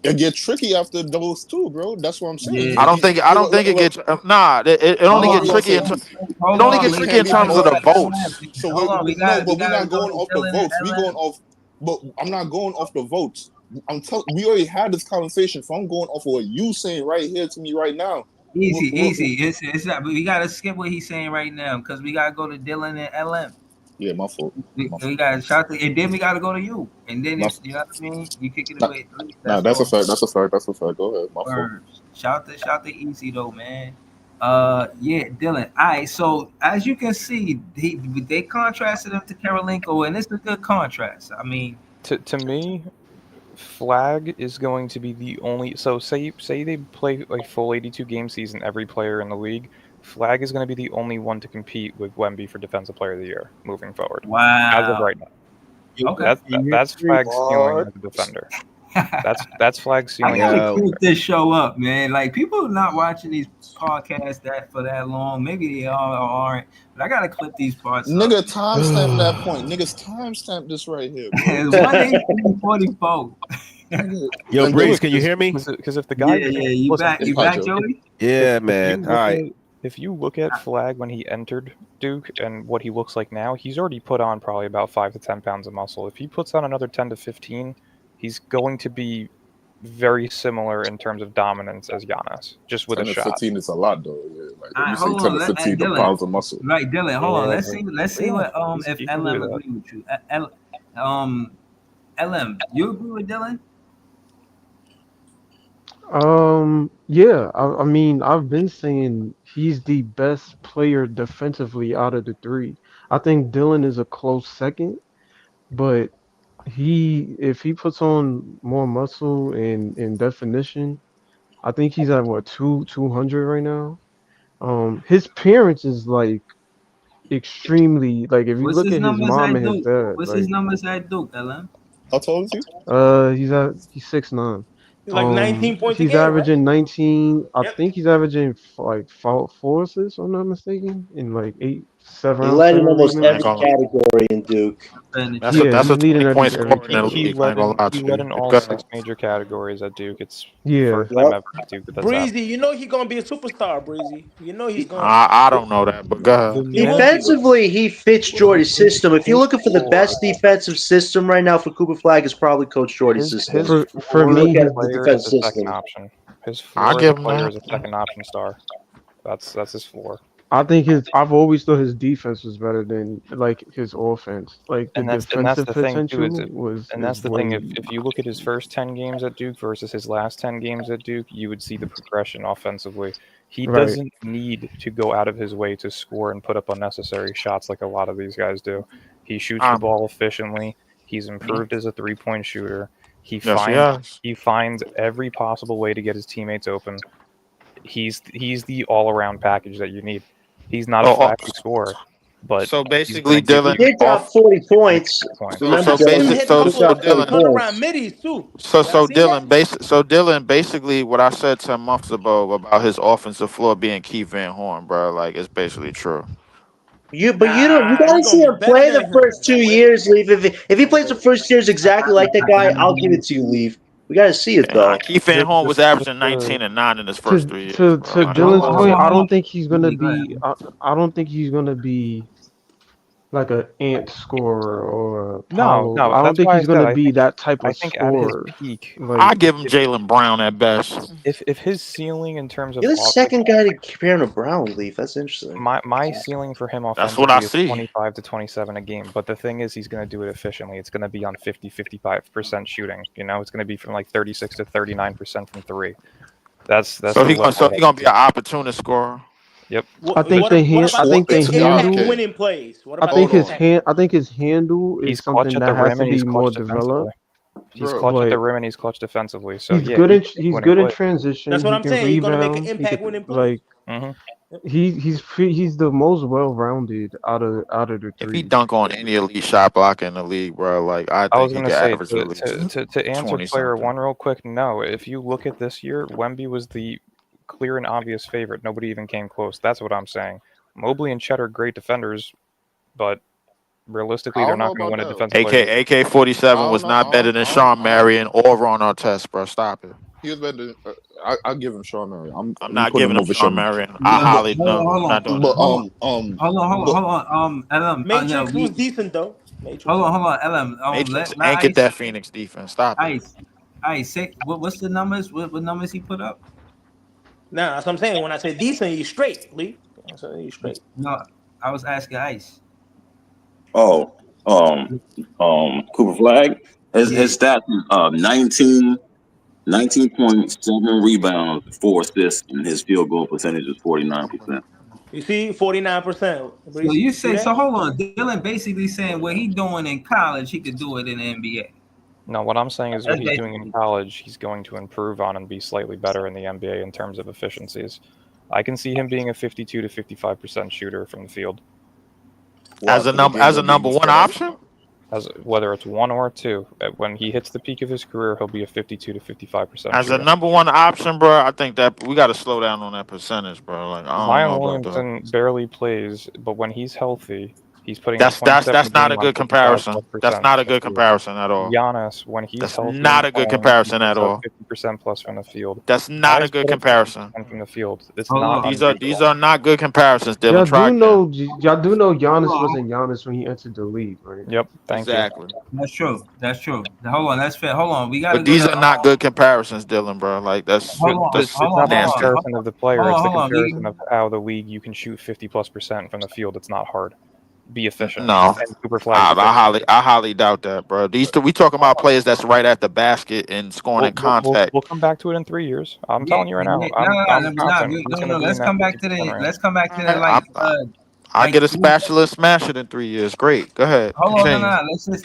it get tricky after those two, bro. That's what I'm saying. Yeah. I don't think it gets nah. It Hold only what on, get we gonna tricky say? it hold only on, get It Lee. tricky can't in be terms of both the at the same. votes. So Hold on, no, but we we're gotta not go going to off the Dylan and votes. We going LM. off. But I'm not going off the votes. I'm telling. We already had this conversation. So I'm going off of what you saying right here to me right now. Easy, easy. It's not. We gotta skip what he's saying right now because we gotta go to Dylan and LM. Yeah, my fault. My We fault. gotta shout and then we gotta go to you. And then My, if you know what I mean, you kick it nah, away. nah, That's that's a all. fact. That's a fact. That's a fact. Go ahead. My fault. Words. Shout to easy though, man. Yeah, Dylan. All right, so as you can see, they contrasted him to Karolinko, and it's a good contrast. I mean, To me, Flag is going to be the only. So say they play a full 82 game season, every player in the league. Flag is going to be the only one to compete with Wemby for Defensive Player of the Year moving forward. As of wow. right now, Okay. that's Flag's ceiling What? as a defender. That's Flag's I ceiling as a gotta Yo, keep defender. this show up, man. Like people are not watching these podcasts that for that long. Maybe they are or aren't, but I gotta clip these parts up. Nigga, timestamp that point. Niggas, timestamp this right here, bro. It's 1:18:44. Nigga, yo, and then Breeze, can you hear me? Because if the guy Yeah, yeah. You listen, back? yeah, You hi, back, Joe. Jody? Yeah, if you man. All look right. at if you look at Flag when he entered Duke and what he looks like now, he's already put on probably about 5 to 10 pounds of muscle. If he puts on another 10 to 15, he's going to be very similar in terms of dominance as Giannis, just with a 10 to shot. 15 is a lot, though. Yeah, like All when you right, say hold 10 to on. 15 the Dylan. pounds of muscle. Right, Dylan. Hold on. Yeah, Let's see Yeah, what if he can do LM that. agree with you. Um, LM, you agree with Dylan? Yeah, I mean, I've been saying he's the best player defensively out of the three. I think Dylan is a close second, but if he puts on more muscle and definition, I think he's at what 200 right now. His parents is like extremely like if you What's look his at his numbers mom at and his Duke? dad, What's his like numbers at Duke, LM? How tall is he? he's 6'9". he's like 19 points a He's game, right? averaging 19. I Yep. think he's averaging like four assists, if I'm not mistaken, in like He led in seven league almost I ain't every minutes. gonna. category in Duke. In the That's a chat. Yeah, that's a he's leading 20-point every scorer in the He category. league. I ain't led gonna in lie he to led you. in But all go ahead. 6 major categories at Duke. It's Yeah, first time Yep. ever at Duke that that's happened. Breezy, you know he's gonna be a superstar, Breezy. You know he's going to. I don't know that, but go The ahead. He will man, be. Defensively, he fits Jordy's system. If you're looking for the best defensive system right now for Cooper Flag, is probably Coach Jordy's his system. for If you floor look me, as a at his the player is defense a second system. option. His I'll floor as a give him player that. is a second option star. That's his floor. I think his. I've always thought his defense was better than like his offense. Like the And that's defensive the thing too. potential was And that's is the thing. way If you look at his first 10 games at Duke versus his last 10 games at Duke, you would see the progression offensively. He right. doesn't need to go out of his way to score and put up unnecessary shots like a lot of these guys do. He shoots the Um, ball efficiently. He's improved as a 3-point shooter. He yes, he finds has. he finds every possible way to get his teammates open. He's the all around package that you need. He's not a Oh, flashy scorer, but so he's going basically, to give He Dylan you did drop off. 40 he's points. points. Remember, So I seen him Dylan, basic. hit a So he did couple so drop of 40 Dylan. points. turnaround middies too. Y'all So seen that? Dylan, basically, what I said 10 months ago about his offensive floor being Keith Van Horn, bro, like it's basically true. But you don't. You Nah, gotta he see gonna be him better play than the him. first No 2 years, way. Leave. If he plays the first years exactly like that guy, I'll give it to you, Leave. We gotta see it though. Keith Van Just Horn just was just averaging to 19 and 9 in his first To 3 years, to bro. to Like, Dylan's come Hold point, on, on. I hold don't on. think he's gonna Easy, go be. ahead. I don't think he's gonna be like a Ant scorer or a no, Paolo. no. I don't That's think why I he's said gonna be that type I of think at his scorer. peak, I Like give him if Jalen Brown at best. if his ceiling in terms of You're the second guy to compare him to Brown, Leaf. That's interesting. my ceiling for him That's what I offensively is see. 25 to 27 a game. But the thing is, he's going to do it efficiently. It's going to be on 50-55% shooting. You know, it's going to be from like 36 to 39% from three. That's the lift So that I he can gonna be see. an opportunist scorer. Yep. I think What I about Score. think the the It's God impact handle. kid. winning plays? What I about the think Hold on, impact? his handle is He's clutch something at that the has rim to and he's be more clutch defensively. developed. He's bro. clutch at the But rim and he's clutch defensively. So he's yeah, good he in can make he's winning good in plays. transition. That's what He I'm can saying. He's gonna make an rebound. He impact could winning plays. like hmm he's the most well rounded out of the If he three. dunk on any elite shot blocker in the league, bro, like I I think was he gonna could say average at least to answer 20 player something. one real quick. No, if you look at this year, Wemby was the clear and obvious favorite. Nobody even came close. That's what I'm saying. Mobley and Chet are great defenders, but realistically, I they're don't know not going to about win a that. defensive player of the year. AK I 47 don't was know. not better than Sean Marion or Ron Artest, bro. Stop it. He was better. I'll give him Sean Murray. I'm I'm not putting giving him him over Sean Sean. Marion. I No, But highly hold no. on, I'm not doing but that. but Matrix was decent though. Matrix. hold on, LM. Matrix Let anchored Ice, that Phoenix defense. Stop it. Ice, Ice. Say what's the numbers? What numbers he put up? Nah, that's what I'm saying. When I say decent, he's straight, Lee. I say he's straight. No, I was asking Ice. Oh, um, Cooper Flag. Yeah. His stats: 19.7 rebounds, 4 assists, and his field goal percentage is 49%. You see, 49%. So you You see say so? that? Hold on, Dylan basically saying what he doing in college, he could do it in the NBA. No, what I'm saying is what That's he's doing in basically. college, he's going to improve on and be slightly better in the NBA in terms of efficiencies. I can see him being a 52 to 55% shooter from the field. why? Because the game As a gonna be number more one spread out. option. As whether it's one or two, when he hits the peak of his career, he'll be a 52 to 55% As a shooter. number one option, bro, I think that we got to slow down on that percentage, bro. Like I don't Zion know about that. Williamson barely plays, but when he's healthy, he's putting up 27 a That's not game a on good 55 plus comparison. That's percent not a from the good field. comparison at all. Giannis, when he's That's healthy and not a good playing, he comparison at puts up all. 50% plus from the field. That's not a Guys good put up comparison. 50% from the field. It's Hold not on, These unreasonable. are not good comparisons, Dylan. Y'all Try do again. know hold Giannis on. wasn't Giannis when he entered the league, right? Yep, thank you. Exactly. That's true. That's true. Hold on, that's fair. Hold on, we gotta But go these to. are not good comparisons, Dylan, bro. Like Hold on, It's hold not on, the hold on, nasty. hold comparison of the player. It's the hold on. comparison of how the league you can shoot 50+% from the field. It's not hard. Be efficient. No, And Cooper Flag's efficient. I highly doubt that, bro. We talking about players that's right at the basket and scoring in contact. We'll come back to it in 3 years. I'm Yeah, telling you right now. yeah, no, I'm no, confident he's going to no. be in Let's that come back to 50% the. range. Let's come back to the I like get a three. spatula and smash it in 3 years. Great. Go ahead. Hold on, Continue.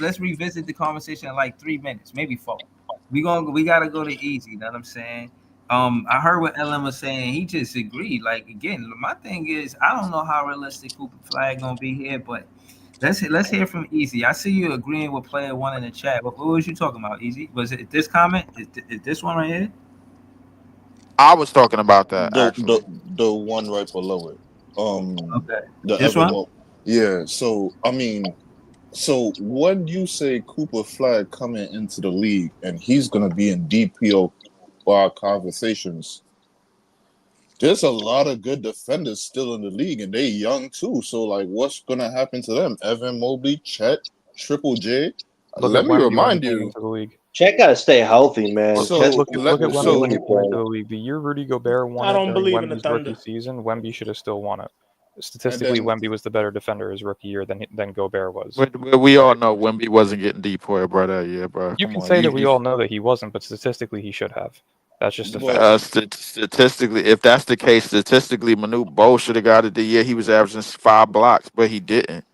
let's revisit the conversation in like 3 minutes, maybe four. We gotta go to easy. You know what I'm saying? I heard what Ellen was saying. He just agreed. Like again, my thing is, I don't know how realistic Cooper Flag gonna be here, but let's hear from Easy. I see you agreeing with player one in the chat. What was you talking about, Easy? Was it this comment? Is this one right here? I was talking about that The the actually. the one right below it. Okay, The this one. Evermore. Yeah. So I mean, so when you say Cooper Flag coming into the league and he's gonna be in DPO conversations, there's a lot of good defenders still in the league and they young too. So like, what's gonna happen to them? Evan Mobley, Chet, Triple J. Look at Let me Wemby when he remind came you. into the league. Chet gotta stay healthy, man. Chet's So Look at Wemby when he so came into the league. The year Rudy Gobert won I it don't during believe in the Wemby's rookie Thunder. season, Wemby should have still won it. Statistically, then Wemby was the better defender his rookie year than Gobert was. We all know Wemby wasn't getting depoted, bro, that year, bro. You Come can on. say that we all know that he wasn't, but statistically he should have. That's just a but fact. Statistically, if that's the case, statistically, Manute Bol should have got it the year he was averaging 5 blocks, but he didn't.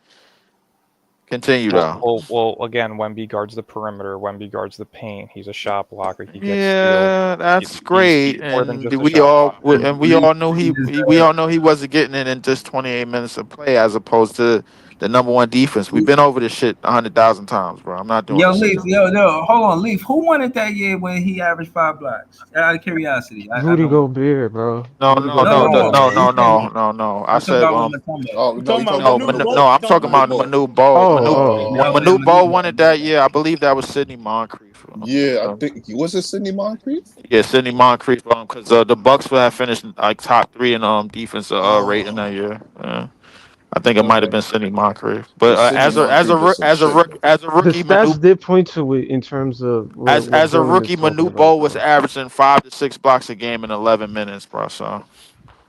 Continue, though. Well, again, Wemby guards the perimeter. Wemby guards the paint. He's a shot blocker. He gets steals. Yeah, that's He's great, more than and just a shot blocker. we all knew we all know he wasn't getting it in just 28 minutes of play, as opposed to the number one defense. We've been over this shit 100,000 times, bro. I'm not doing Yo, this Leaf, again. hold on, Leaf. Who won it that year when he averaged 5 blocks? Out of curiosity, I Rudy don't. Gobert, bro. No, Rudy no, No, no, no, Gobert no, no. won no, it. He no, came. no, no, no. I I'm talking said about what I'm talking about. oh You no, talking you about talking no, about Manute Manute No, Bol? I'm You talking talking about Manute about Manute Bol. Bol? Manute Bol. Oh, Yeah, When yeah, Manute Manute Bol Bol. won it that year, I believe that was Sidney Moncrief. Yeah, I think was it Sidney Moncrief? Yeah, Sidney Moncrief. Because the Bucks would have finished like top 3 in defense rating that Oh, year. I think it might have okay. been Sidney Moncrief. But Because Sidney Moncrief is some shit. as a the rookie, stats did point to it in terms of what as a Dylan is rookie, talking Manute about, Bol was though. averaging 5 to 6 blocks a game in 11 minutes, bro. So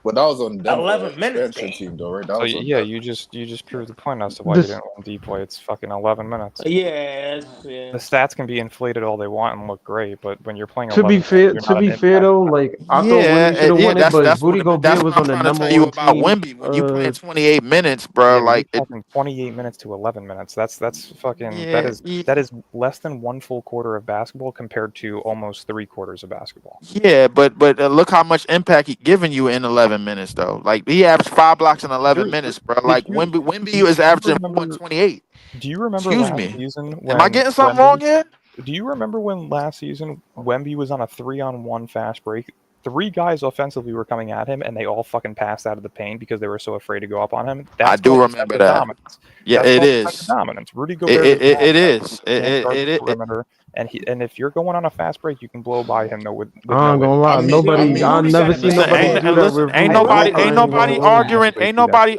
But that was on Denver 11 minutes. expansion team though, right? That So was on yeah, Denver. you just proved the point as to why he This didn't win D-play. It's fucking 11 minutes. Yes, The yeah. stats can be inflated all they want and look great, but when you're playing to 11 be minutes, fair, you're not an impact though, player. like I thought Wemby should have yeah, won it, but Rudy that's Gobert what was I'm on the trying to number tell you one about team. Wemby. When you playing 28 minutes, bro, Yeah, but you're like talking 28 minutes to 11 minutes. That's fucking yeah, that is less than one full quarter of basketball compared to almost 3 quarters of basketball. yeah, but look how much impact he giving you in 11 minutes though. Like he averaged 5 blocks in 11 You're, minutes, bro. did Like you Wemby do is you averaging 4 and remember 28. do you remember Excuse last me. season Am I when getting something wrong Wemby here? Do you remember when last season Wemby was on a 3-on-1 fast break? 3 guys offensively were coming at him, and they all fucking passed out of the paint because they were so afraid to go up on him. I That's do called remember defensive that. dominance. Yeah, That's it called defensive is. dominance. Rudy Gobert is a small It guy. is. He can't guard the perimeter, and if you're going on a fast break, you can blow by him though with I no ain't issue. gonna I lie, mean, I nobody. Rudy, mean, I Rudy never got it seen Listen, made. nobody do that listen, with Rudy Gobert ain't or anyone nobody over him.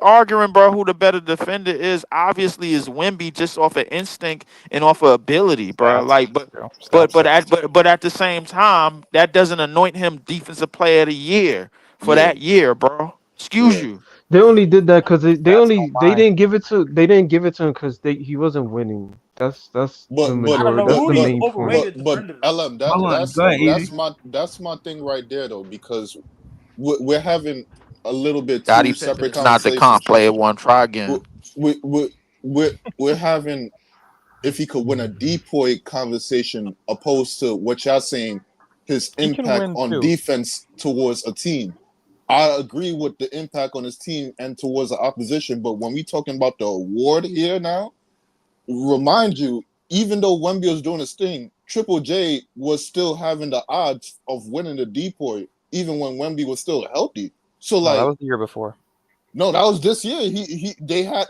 arguing, bro. Who the better defender is? Obviously, is Wemby just off of instinct and off of ability, bro. Stats, Like, stats say it. but at the same time, that doesn't anoint him defensive player of the year for yeah, that year, bro. Excuse yeah. you. They only did that because Stats don't they lie. didn't give it to him because he wasn't winning. That's the But I don't majority. know. That's the Rudy is main point. overrated but defender though. LM, Hold on, go ahead, Easy. that's my thing right there though, because we're having a little bit Scottie two Pippen separate is not the comp. conversations. Play it one. Try We're, again. we're having if he could win a depoy conversation opposed to what y'all saying, his He can impact win on too. defense towards a team. I agree with the impact on his team and towards the opposition, but when we talking about the award here now, remind you, even though Wemby was doing his thing, Triple J was still having the odds of winning the depoy, even when Wemby was still healthy. So No, that like, was the year before. no, that was this year. They had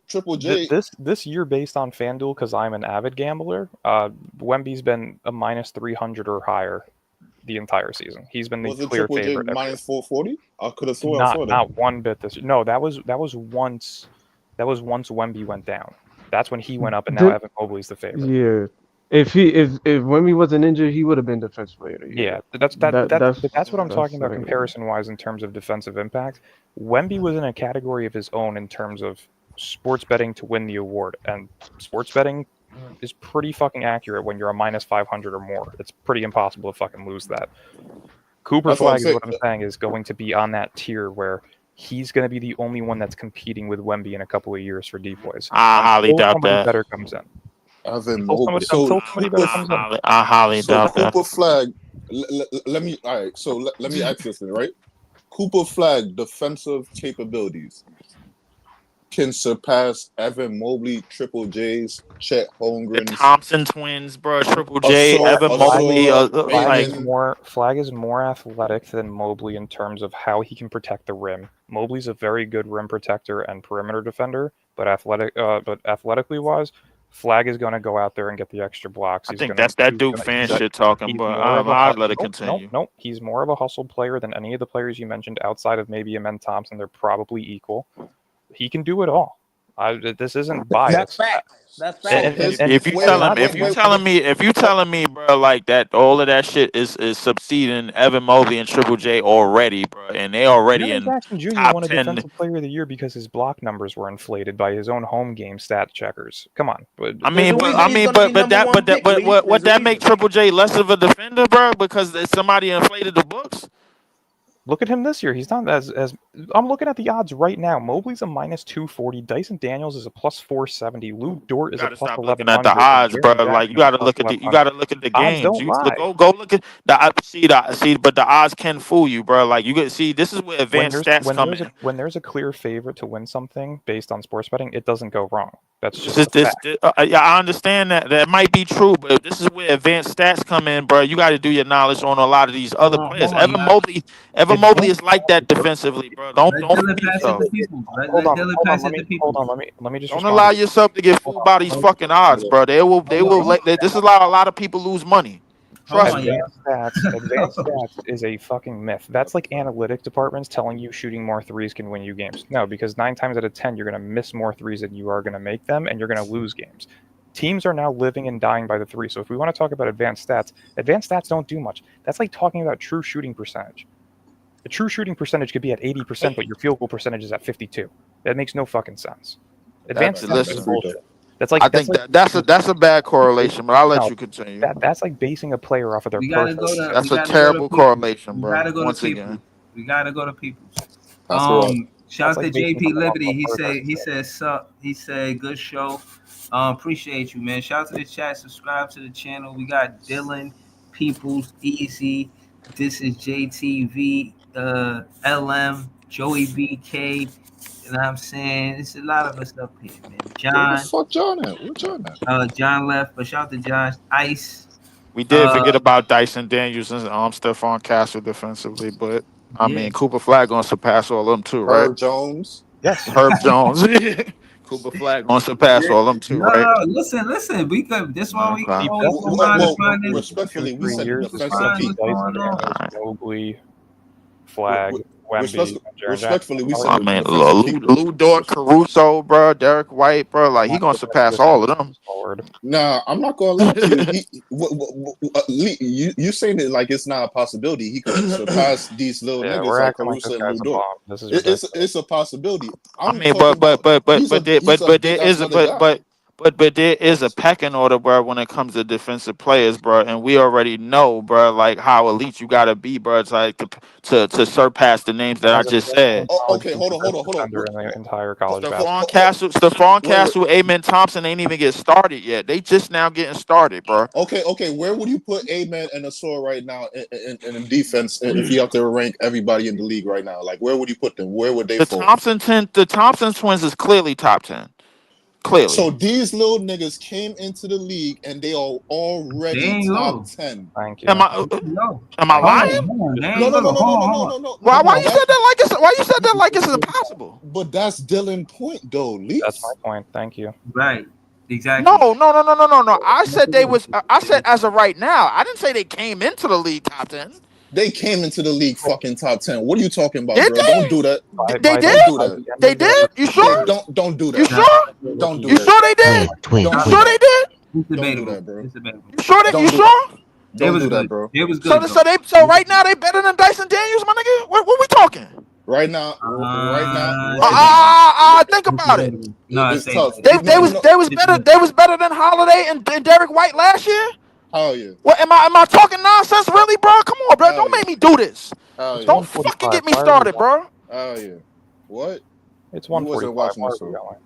Triple J. This year, based on FanDuel, because I'm an avid gambler, Wemby's been a minus 300 or higher the entire season. He's been the Was it clear Triple J favorite every year. minus 440? I could have sworn I Not saw that. not one bit this year. No, that was once Wemby went down. That's when he went up, and now The, Evan Mobley's the favorite. yeah, if Wemby wasn't injured, he would have been defensive player of the Yeah, year. that's what I'm That's talking about like comparison wise in terms of defensive impact. Wemby was in a category of his own in terms of sports betting to win the award, and sports betting is pretty fucking accurate when you're a minus 500 or more. It's pretty impossible to fucking lose that. Cooper That's what I'm Flag is saying. what I'm saying is going to be on that tier where he's going to be the only one that's competing with Wemby in a couple of years for depoys. I highly Until doubt somebody that. better comes in. Evan Until Mobley. somebody, So until somebody better comes in. I highly doubt that. Cooper Flag. Let me. All right. So let me ask this thing, right? Cooper Flag defensive capabilities can surpass Evan Mobley, Triple J's, Chet The Holmgren's, Thompson twins, bro. Triple J, Evan Mobley. Flag Amen. is more athletic than Mobley in terms of how he can protect the rim. Mobley's a very good rim protector and perimeter defender, but athletically wise, Flag is going to go out there and get the extra blocks. I think that's that Duke fan shit talking, He's but more of a I'll let it continue. nope. He's more of a hustle player than any of the players you mentioned outside of maybe Amen Thompson. They're probably equal. He can do it all. This isn't That's biased. facts. That's So facts. And his and If you wait, tell wait, him, not if wait, you wait, even telling me, if you telling me, bro, like that, all of that shit is succeeding Evan Mobley and Triple J already, bro, and they already Jaren in Jackson Jr. top won a 10. Defensive Player of the Year because his block numbers were inflated by his own home game stat checkers. Come on, but There's a I reason he's mean, gonna be number one but that, pick, Lee. what There's a that make reason. Triple J less of a defender, bro? Because somebody inflated the books. look at him this year. He's not as I'm looking at the odds right now. Mobley's a minus 240. Dyson Daniels is a plus 470. Lou Dort You is a gotta plus stop looking at the 1100, and odds, bro. Jaren Like you Jackson is a gotta plus look at you 1100. gotta look at the Odds games. don't You lie. go look at see, but the odds can fool you, bro. Like you can see this is where advanced stats come in. When there's a clear favorite to win something based on sports betting, it doesn't go wrong. That's This just is a fact. yeah, I understand that might be true, but this is where advanced stats come in, bro. You got to do your knowledge on a lot of these other players. Hold on, y'all. Evan Mobley is Advanced like that defensively, bro. Don't Let don't fool Dylan pass it yourself. to people. Hold Let on, Dylan hold on. pass it to people. Let me just Don't respond allow to you. yourself to get Hold fooled on, by these fucking odds, bro. Hold on. This is a lot of people lose money. Hold Trust on, me. y'all. Advanced stats is a fucking myth. That's like analytic departments telling you shooting more threes can win you games. No, because 9 times out of 10 you're gonna miss more threes than you are gonna make them, and you're gonna lose games. Teams are now living and dying by the three. So if we want to talk about advanced stats don't do much. That's like talking about true shooting percentage. The true shooting percentage could be at 80%, but your field goal percentage is at 52. That makes no fucking sense. Advanced stats is Listen, bullshit. I think that's a bad correlation, but I'll let no, you continue. that's like basing a player off of their We gotta personal go to That's we a gotta go to terrible people. correlation, We bro. gotta go to Once people. again, We gotta go to people. that's right. That's Shout out to like basing JP someone off Liberty. of a person's He said good show. Appreciate you, man. Shout out to the chat. Subscribe to the channel. We got Dylan, Peoples, Easy. This is JTV, LM, Joey BK. You know what I'm saying? There's a lot of us up here, man. Where the John, fuck John at? Where John at? John left, but shout out to John. Ice. we did Uh, forget about Dyson Daniels and Stephon Castle defensively, but I yeah. mean Cooper Flag gonna surpass all of them too, right? Herb Jones. Yes. Herb Jones, Cooper Flag gonna surpass all of them too, No, right? no, listen. We could. This why we Okay. The always best go Well, behind the well, defensive finest. two, respectfully, we 3 said years is defensive gonna Find be peak. what's Dyson going Daniels, on. Mobley, Re- Flag, re- Wemby, and Jaren Jackson. Respectfully, we Probably said I the mean, defensive peak. Lou Dort, Caruso, bro, Derek White, bro, like he not gonna the best surpass all of them. distance forward. Nah, I'm not gonna lie to you. Lee, you saying it like it's not a possibility. He could surpass these little Yeah, niggas we're like acting like this Caruso and guy's Lou a Dort. bomb. This is ridiculous. It's a possibility. I I'm mean, talking about he's a big there ass is another guy. but there is a pecking order, bro, when it comes to defensive players, bro, and we already know, bro, like how elite you gotta be, bro, to like, to surpass the names that I As a just freshman said. in Oh, college, okay, he's the best hold on. defender in the entire college basketball. Stephon Wait. Castle, Amen Thompson ain't even get started yet. They just now getting started, bro. Okay. Where would you put Amen and Asor right now in defense if you have to rank everybody in the league right now? Like, where would you put them? Where would they fall? The Thompson twins is clearly top 10. Clearly. So these little niggas came into the league and they are They already ain't top low. 10. Thank Am you. I No. am I Thank you. lying? Hold on. They No, ain't no, low. no, no, no, no, Hold no, on. no, no, Why no. you said that like it's why you said that like it's impossible? But that's Dylan Point though, That's my Leafs. point. Thank you. Right. No, Exactly. no, no, no, no, no, no. I said they was. I said as of right now. I didn't say they came into the league top 10. They came into the league fucking top 10. What are you talking about, Did bro? Don't they? do that. They By did. Don't do by that. the end They of their did. You rookie year, sure? Don't do You that. Nah, sure? Don't do You that. sure they did? Don't You do sure that. they did? it's Don't do debatable. that, bro. It's debatable. You sure that? You Don't do sure? It don't was do that, good. bro. It was So good though. so right now they better than Dyson Daniels, my nigga. What we talking? Right now, It's right now, debatable. Think It's about it. debatable. No, it's say tough. that. They It's No, they no, was debatable. no. they was It's better debatable. than Holiday and Derek White last year. Hell yeah. What am I talking nonsense really, bro? Come on, bro. Hell Don't yeah. make me do this. Hell it's yeah. Don't fucking 145. get me Why are we started, going? bro. Hell yeah. What? It's You wasn't 145. watching Why the are we sword. going?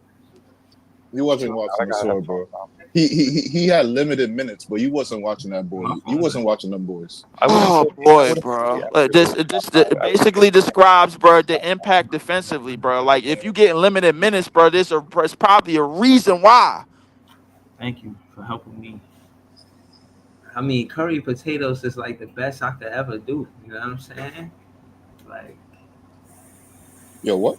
You wasn't watching I the gotta have sword, fun. bro. He had limited minutes, but you wasn't watching that boy. My You fault, wasn't man. watching them boys. I wouldn't Oh say. I boy, wouldn't say. bro. This I would basically describes, bro, the impact defensively, bro. Like if you get limited minutes, bro, there's probably a reason why. Thank you for helping me. I mean, curry potatoes is like the best I could ever do. You know what I'm saying? Like, Yo, what?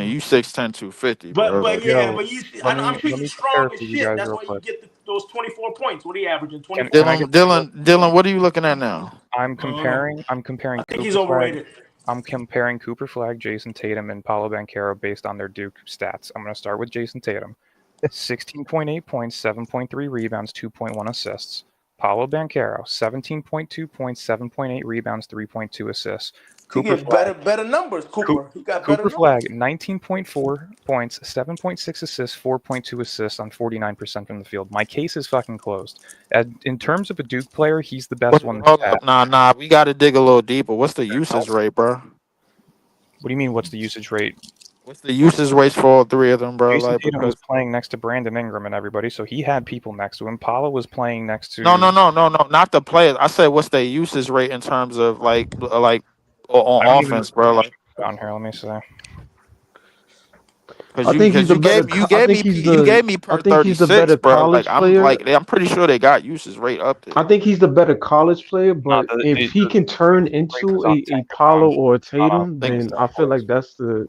And you 6'10", 250, But bro. but Like, yeah, Yo, but let I'm me sure let you me strong prepare as for you shit. guys That's real why you quick. get those 24 points. What are you averaging? Can 24 I points. get Dylan, what are you looking at now? I'm I don't know. comparing I think he's Cooper Flag. overrated. I'm comparing Cooper Flag, Jason Tatum, and Paolo Banchero based on their Duke stats. I'm going to start with Jason Tatum. 16.8 points, 7.3 rebounds, 2.1 assists. Paolo Banchero, 17.2 points, 7.8 rebounds, 3.2 assists. He Cooper get Flag, better numbers. Cooper. He got better Cooper numbers. Flag, 19.4 points, 7.6 assists, 4.2 assists on 49% from the field. My case is fucking closed. In terms of a Duke player, he's the best one Hold they've had. up, nah. We got to dig a little deeper. What's the usage rate, bro? What do you mean? What's the usage rate? What's the usage rates for all three of them, bro? Jason Like, Tatum because was playing next to Brandon Ingram and everybody, so he had people next to him. Paolo was playing next no, to. not the players. I said, what's their usage rate in terms of like I don't on even offense, bro? Like, down here. Let me see. I think he's the better. I per think he's the 36, better bro. Like, college player. I'm pretty sure they got usage rate up there. I think he's the better college player. No, But if he can turn rate was into on a Tankathon, Paulo or a not on Tatum, Think then Stat I feel like Wars. that's the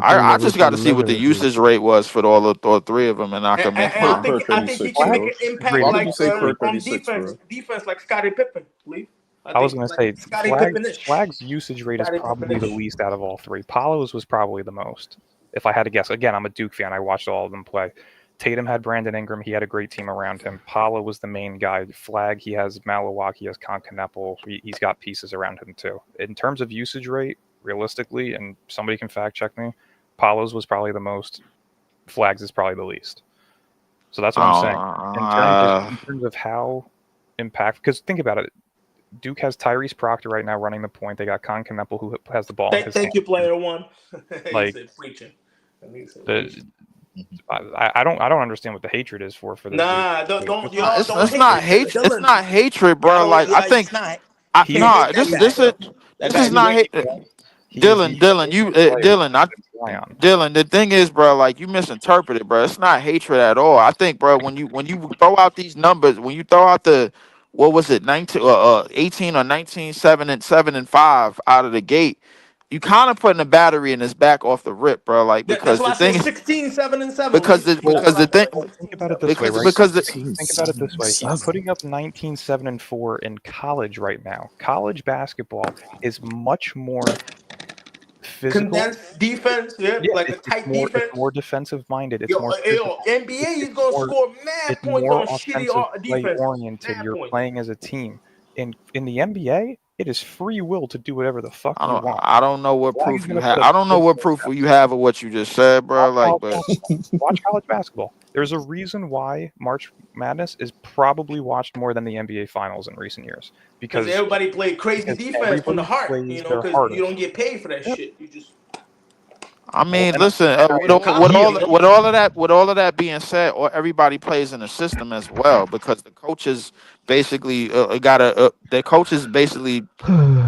thing I that just makes got him to see what the eligible. usage rate was for all three of them, and I can make And I my. think Per he 36, make bro. an impact Why Agreed. would you like say per on 36, bro? defense like Scottie Pippen, believe. I I was think going to like say Scottie Pippen-ish. Flag's usage rate is Scottie probably the Pippen-ish. least out of all three. Paolo's was probably the most, if I had to guess. Again, I'm a Duke fan. I watched all of them play. Tatum had Brandon Ingram. He had a great team around him. Paolo was the main guy. Flag, he has Malawak, he has Concanepple. He's got pieces around him too. In terms of usage rate, realistically, and somebody can fact check me, Paolo's was probably the most. Flags is probably the least. So that's what I'm saying. In terms of how impact, because think about it. Duke has Tyrese Proctor right now running the point. They got Concanepple who has the ball in his Thank you, hand. player one. He Like said preaching. He said the preaching. I don't understand what the hatred is for this dude. Nah, don't It's y'all don't It's hate not this nigga hate. It's Dylan. not hatred, Y'all bro. don't. Like, I think It's not. I Can't he's hate no. that This guy, is yo. That this is guy's not great. hate. he's the Dylan, player Dylan, Zion. Dylan. The thing is, bro, like you misinterpreted, bro. It's not hatred at all. I think, bro, when you throw out these numbers, when you throw out the what was it, 18 or 19, 7 and 5 out of the gate, you kind of putting the battery in his back off the rip, bro. Like That's because why the I said thing, 16, 7, and 7. because the That's because what I the said. thing, Think about it this way, because right? because the, Think about it this way. He's putting up 19, 7, and 4 in college right now. College basketball is much more physical. Condensed defense, yeah, Yeah, like a tight it's defense. more defensive minded. It's Yo, more yo, physical. NBA, he's gonna More score mad it's points more on shitty offensive play defenses. oriented. Mad You're points. playing as a team. In the NBA, it is free will to do whatever the fuck you want. I don't know what Flag is proof you going to have. put up I don't know what 34 proof you have of what you just said, bro. Watch Like, college but basketball. Watch college basketball. There's a reason why March Madness is probably watched more than the NBA Finals in recent years Because because everybody played crazy defense from the everybody heart, plays their because you don't hardest. get paid for that Yep. shit. You just I Well, mean, and listen, in college, you know. with all of that being said, or everybody plays in the system as well because the coaches basically the coaches basically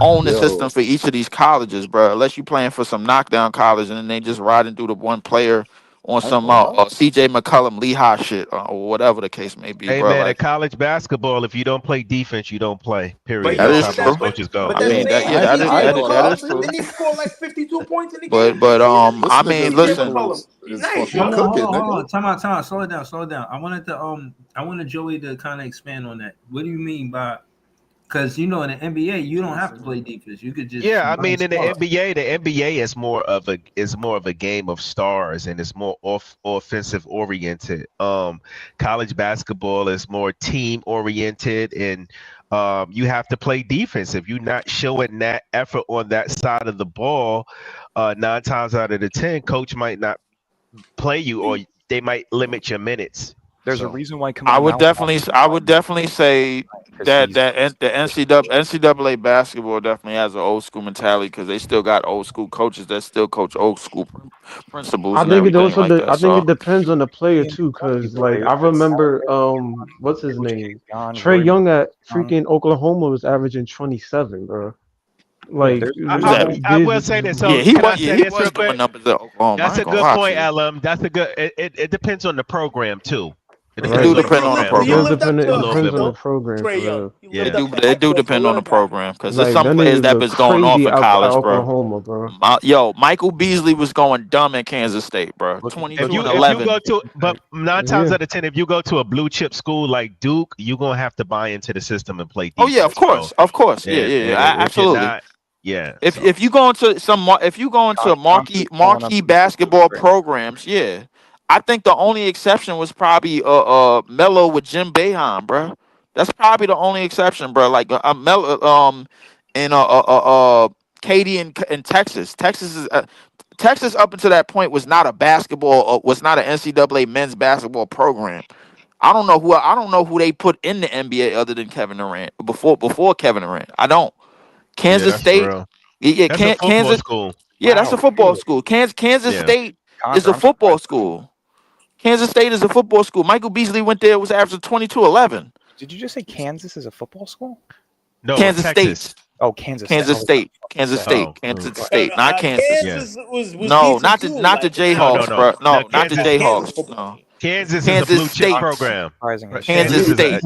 own the system Yo, for each of these colleges, bro. Unless you playing for some knockdown college and then they just riding through the one player on I ain't some gonna lie. CJ McCollum Lehigh shit or whatever the case may be, Hey bro. man, in Like college basketball, if you don't play defense, you don't play. But Period. that That's yo, is how but that true. most but coaches go. but I that mean Yo, that same yeah I CJ ain't gonna that lie McCollum is to you. true. didn't he score like 52 points in the But game this season? This I nigga mean, CJ listen. people McCollum, is he's nice, fucking Hold yo. on, hold cooking, on, hold nigga. on. Time out. Slow it down. I wanted Joey to kind of expand on that. What do you mean by? Because in the NBA, you don't have to play defense. You could just Yeah, I run mean in stuff. the NBA is more of a game of stars and it's more offensive oriented. College basketball is more team oriented and you have to play defense. If you're not showing that effort on that side of the ball, 9 times out of the 10, coach might not play you or they might limit your minutes. there's a So reason why Kamal Malik I would definitely say because he's the NCAA basketball definitely has an old school mentality because they still got old school coaches that still coach old school principles I and think it everything also like that. I think it So depends on the player in too, cause like players I like remember what's his Coach name? K's gone, Trey Roy Young at gone. freaking Oklahoma was averaging 27, bro. Yeah, Like there's who was that? I will say this. So can I say He this real was doing quick? numbers at Oklahoma. I That's ain't a gonna good lie to point, you. Alum. That's a good. It depends on the program too. It It depends do on the depend on the program. It does Yeah, program. depend. a It little depends bit. on the though. program Trey for Young. real. He It lived Yeah. up do to it hype do for a depend on the long time. program because there's Like some that players nigga's that a been going off crazy in out for college, bro. Oklahoma, bro. Michael Beasley was going dumb in Kansas State, bro. If 22 you and if you 11. go to but nine times Yeah. out of ten, if you go to a blue chip school like Duke, you're gonna have to buy into the system and play Oh yeah, of defense, bro. course. Yeah, And yeah, and yeah. if you're Absolutely. not, yeah. If So if you go into if you go into I'm just pulling up marquee some statistics basketball right now. programs, yeah, I think the only exception was probably Melo with Jim Boeheim, bro. That's probably the only exception, bro. Like Melo and Katie in Texas. Texas up until that point was not a basketball was not an NCAA men's basketball program. I don't know who they put in the NBA other than Kevin Durant before Kevin Durant. I don't. yeah, Kansas that's for State. real. Yeah, That's a football Kansas. school. Yeah, that's a Wow, football really? school. Kansas Yeah. State is Conquer. a I'm football surprised. school. Kansas State is a football school. Michael Beasley went there, was averaging 22-11. Did you just say Kansas is a football school? No, Kansas Texas. State. Oh, Kansas State. Kansas Oh, what the State. fuck you Kansas say? State. Oh, Kansas Right. State. Not Kansas. yeah. Kansas was No, decent too. not the Like back No, no, Jayhawks, no, bro. no. No, not the Kansas, Kansas Jayhawks. football No. team. Kansas is a Kansas blue chip State. program. Surprisingly, Kansas Kansas is a State.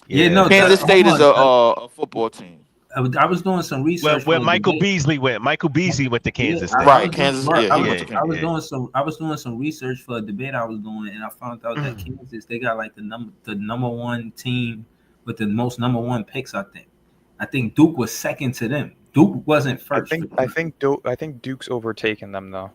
Yeah, yeah. no, Kansas hold State is on. a football team. I was doing some research Where for a Michael debate. Beasley went. Michael Beasley went to Yeah, Kansas I State. Right, was doing Kansas. work. Yeah, he went to Yeah, I Kansas. was yeah. doing some research for a debate I was doing, and I found out that Kansas they got like the number one team with the most number one picks. I think Duke was second to them. Duke wasn't first. I think Duke's overtaken them though.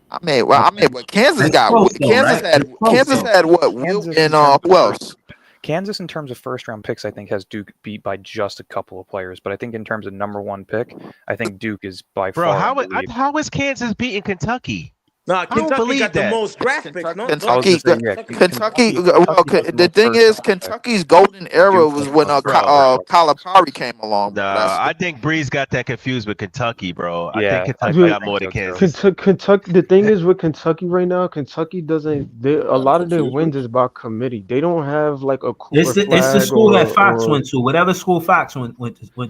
But Kansas That's got close though, Kansas right? had It's close though. what? Wilt Kansas and in terms of who else? Kansas in terms of first round picks, I think has Duke beat by just a couple of players. But I think in terms of number one pick, I think Duke is by Bro, far in the lead. how is Kansas beating Kentucky? Nah, I don't Kentucky believe got the that. most draft picks, no? I was Kentucky, gonna say, yeah, Kentucky. Kentucky has the The most thing first is, round picks. Kentucky's golden era Duke was has the when most Bro. Calipari came along. Bro. Nah, I think Breeze got that confused with Kentucky, bro. I think Yeah, Kentucky I got think more so than too. Kansas. Kentucky. The thing is with Kentucky right now, Kentucky doesn't. A I'm lot of their confused with. wins is by committee. They don't have like a Cooper It's the flag school that Fox or went to. Whatever school Fox went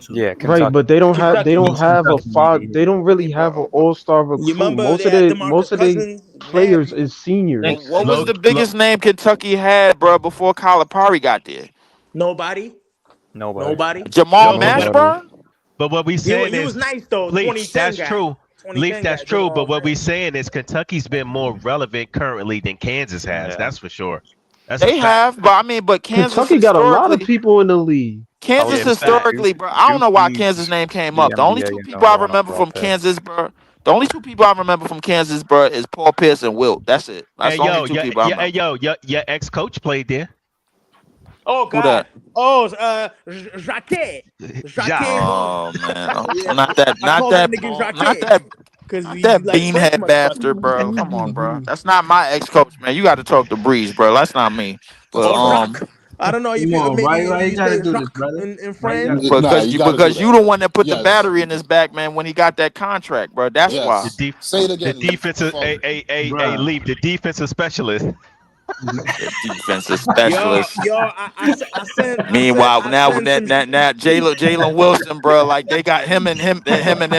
to. Yeah, right, Kentucky. but they don't have. They Kentucky. don't It's have a Kentucky. five. Yeah. They don't really Yeah, have an all-star You recruit. remember they had Most DeMarcus of the Cousins, mad players people. is seniors. Thanks. What was Low, the low, biggest name Kentucky had, bro, before Calipari got there? Nobody. Nobody. Nobody. Jamal no, but Nobody. Mashburn. what we saying He was is, nice though. Leaf, 2010 that's guy. true. Leaf, 2010 that's guy. true. But Jamal what we Murray. saying is Kentucky's been more relevant currently than Kansas has. Yeah. That's for sure. That's a They fact. have, but Kansas Kentucky got a lot of historically, people in the league. I would Kansas Yeah, say fact. historically, bro. I don't Duke know why leads Kansas name came the up. The only NBA two in people I number one remember overall from picks. Kansas, bro. The only two people I remember from Kansas, bro, is Paul Pierce and Wilt. That's it. That's Hey the only yo, two people I hey remember. yo, your ex coach played there. Oh Who that? God. Oh, Jacquet. Jacquet Ja. Vaughn. Oh man, Yeah. not that, I not call that that, nigga not Jacquet that, because not he that like French beanhead motherfucker. bastard, bro. Come on, bro. That's not my ex-coach, man. You got to talk to Breeze, bro. That's not me. But Or Jacques. I don't know if Come you on, maybe why you you gotta say do this, Jacques brother? in Why you France. gotta do Nah, because you you got to do because that. you the one that put the Yes, battery in his back, man, when he got that contract, bro. That's why. The yes. def- Say it the again, Leaf. defensive Fuck it. a Bruh. Leaf, the defensive specialist. The defensive Yo, specialist. Meanwhile, I now sent some. now Jalen Wilson, bro, like they got him and him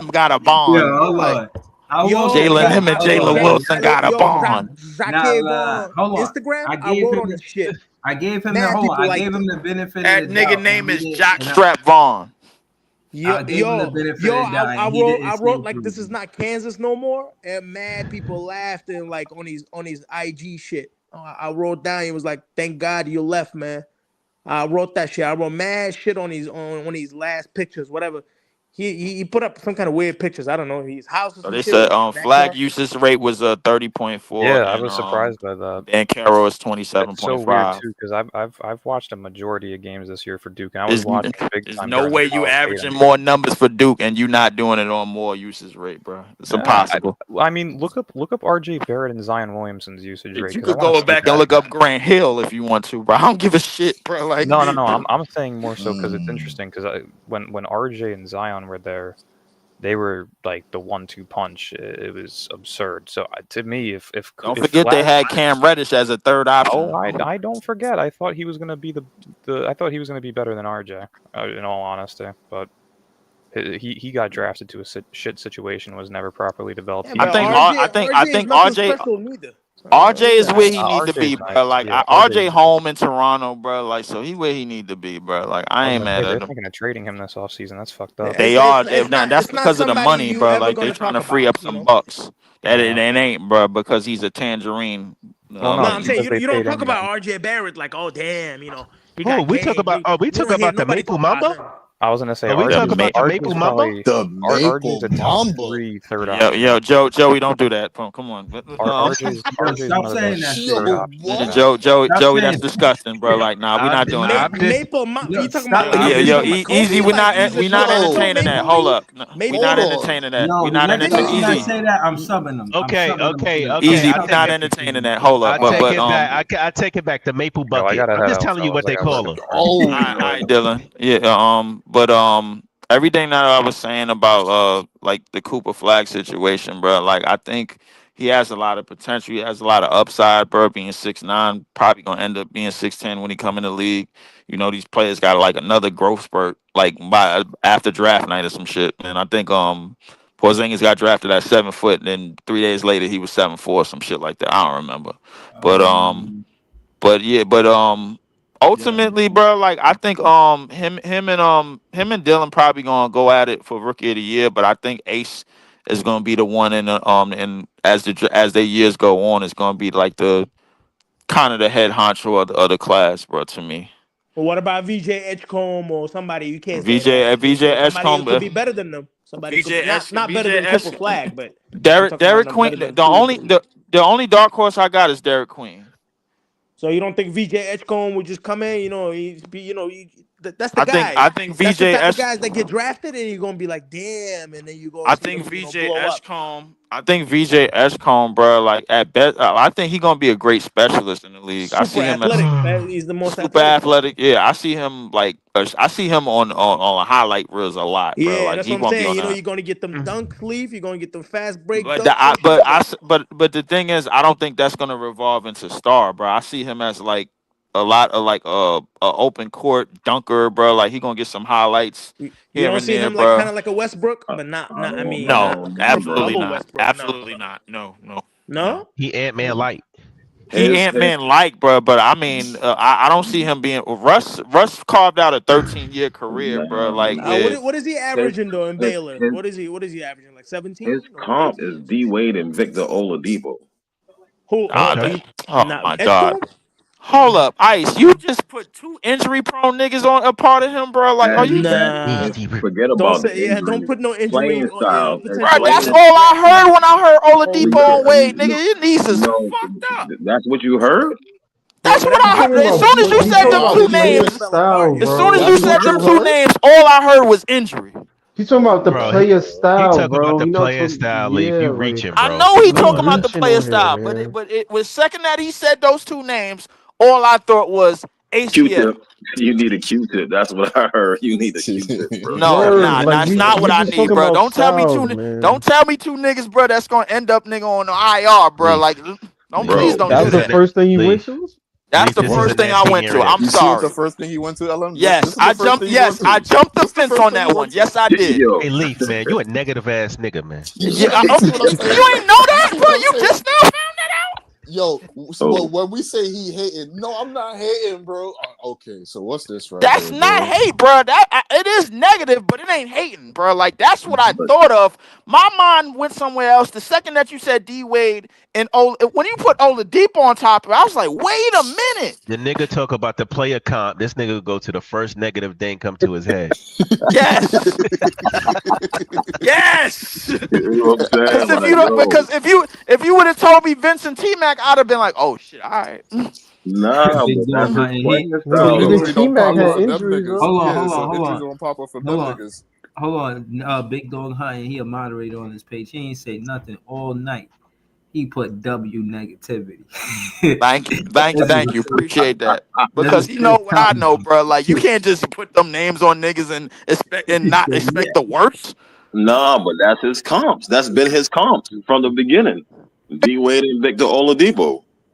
got a Yeah, bond, bro. hold Like on. I won't Yo, say Jalen, that. him and Hold on, Jalen hold on. Wilson got a bond. Nah, Jacquet nah. Vaughn Hold on. Instagram. I I gave wrote him on the his shit. I gave him the Mad hold on. people I liked gave him it. the benefit That of the nigga doubt, name and he is didn't. Jockstrap Vaughn. I gave him the benefit of the doubt, and he didn't I see wrote like this is improvement. not Kansas no more, and mad people laughed and like on his IG shit. I wrote down. He was like, "Thank God you left, man." I wrote that shit. I wrote mad shit on these last pictures, whatever. He put up some kind of weird pictures. I don't know. His house or So some they shit said or flag backyard. usage rate was 30.4, Yeah, I and was surprised by that. Dan Carroll is That's so weird 27.5. too, because I've watched a majority of games this year for Duke, and I was There's, watching big there's time no during the way you College averaging Stadium. more numbers for Duke and you not doing it on more usage rate, bro. It's impossible. I mean, look up R.J. Barrett and Zion Williamson's usage rate You because I could want to go see back and that. look up Grant Hill if you want to, bro. I don't give a shit, bro. Like, No. I'm saying more so because it's interesting because when R.J. and Zion were there, they were like the 1-2 punch. It was absurd. So to me, if don't if forget they Flag, had Cam Reddish as a third option. oh, I don't forget. I thought he was gonna be I thought he was gonna be better than R.J. In all honesty, but. He got drafted to a shit situation, was never properly developed. Yeah, I but think He I RJ is think nothing RJ special neither. RJ is Yeah, where he need to RJ's be, nice. bro. Like Yeah, RJ's RJ home in Toronto, bro. Like so he where he need to be, bro. Like I I was ain't gonna say mad they're at him. thinking of trading him this offseason. That's fucked up. They It's are. it's not That's it's not because of the somebody money, you bro. ever Like they're gonna trying talk to free about, up you some know. bucks. That Yeah. it ain't, bro, because he's a tangerine. Well, no, No, Like I'm it's you, saying because you they you don't paid talk him about that. RJ Barrett like, oh damn, you know, he Oh, got we talk game. about. Oh, we You talk don't hear about the nobody Maple talk about Mamba. him. I was gonna say Oh, we the talk RJ's about the ma- RJ's Maple Mamba. probably The RJ's Maple a top Mamba. three third yo option. yo Joey, don't do that. Come on. RJ's Yo, RJ's stop one of the saying best that shit. third Yo, options in what? basketball. Stop Joey, that's saying disgusting, bro. that. Like, nah, we I'm, not doing that. I'm just, Yo, You talking stop. about like Yeah, you yo, talking about easy. Kobe? Like he's a We not Toronto Yo, entertaining that. Maple Hold Leaf? up, no, we Maple not hold Leaf? on. entertaining that. No, We the not next time entertaining you Nah. guys easy. say that, I'm subbing them. I'm okay, subbing them for okay, the. okay. I'm Easy, I we take not subbing it. them for entertaining the. that. Hold up, I take but it back. I take it back. The Maple Yo, I Bucket. gotta I'm head just out, telling you fellas. what I they got work call in her. the morning. Oh all my right, Dylan. Yeah, but everything that I was saying about like the Cooper Flag situation, bro. Like I think he has a lot of potential. He has a lot of upside, bro. Being 6'9", probably gonna end up being 6'10" when he come in the league. You know, these players got like another growth spurt, like by after draft night or some shit. And I think Porzingis got drafted at 7 foot, and then 3 days later he was 7'4", some shit like that. I don't remember, but yeah, but Yeah. ultimately, bro, like I think him and Dylan probably gonna go at it for rookie of the year, but I think Ace is gonna be the one in the and as the years go on, it's gonna be like the kind of the head honcho of the class, bro. To me, But what about VJ Edgecombe or somebody? You can't say VJ that. VJ Somebody else Escombe, could be better than them. Somebody could VJ be not S not better VJ than S Cooper Flag, but I'm Derek talking about Derek them better Queen. than two or three. The only dark horse I got is Derek Queen. So you don't think VJ Edgecombe would just come in? You know, that's the I guy. think That's the VJ type of S. guys that get drafted, and you're gonna be like, damn, and then you go I see think them, VJ blow up. Escombe. I think VJ Escombe, bro. Like at best, I think he gonna be a great specialist in the league. I Super see him as athletic. He's the most super athletic one. athletic. Yeah, I see him like I see him on highlight reels a lot, bro. Yeah, Like that's he what I'm gonna be saying. on You know, that. you're gonna get them dunk leaf. You're gonna get them fast break But dunks and shit. But but the thing is, I don't think that's gonna revolve into star, bro. I see him as like a lot of like a open court dunker, bro. Like he gonna get some highlights you here don't and see there, him like kind bro. of like a Westbrook, I, but not. I I mean, not No, don't know, triple bro. absolutely double not. Westbrook. No, Absolutely not. No, no, no. no. He Ant Man light. He His, Ant Man like, bro, but I mean, I don't see him being Russ carved out a 13-year career, bro. nah, Like What with what is he his, averaging though in his, Baylor? his, What is he averaging? Like his 17 or comp is 18? D Wade and Victor Oladipo. Who? Okay. oh Not my god, Edgecombe? hold up, Ice, you just put two injury prone niggas on a part of him, bro. Like, are you Nah. Forget Don't about the say yeah. Don't injury. put no injury Playing or style. His bro? potential That's playing. injury all I drafting. heard when I heard Holy Oladipo on shit. Wade, nigga. No, Your knees is no, fucked up. that's what you heard. Yeah, That's but what that's He's I because talking heard. As his about soon as knees you he's said talking them his about two knees player names, fell apart. style, He as fell soon as bro. you That's That's apart. said what what them you you two heard. names, all I heard was injury. he's talking about the Bro, player he style, talk about bro. the He not player talking. style, Leaf. Yeah, You like reaching, I bro. know he we talking Pause. about the reaching player on here, style, man. but it was second that he said those two names, all I thought was Q-tip. ACL. You need a Q-tip. That's what I heard. You need a Q-tip, bro. No, Word, nah, like that's not we what I just need, talking bro. about Don't tell me styles, don't man. tell me two niggas, bro. That's gonna end up nigga on the IR, bro. Leaf. Like, don't Leaf. please Bro, don't That This do was is the a that. net first thing you went Leaf. to. That's Leaf, the this is a first thing net I went to. I'm senior. You sure it's the sorry. first thing he went to, LM? This Yes, is the first thing you went I to. jumped the This the fence first on thing you that went one. to. Yes, I did. yo, Hey, Leaf, man, you a negative ass nigga, man. Yeah, That's what I'm saying. you ain't know that, This is bro. what I'm You saying. just now found that out. Yo, oh, when we say he hating, no, I'm not hating, bro. Okay, so what's this right That's here, not bro? hate, bro. It is negative, but it ain't hating, bro. Like that's what I but thought of. My mind went somewhere else. The second that you said D Wade and when you put Oladipo on top of it, I was like, wait a minute. The nigga talk about the player comp. This nigga go to the first negative thing come to his head. Yes, yes. you know what I'm saying? Like, yo, If you would have told me Vincent T Mac, I'd have been like, oh shit, all right. nah, Big but dog that's his hunting. playing Nigga, style, even though. Injury T don't Mac pop up had Hold for them injuries niggas. though. on, Yeah, hold so on, hold injuries on, don't pop up for them hold on, niggas. hold on. Big dog hunting. He a moderator on his page. He ain't say nothing all night. He put W negativity. this is Thank you, appreciate that. this is Because you know Chris what I know, Thompson. bro. Like you can't just put them names on niggas and expect and He not said, expect yeah. the worst. Nah, but that's his comps. That's been his comps from the beginning. D Wade and Victor Oladipo.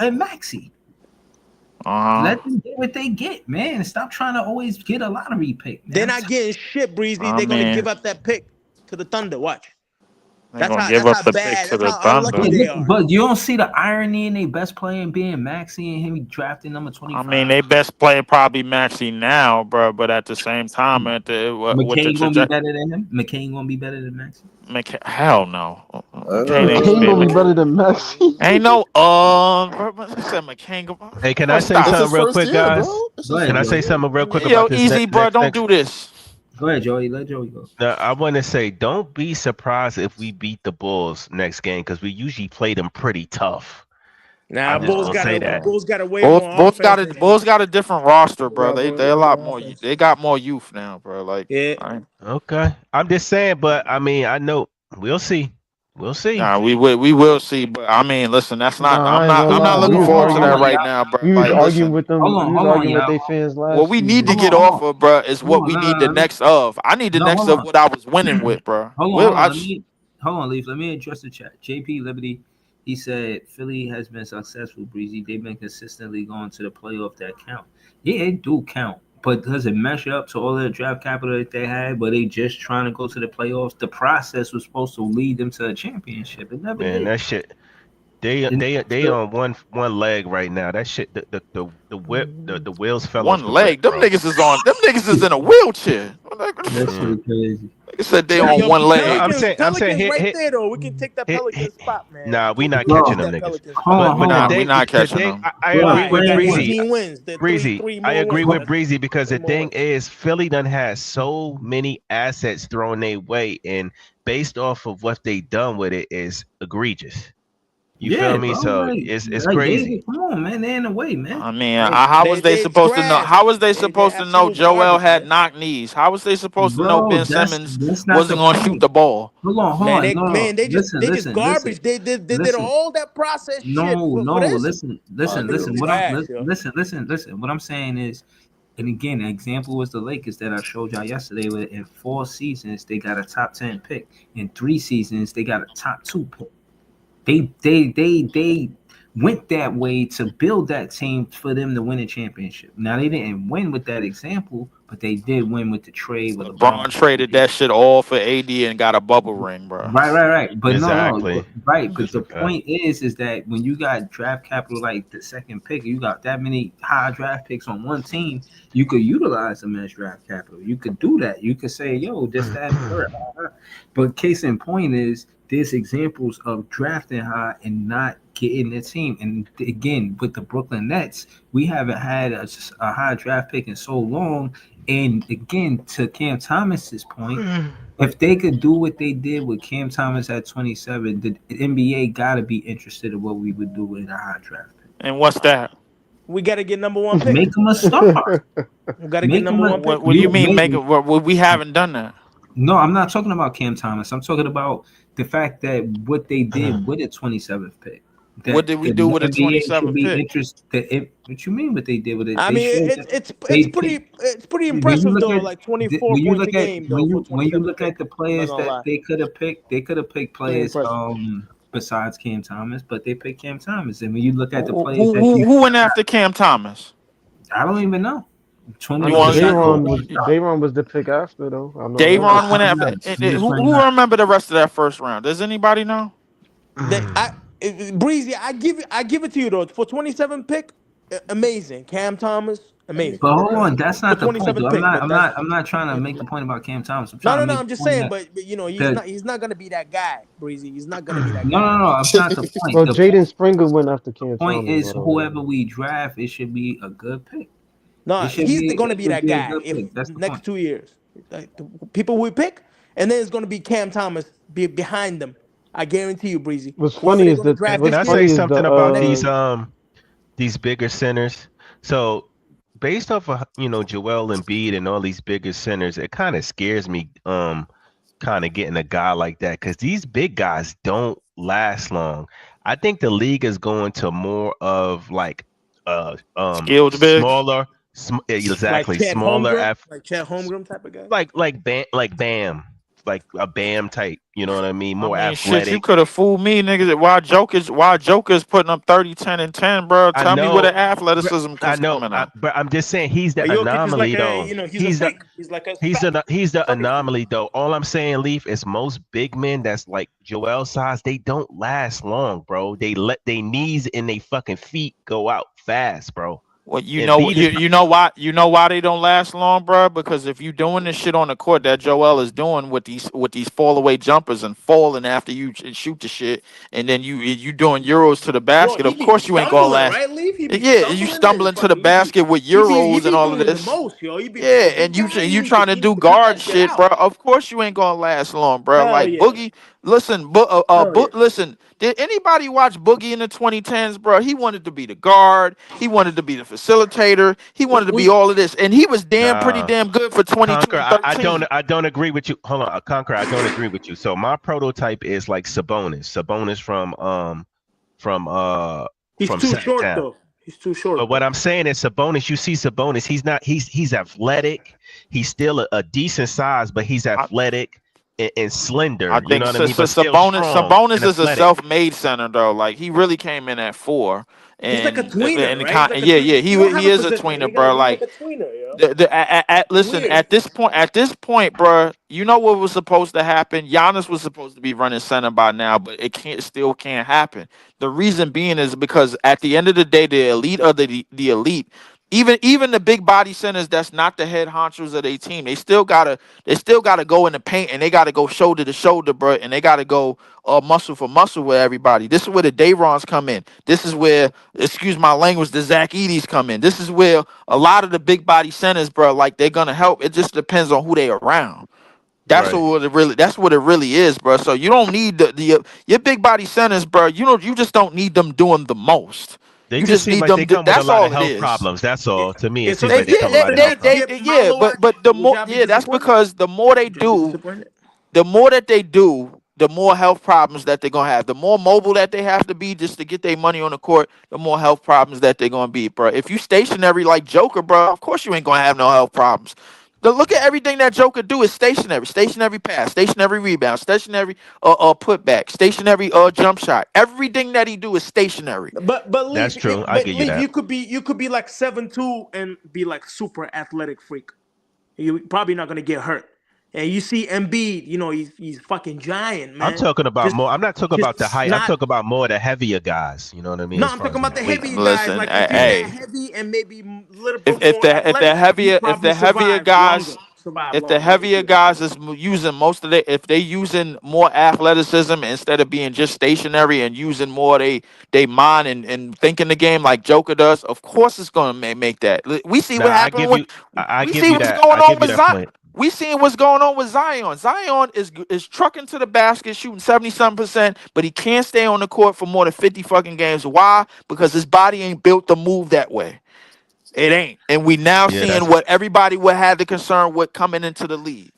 and Maxi. Uh-huh. Let them get what they get, man. Stop trying to always get a lottery pick, They're man. not getting shit, Breezy. I They're gonna mean, give up that pick to the Thunder. Watch. they're That's gonna how give that's up how the pick bad. to That's the how unlucky Thunder. they are. But you don't see the irony in their best player being Maxi and him drafting number I mean, 25. they best player probably Maxi now, bro. But at the same time, with the McCain gonna be trajectory, better than him. McCain gonna be better than Maxi. hell no. McCain ain't McCain spit. gonna be McCain better than Messi. ain't no bro. I said McCain. Hey, can Bro, I say It's stop. his something real first quick, year, guys? bro. It's Go his ahead, Can I first say Joey. year. something real quick Yo, about this easy, bro. Don't next? do this. Go ahead, Joey. Let Joey go. Now, I want to say, don't be surprised if we beat the Bulls next game because we usually play them pretty tough. Nah, I just Bulls want to got say a that. Bulls got a way Both more both got offense a than you. Bulls got a different roster, bro. Got They a way lot more more. offense. They got more youth now, bro. Like, Yeah. Okay, I'm just saying, but I mean, I know we'll see. We'll see. nah, we will see. But I mean, listen, that's not. Nah, I I'm ain't not. gonna I'm not lie. looking forward to Hold that on, right y'all. now, bro. We was Like, arguing listen. with them. We was Hold on, arguing with y'all. their fans What last we need to season. get Hold off on. of, bro, is Hold what on. we No, need no, the no. next of. I need the No, next hold of on. what I was winning with, bro. Hold on. Hold on, Leaf. Let me address the chat. JP Liberty, he said Philly has been successful, Breezy. They've been consistently going to the playoff that count. Yeah, it do count. But does it measure up to all the draft capital that they had? But they just trying to go to the playoffs. The process was supposed to lead them to a championship. It never Man, did. that shit. They And they they so, on one leg right now. That shit. The whip. The wheels fell off One the whip, leg. Them bro. niggas is on. Them niggas is in a wheelchair. that Mm. shit crazy. They said they Yo, on yo, one No, leg. I'm saying Pelicans right hit. there though. We can take that Pelicans spot, man. Nah, we We not can catching take them Bro, that niggas. Pelicans spot. hold We But the on. not. We thing, not the catching thing, them. I agree Bro, with They have wait. Breezy. 18 wins. They're Breezy, three I more agree wins. with That's Breezy because three the more thing wins. is Philly done has so many assets thrown their way, and based off of what they done with it is egregious. You feel Yeah, me? bro. So Like, it's like crazy. David, come on, man. They in the way, man. I mean, Like, how was they They supposed to know? trash. How was they They're supposed to know absolute Joel garbage, had man. knock knees? How was they supposed to know bro, Ben Simmons that's not the wasn't going to shoot point. the ball? Hold Man, on. No, no. man, Listen, they just listen, listen, garbage. They did listen. all that process shit No. for this. Oh, Listen. niggas What I'm trash, yo. listen. What I'm saying is, and again, an example was the Lakers that I showed y'all yesterday. Where in 4 seasons they got a top 10 pick. In 3 seasons they got a top 2 pick. They went that way to build that team for them to win a championship. Now they didn't win with that example, but they did win with the trade with LeBron. LeBron traded that shit all for AD and got a bubble ring, bro. Right. But no. Exactly. Right. But That's a the fact. point is that when you got draft capital like the second pick, you got that many high draft picks on one team, you could utilize them as draft capital. You could do that. You could say, yo, this, that, and the third. But case in point is there's examples of drafting high and not getting the team. And again, with the Brooklyn Nets, we haven't had a high draft pick in so long. And again, to Cam Thomas's point, if they could do what they did with Cam Thomas at 27, the NBA got to be interested in what we would do with a high draft pick. And what's that? We got to get number one pick. Make him a star. We got to get Make him number a. one pick. What do you You mean? make. Make it? We haven't done that. No, I'm not talking about Cam Thomas. I'm talking about the fact that what they did with a 27th pick. What That did we the do with a NBA should 27 be pick? interested. What you mean? What they did with it? I They mean, showed that it's they picked. pretty When you impressive look though. at Like 24 points a game though for when you 27th look at pick. the I'm not players gonna that lie, they could have picked pretty players impressive. besides Cam Thomas, but they picked Cam Thomas. And when you look at the Who, players who, that who you, who went after Cam Thomas? I don't even know. I 20 You know want besides Dayron was Jordan. Dayron was the pick after though. I know that. Dayron went Besides after. that, he was Who 29. remember the rest of that first round? Does anybody know? They, Breezy, I give it to you though for 27 pick, amazing. Cam Thomas, amazing But hold on, that's for not the point, 27 though. pick. But that's I'm not trying to make the point about Cam Thomas. I'm no, trying no, to no. make I'm the just point saying, that but you know the he's not gonna be that guy, Breezy. He's not gonna be that no, guy. no, that's not the point. Well, Jaden Springer went after Cam Point Thomas, is by the way. whoever we draft, it should be a good pick. No, gonna It be should that be a guy good if pick. That's the next point. 2 years. Like, the people we pick, and then it's gonna be Cam Thomas behind them. I guarantee you, Breezy. What's Whoever funny they're is gonna the draft Can what's this I year, say funny is something about next these bigger centers? So based off of Joel Embiid and all these bigger centers, it kind of scares me kind of getting a guy like that because these big guys don't last long. I think the league is going to more of like Skilled bigs. exactly smaller Like Chad Holmgren type of guy. like Bam. like a Bam type. You know what I mean? I More mean, shit, you athletic. could have fooled me, niggas. Why Joker's putting up 30, 10, and 10, bro? I Tell me where know, the athleticism I is know, coming out. but I'm just saying he's the Jokic is like anomaly a, though. you know, he's a He's the freak. He's like a He's fat, the funny freak. anomaly though. All I'm saying, Leaf, is most big men that's like Joel size, they don't last long, bro. They let their knees and they fucking feet go out fast, bro. Well, you And know, beat is you know why they don't last long, bro? Because if you doing this shit on the court that Joel is doing with these fall away jumpers and falling after you shoot the shit, and then you doing euros to the Bro, basket, he of be course you ain't gonna stumbling, last. right, Leaf? He be Yeah, you stumbling and stumbling to the fucking. basket with He euros and be all of doing the this. most, yo. He be Yeah, the big and guy. you trying to He need do to cut guard that shit shit, out. bro. Of course you ain't gonna last long, bro. Hell Like yeah, Boogie, listen, hell yeah. listen. Did anybody watch Boogie in the 2010s, bro? He wanted to be the guard. He wanted to be the facilitator. He wanted to be We all of this, and he was pretty nah. damn good for 22 Conquer, and I don't 13. agree with you. Hold on, Conquer, I don't agree with you. So my prototype is like Sabonis. Sabonis from uh he's from too short Sacktown. though. He's too But short what though. I'm saying is Sabonis, you see Sabonis, he's athletic. He's still a decent size, but he's I, athletic and I slender. You know think what I mean? But still strong and Sabonis is a athletic. self-made center though. Like he really came in at 4, He's like a tweener, and right? He's like a yeah, tween. yeah, He don't have he a is a position. tweener, bro. He's like Like a tweener, yo. It's listen, weird. at this point, bro, you know what was supposed to happen? Giannis was supposed to be running center by now, but still can't happen. The reason being is because at the end of the day, the elite of the elite, even the big body centers that's not the head honchos of their team, they still gotta go in the paint and they gotta go shoulder to shoulder, bro, and they gotta go muscle for muscle with everybody. This is where the Dayrons come in. This is where, excuse my language, the Zach Edie's come in. This is where a lot of the big body centers, bro, like they're gonna help. It just depends on who they around. Right. That's what it really is, bro. So you don't need your big body centers, bro. You just don't need them doing the most. They You just just seem need like them. they come with a That's lot of all it health is. problems. That's all. To me, Yeah, it so seems They like they if come with a yeah lot of if health they problems. skip yeah, Malo out, but the would more y'all be yeah, that's disappointed? because the more they Would y'all be do, disappointed? the more that they do, the more health problems that they're gonna have. The more mobile that they have to be just to get their money on the court, the more health problems that they're gonna be, bro. If you stationary like Joker, bro, of course you ain't gonna have no health problems. Look at everything that Joker do is stationary, stationary pass, stationary rebound, stationary putback, stationary jump shot. Everything that he do is stationary. But That's leave, true. I but give you leave. that. You could be like 7'2" and be like super athletic freak. You're probably not gonna get hurt. And you see Embiid, you know he's fucking giant, I'm man. talking about Just more. I'm not talking about the height. I'm not. talking about more the heavier guys. You know what I mean? No, As I'm far talking as about like the weight. heavy guys. Listen, Like if you're that hey, heavy and maybe a little bit more if athletic, you probably the heavier survive longer. guys Survive if the longer if heavier you're that guys heavy. is using most of if they using more athleticism instead of being just stationary and using more they mind and thinking the game like Joker does, of course it's gonna make that. We see Now what happened when I we give see you what's that. going I on give you with that Zion. point. We seeing what's going on with Zion. Zion is trucking to the basket, shooting 70-something%, but he can't stay on the court for more than 50 fucking games. Why? Because his body ain't built to move that way. It ain't. And we now Yeah, seeing that's what everybody would have the concern with coming into the league.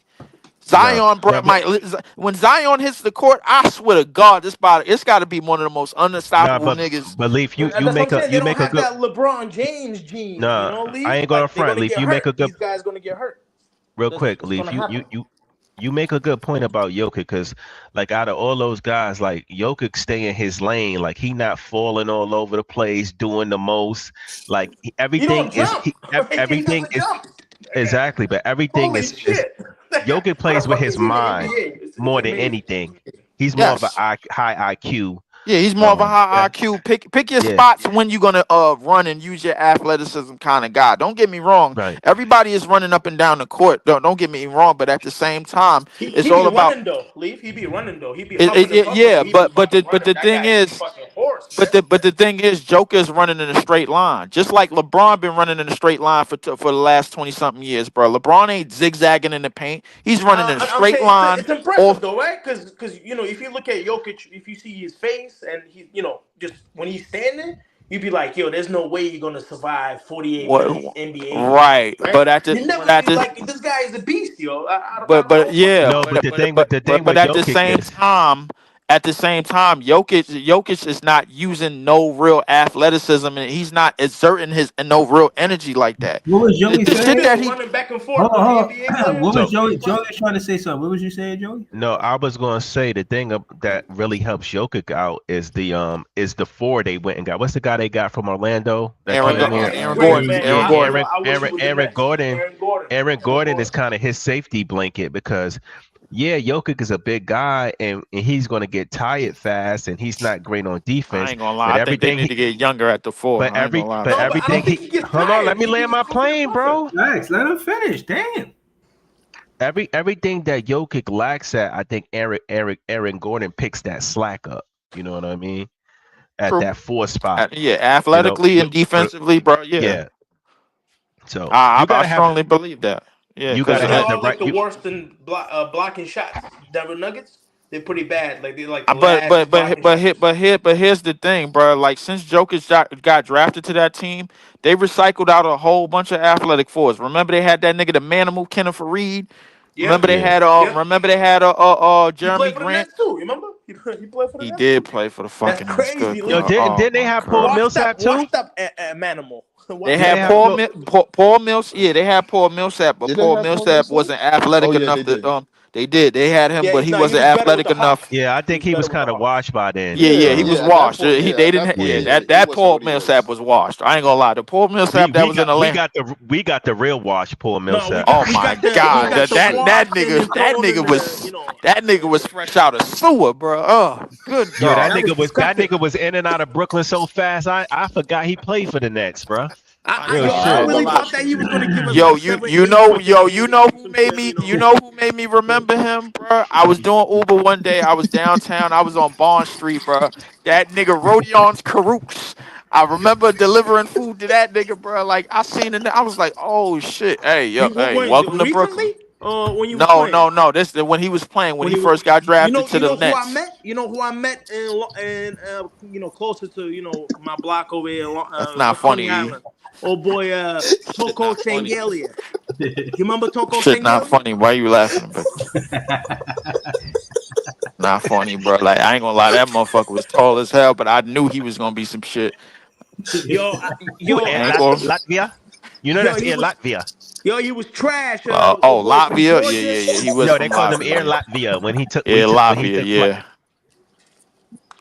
no. Zion, bro, But when Zion hits the court, I swear to God, it's got to be one of the most nah, unstoppable niggas. but Leaf, And that's what I'm saying. They you don't make a have good. that LeBron James genes, you Nah, know, I Leaf. ain't going Like they're front, gonna Leaf. get You make hurt. a good These guys gonna get hurt. real quick, That's Leaf. gonna happen. You make a good point about Jokic because like out of all those guys, like Jokic stay in his lane, like he not falling all over the place, doing the most. Like He don't jump. He everything doesn't is jump. exactly, but everything Holy is shit! That guy, Jokic how the plays with fuck his is he in the mind NBA? It's more than amazing. anything. He's more of a Yes. high IQ. Yeah, he's more of a high Yeah, IQ. Pick your yeah, spots when you're gonna run and use your athleticism kind of guy. Don't get me wrong. right. Everybody is running up and down the court. Don't get me wrong, but at the same time, it's He be all about running though, Leaf. He be running though. He be huffing and puffing, yeah, but he be fucking but running. the That thing guy is a is, fucking horse, man. but the thing is, Joker's running in a straight line, just like LeBron been running in a straight line for the last 20 something years, bro. LeBron ain't zigzagging in the paint; he's running in a I'm straight saying line. it's impressive Off though, right? Because you know if you look at Jokic, if you see his face and he, you know, just when he's standing, you'd be like, yo, there's no way you're gonna survive 48 minutes what, NBA games, right? right? You But never at be this, like, this guy is a beast, yo. I don't know what yeah, No, but the thing with but at the Jokic same is time, at the same time, Jokic is not using no real athleticism, and he's not exerting his no real energy like that. What was The, Joey the shit saying? that Still he running back and forth Hold with on, the hold NBA on. players. What was So Joey? Joey was trying to say something. What was you saying, Joey? no, I was gonna say the thing that really helps Jokic out is the four they went and got. What's the guy they got from Orlando that Oh, came here? Aaron Great Gordon. man. Yeah, Aaron I Gordon. wish he was the Aaron Nets. Gordon. Aaron Gordon. Aaron Aaron Gordon is Gordon. kind of his safety blanket because yeah, Jokic is a big guy and he's gonna get tired fast and he's not great on I defense. ain't gonna lie. But I think they everything need he to get younger at the four. I ain't gonna lie, but No, but I don't everything think he he gets hold on, let tired. me He land just my goes to the plane, buffer. bro. Max, let him finish. Damn. Everything that Jokic lacks at, I think Aaron Gordon picks that slack up. You know what I mean? At true. that four spot. Yeah, You know, athletically and with defensively, bro. Yeah, yeah. So I strongly believe that. Yeah, you because gotta But they have the are right like the worst in blocking shots. Denver Nuggets. They're pretty bad. Like they're like the But last in blocking shots. here's the thing, bro. Like since Jokic got drafted to that team, they recycled out a whole bunch of athletic fours. Remember they had that nigga the Manimal Kenneth Fareed. Yep. yeah. Yep. He Jeremy played for the Grant. Nets too. Remember? He played for the He Nets did too. play for the That's fucking Nets. Good crazy, Yo, God. Leon. Oh didn't they my have Paul God. Millsap too? Washed up Manimal. They Didn't Washed they had up have Paul Manimal. Paul? Mil- Paul Mills. Yeah, they had Paul Millsap, but Did they Paul have Paul Millsap Millsap? wasn't Oh athletic yeah, they enough did. to They did. They had him, Yeah, but he no, he wasn't was better with athletic the enough. Hawks. Yeah, I He think was he better was with the kind of Hawks. washed by then. Yeah, yeah, he Yeah, was at that washed. point, He yeah, they at didn't. that point, Yeah, Yeah. yeah, that he that wasn't Paul what he Millsap was. was washed. I ain't gonna lie. The Paul Millsap that was in Atlanta. We got the real wash Paul No, Millsap. Oh we my got God, the that washed and nigga then thrown in the that nigga was fresh out of sewer, bro. Oh, good Yo, God. that was that disgusting. nigga was in and out of Brooklyn so fast. I forgot he played for the Nets, bro. I ain't Real gonna I lie. shit. really Nah, thought that he was gonna give us Yo, like you 7, you 8 know points a yo you game know or who some made shit. me You know. remember him, bro? I was doing Uber one day. I was downtown. I was on Bond Street, bro. That nigga Rodion's Carooks. I remember delivering food to that nigga, bro. Like I seen it. I was like, oh shit. Hey, yo, You hey, when welcome to Brooklyn. recently or when you was No, playing? no, no. This when he was playing when When he he was, first got drafted to you the know who I Nets. met? You know who I met in closer to my block over here, That's not Coney funny. Island. Oh boy, Shit, Toko not funny. Sangalia. You remember Toko Shit, not Sangalia? funny. Why you laughing? But not funny, bro. Like I ain't gonna lie, that motherfucker was tall as hell, but I knew he was gonna be some shit. Yo, Who I Air ain't gonna. Latvia? You know yo, that's he Air was Latvia. he was trash. Oh Oh, boy from Latvia. Yeah, Georgia. yeah, yeah. He was No, from they called him Air Latvia. Latvia Yeah, when he Latvia. took flight. Yeah,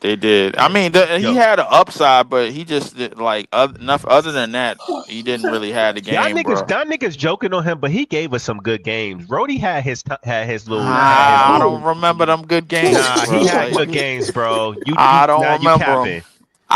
they did. I Yeah. mean, he Yo, had an upside, but he just like enough. Other than that, he didn't really have the game, bro. y'all niggas joking on him, but he gave us some good games. Rhodey had his I little. don't remember them good games, Nah, he bro. had Like good games, bro. I don't You remember them. capping.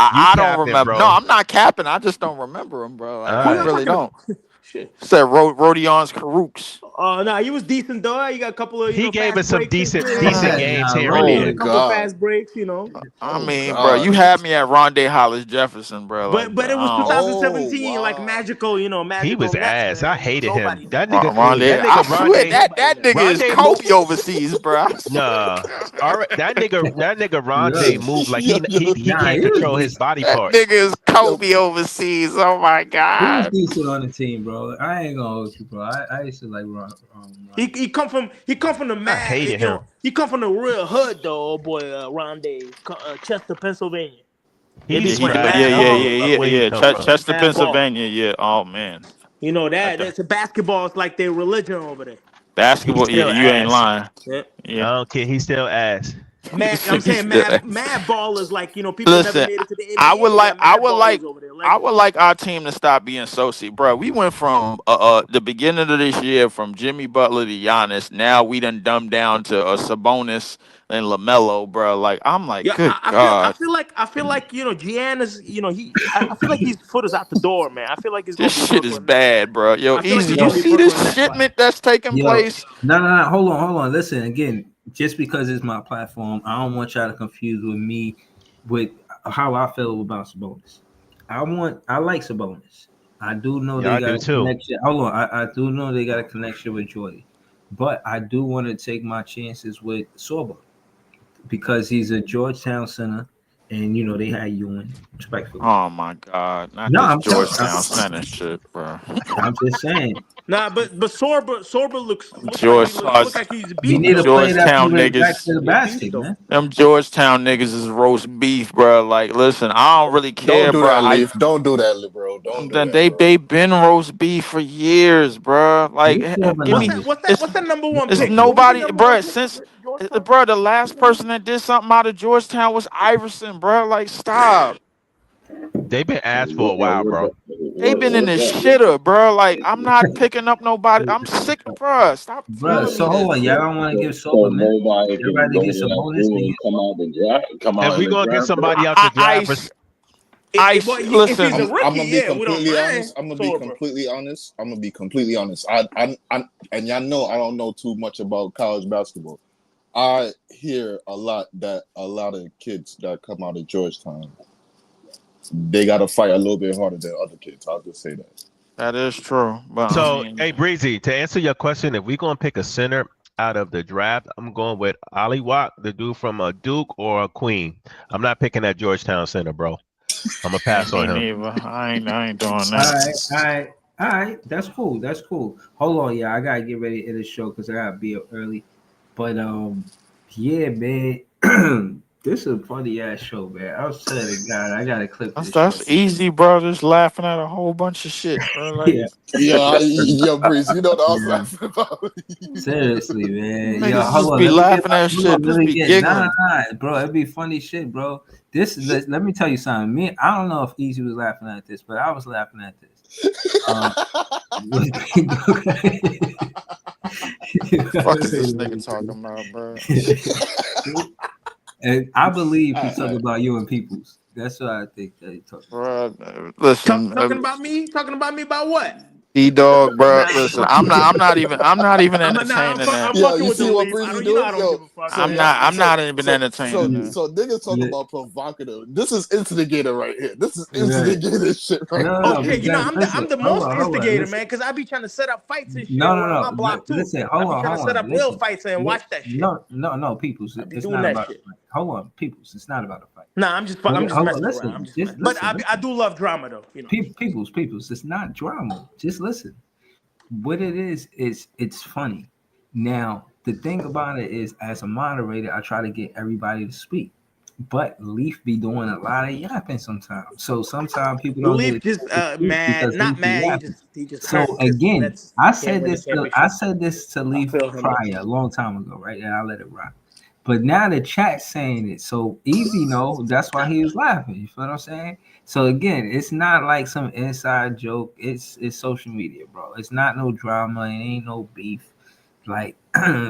You I don't capping, remember. No, bro. I'm not capping. I just don't remember them, bro. All Like Who I y'all right. really talking don't. about? Shit. Said Rodion's Karooks. No, he was decent though. He got a couple of He gave fast us some breaks and decent shit. decent Nah, games nah, here and He had oh a there. couple of God, fast breaks, you know. I oh mean, bro, you God, had me at Rondé Hollis Jefferson, bro. Like, But bro, it was I don't. 2017, like wow. magical, He magical was Nets, ass. I man. hated him. Nobody did that. Rondé, That I nigga swear Rondé that Nobody did nigga that. is Rondé moved. Kobe overseas, bro. I swear to Nah. God. All right, that nigga Rondé yo, moved like yo, yo, he nah, can't he was control his decent. body That parts. nigga is yo, Kobe overseas. Oh my He was God. decent on the team, bro. I ain't gonna hold you, bro. I used to like Ronde. He come from the I mad, hated him. he come from the real hood though, boy. Rondé, Chester, Pennsylvania. They be Yeah, He's playing trash. yeah, I yeah, don't basketball give a over yeah, fuck there. yeah, where he yeah. come from. Chester, Mad ball. Pennsylvania. Yeah. Oh man. You know I that th- that's a basketball is like their religion over there. He's basketball. Yeah, still you ain't ass. lying. Yeah. Yeah. I don't care. He's still ass. Mad, I'm He's saying still mad ball is like people never Listen, made it to the NBA. They got mad ballers over there, I legends. would like our team to stop being so bro. We went from the beginning of this year from Jimmy Butler to Giannis. Now we done dumbed down to Sabonis and LaMelo, bro. Like I'm like, Yeah, good I God, feel like Giannis, I feel like his foot is out the door, man. I feel like he's gonna be this shit is Brooklyn Nets, man. bad, bro. Yo, I feel like easy. he's You gonna be Yo, see this Brooklyn Nets by shipment that's taking yo, place? no, hold on. Listen, again, just because it's my platform, I don't want y'all to confuse with me with how I feel about Sabonis. I like Sabonis. I do know Yeah, they I got do a too. connection. Hold on, I do know they got a connection with Jordy, but I do want to take my chances with Sorbo because he's a Georgetown center, and they had Ewing, respectfully. Oh my God, not No, this I'm telling. Georgetown Center shit, bro. I'm just saying. Nah, but Sorba looks George look like he's You beast need a though. player that can Georgetown get back niggas. to the He a beast basket, though. man. Them Georgetown niggas is roast beef, bro. Like, listen, I don't really Don't care, do bro. that, Leaf. Don't do that, bro. Don't do Then that, bro. they been roast beef for years, bro. Like, We still have give What's me that? numbers. What's that number one it's pick? What was the nobody, number one bro. pick for Since Georgetown? bro, the last person that did something out of Georgetown was Iverson, bro. Like, stop. They've been asked for a while, bro. They been in the shitter, bro. Like, I'm not picking up nobody. I'm sick, bro. Stop Bruh, telling me so this hold on, y'all shit. don't want to give So Sober minutes. nobody Y'all can rather go get to that Sabonis pool than and get come out the draft. Come If out in we the gonna get draft for that. somebody out the draft, If he's a I'm rookie, gonna be yeah, we don't completely mind honest. I'm gonna be Sorba. completely honest. I'm gonna be completely honest. I and y'all know I don't know too much about college basketball. I hear a lot that a lot of kids that come out of Georgetown, they gotta fight a little bit harder than other kids. I'll just say that. That is true, but I so mean, hey Breezy, to answer your question, if we gonna pick a center out of the draft, I'm going with Ali Watt, the dude from Duke or Queen. I'm not picking that Georgetown center, bro. I'm gonna pass me on him. neither. I ain't doing All that. right, all right, all right. That's cool. That's cool. Hold on, yeah. I gotta get ready to end the show because I gotta be up early. But yeah, man. This is a funny ass show, man. I was telling the guy I gotta clip this show. That's easy, bro. Just laughing at a whole bunch of shit, bro. Like, Yeah, Yo, Breeze, you know what I was yeah. laughing about? Seriously, man. Yo, niggas hold just on. be Let me get laughing at hold on. shit. Let Just me be get giggling. bro. It'd be funny shit, bro. Let me tell you something. I don't know if Easy was laughing at this, but I was laughing at this. Um, Fuck is this nigga talking about, bro? and I believe he All talking right. about you and peoples. That's what I think that he talking about. Bro, listen, Talking about me? Talking about me about what? E-Dog, bro. Nah, I'm Listen, fucking with you. I'm not even I'm, entertaining that. I'm Yo, fucking you with the see what leaf. Breezy You know doing? I don't Yo, give a fuck, so I'm man. y'all, not. I'm so not even so entertaining so that. so niggas talk about provocative. This is instigator right here. This is Right. instigator shit right No, here. Okay, because I'm listen, the hold most on, hold on. instigator, Listen. man, because I be trying to set up fights and shit No, no, on no. my block too. Listen, I hold be on, trying to hold set on. up real Listen. fights and watch that shit. No, peoples. I be It's doing not that about a shit. fight. Hold on, peoples. It's not about a fight. Nah, I'm just Hold on, messing around. I'm listen. just Just messing. But listen, I listen. do love drama though. You know. Peoples. It's not drama. Just listen. What it is it's funny. Now, the thing about it is, as a moderator, I try to get everybody to speak. But Leaf be doing a lot of yapping sometimes. So sometimes people don't get a Leaf just chance to speak mad, because not Leaf be mad. yapping. He just So hurt because the again, Nets can't win the I championship. said this to I Leaf feel him though. prior a long time ago, right? And I let it rock. But now the chat's saying it. So Easy know that's why he was laughing. You feel what I'm saying? So again, it's not like some inside joke. It's social media, bro. It's not no drama. It ain't no beef. Like,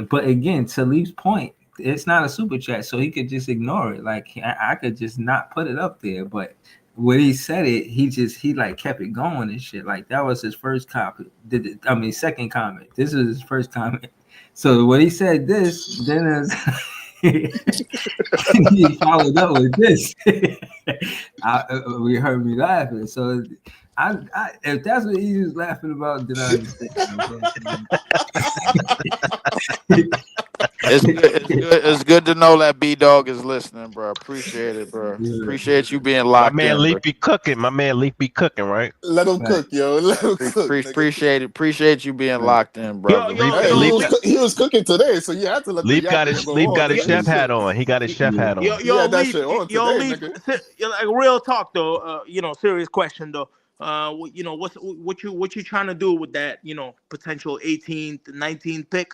but again, to Leaf's point, it's not a super chat, so he could just ignore it. Like I could just not put it up there. But when he said it, he like kept it going and shit. Like that was his first comment. Second comment. This was his first comment. So when he said this, then he followed up with this. We heard me laughing. So if that's what he was laughing about, then I understand. It's good. It's good. It's good to know that B-Dog is listening, bro. Appreciate it, bro. Yeah. Appreciate you being My locked man in, Leaf bro. be cooking. My man Leaf be cooking, right? Let him Right, cook, yo. Let him cook, nigga. Appreciate it. Appreciate you being right. locked in, brother. Hey, Leaf Leaf. he was cooking today, so you had to let the yapping go Leaf on, got his nigga. chef hat Shit. on. He got his chef hat on. You had that Leaf, shit on yo, today, Leaf. nigga. Like real talk though. Serious question though. What you trying to do with that? Potential 18th, 19th pick,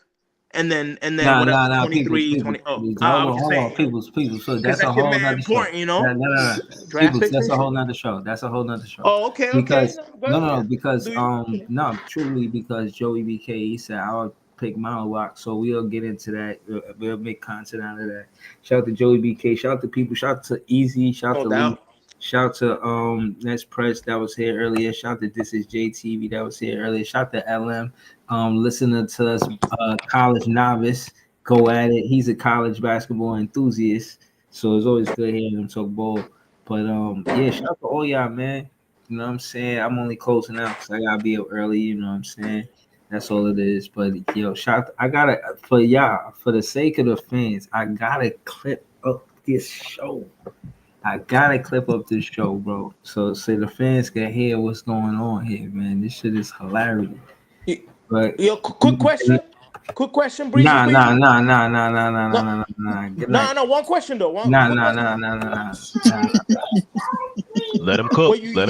and then whatever Nah. People's, 23, people's, 20. Oh, people's. I was just Hold on. saying, People's. So because that's a that shit whole mad nother show. important, No. draft People's. picks That's and a whole shit. nother show. That's a whole nother show. Oh, okay. Because No, no, yeah. because Do you? no, truly because Joey BK he said I'll pick Mount Rock, so we'll get into that. We'll make content out of that. Shout out to Joey BK. Shout out to people. Shout out to Easy. Shout out No to Lee. doubt. Shout out to Let's Press that was here earlier. Shout out to This Is JTV that was here earlier. Shout out to LM listening to us, college novice. Go at it. He's a college basketball enthusiast, so it's always good hearing him talk ball. But yeah, shout out to all y'all, man. You know what I'm saying? I'm only closing out because I gotta be up early. You know what I'm saying? That's all it is. But yo, shout! I gotta for y'all, for the sake of the fans, I gotta clip up this show. I gotta clip up this show, bro. So the fans can hear what's going on here, man. This shit is hilarious. But Yo, quick question. Quick question, Breezy. nah, for nah, you. nah, nah, nah, nah, nah, nah, No, nah, nah. Good night. no. One question though. One Nah, quick nah, question. nah, nah, nah, nah. Let him cook. Well, Let him